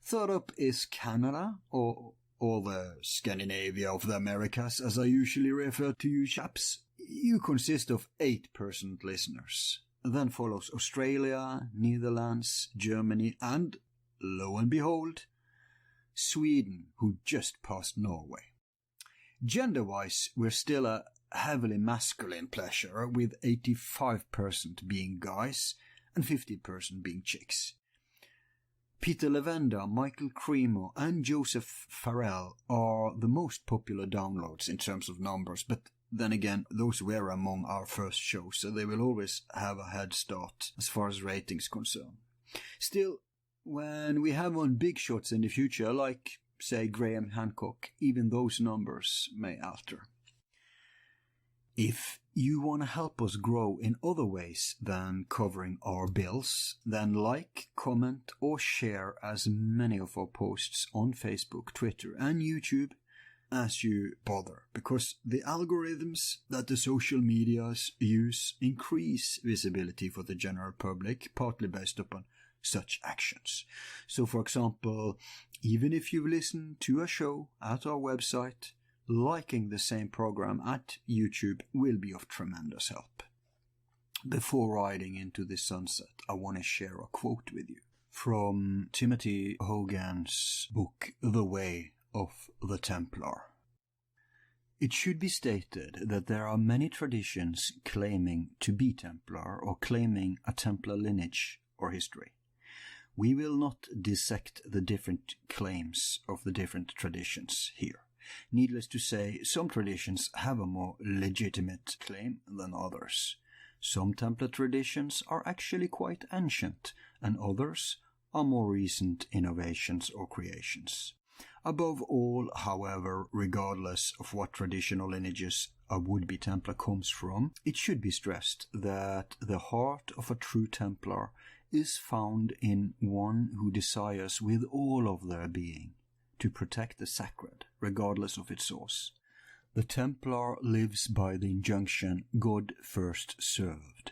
Third up is Canada, or the Scandinavia of the Americas, as I usually refer to you chaps. You consist of 8% listeners. Then follows Australia, Netherlands, Germany, and, lo and behold, Sweden, who just passed Norway. Gender-wise, we're still a heavily masculine pleasure, with 85% being guys and 50% being chicks. Peter Levenda, Michael Cremo, and Joseph Farrell are the most popular downloads in terms of numbers, but then again, those were among our first shows, so they will always have a head start as far as ratings concern. Still, when we have on big shots in the future, like, say, Graham Hancock, even those numbers may alter. If you want to help us grow in other ways than covering our bills, then like, comment, or share as many of our posts on Facebook, Twitter, and YouTube as you bother, because the algorithms that the social medias use increase visibility for the general public, partly based upon such actions. So, for example, even if you listen to a show at our website, liking the same program at YouTube will be of tremendous help. Before riding into the sunset, I want to share a quote with you from Tim Hogan's book, The Way of the Templar. It should be stated that there are many traditions claiming to be Templar or claiming a Templar lineage or history. We will not dissect the different claims of the different traditions here. Needless to say, some traditions have a more legitimate claim than others. Some Templar traditions are actually quite ancient, and others are more recent innovations or creations. Above all, however, regardless of what traditional lineages a would-be Templar comes from, it should be stressed that the heart of a true Templar is found in one who desires with all of their being to protect the sacred, regardless of its source. The Templar lives by the injunction, God first served.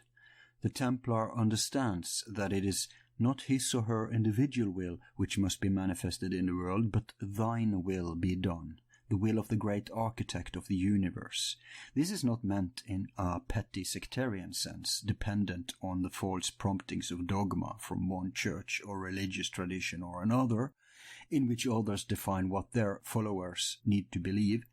The Templar understands that it is not his or her individual will which must be manifested in the world, but thine will be done, the will of the great architect of the universe. This is not meant in a petty sectarian sense, dependent on the false promptings of dogma from one church or religious tradition or another, in which others define what their followers need to believe,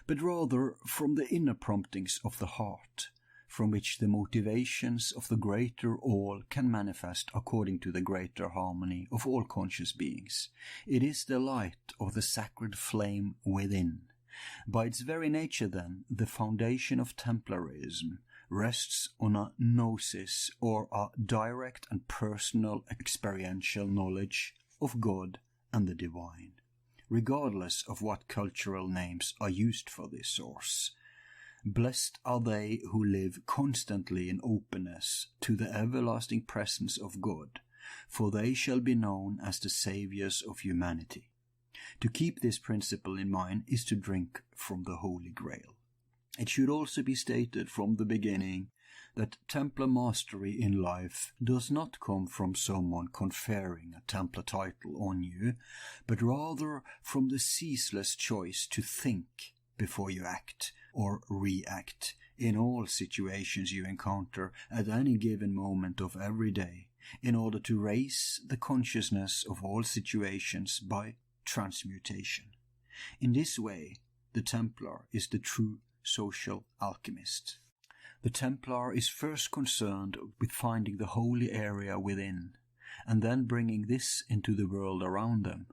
but rather from the inner promptings of the heart, from which the motivations of the greater all can manifest according to the greater harmony of all conscious beings. It is the light of the sacred flame within. By its very nature, then, the foundation of Templarism rests on a gnosis, or a direct and personal experiential knowledge of God and the divine, regardless of what cultural names are used for this source. Blessed are they who live constantly in openness to the everlasting presence of God, for they shall be known as the saviors of humanity. To keep this principle in mind is to drink from the Holy Grail. It should also be stated from the beginning that Templar mastery in life does not come from someone conferring a Templar title on you, but rather from the ceaseless choice to think before you act or react in all situations you encounter at any given moment of every day, in order to raise the consciousness of all situations by transmutation. In this way, the Templar is the true social alchemist. The Templar is first concerned with finding the holy area within, and then bringing this into the world around them.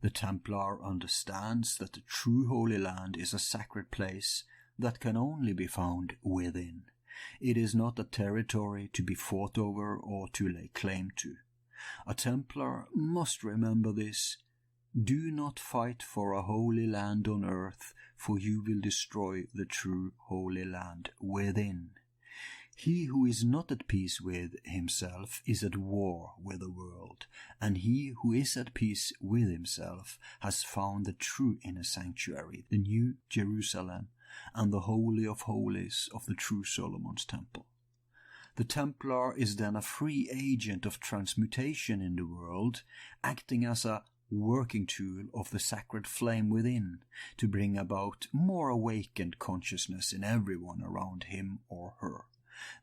The Templar understands that the true Holy Land is a sacred place that can only be found within. It is not a territory to be fought over or to lay claim to. A Templar must remember this. Do not fight for a holy land on earth, for you will destroy the true holy land within. He who is not at peace with himself is at war with the world, and he who is at peace with himself has found the true inner sanctuary, the New Jerusalem, and the Holy of Holies of the true Solomon's Temple. The Templar is then a free agent of transmutation in the world, acting as a working tool of the sacred flame within to bring about more awakened consciousness in everyone around him or her.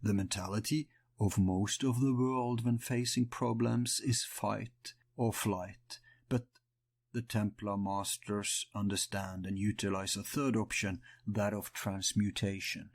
The mentality of most of the world when facing problems is fight or flight, but the Templar masters understand and utilize a third option, that of transmutation.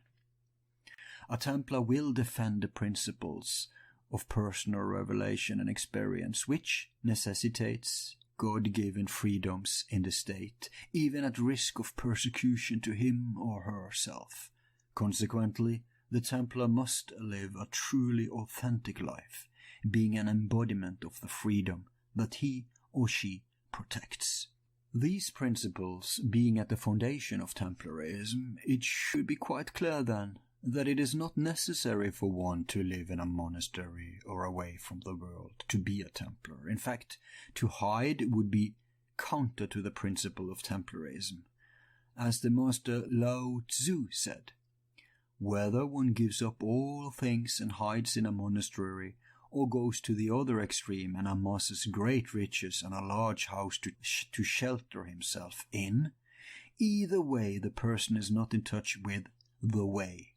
A Templar will defend the principles of personal revelation and experience, which necessitates God-given freedoms in the state, even at risk of persecution to him or herself. Consequently, the Templar must live a truly authentic life, being an embodiment of the freedom that he or she protects. These principles being at the foundation of Templarism, it should be quite clear then that it is not necessary for one to live in a monastery or away from the world to be a Templar. In fact, to hide would be counter to the principle of Templarism. As the master Lao Tzu said, whether one gives up all things and hides in a monastery, or goes to the other extreme and amasses great riches and a large house to shelter himself in, either way the person is not in touch with the way.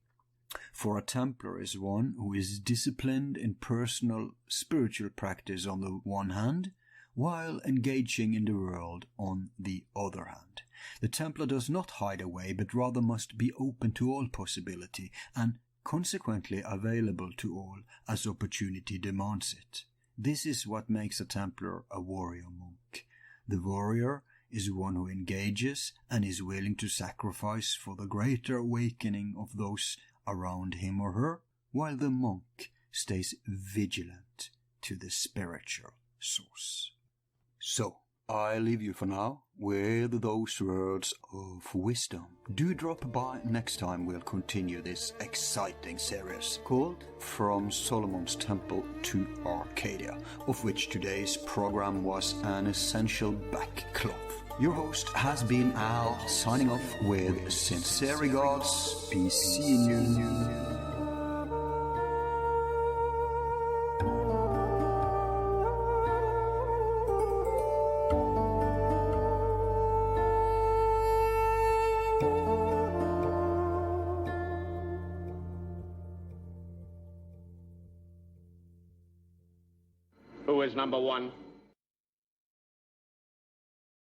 For a Templar is one who is disciplined in personal spiritual practice on the one hand, while engaging in the world on the other hand. The Templar does not hide away, but rather must be open to all possibility, and consequently available to all as opportunity demands it. This is what makes a Templar a warrior monk. The warrior is one who engages and is willing to sacrifice for the greater awakening of those around him or her, while the monk stays vigilant to the spiritual source. So, I leave you for now with those words of wisdom. Do drop by next time. We'll continue this exciting series called From Solomon's Temple to Arcadia, of which today's program was an essential backcloth. Your host has been Al, signing off with sincere regards. Be seeing you. Who is number one?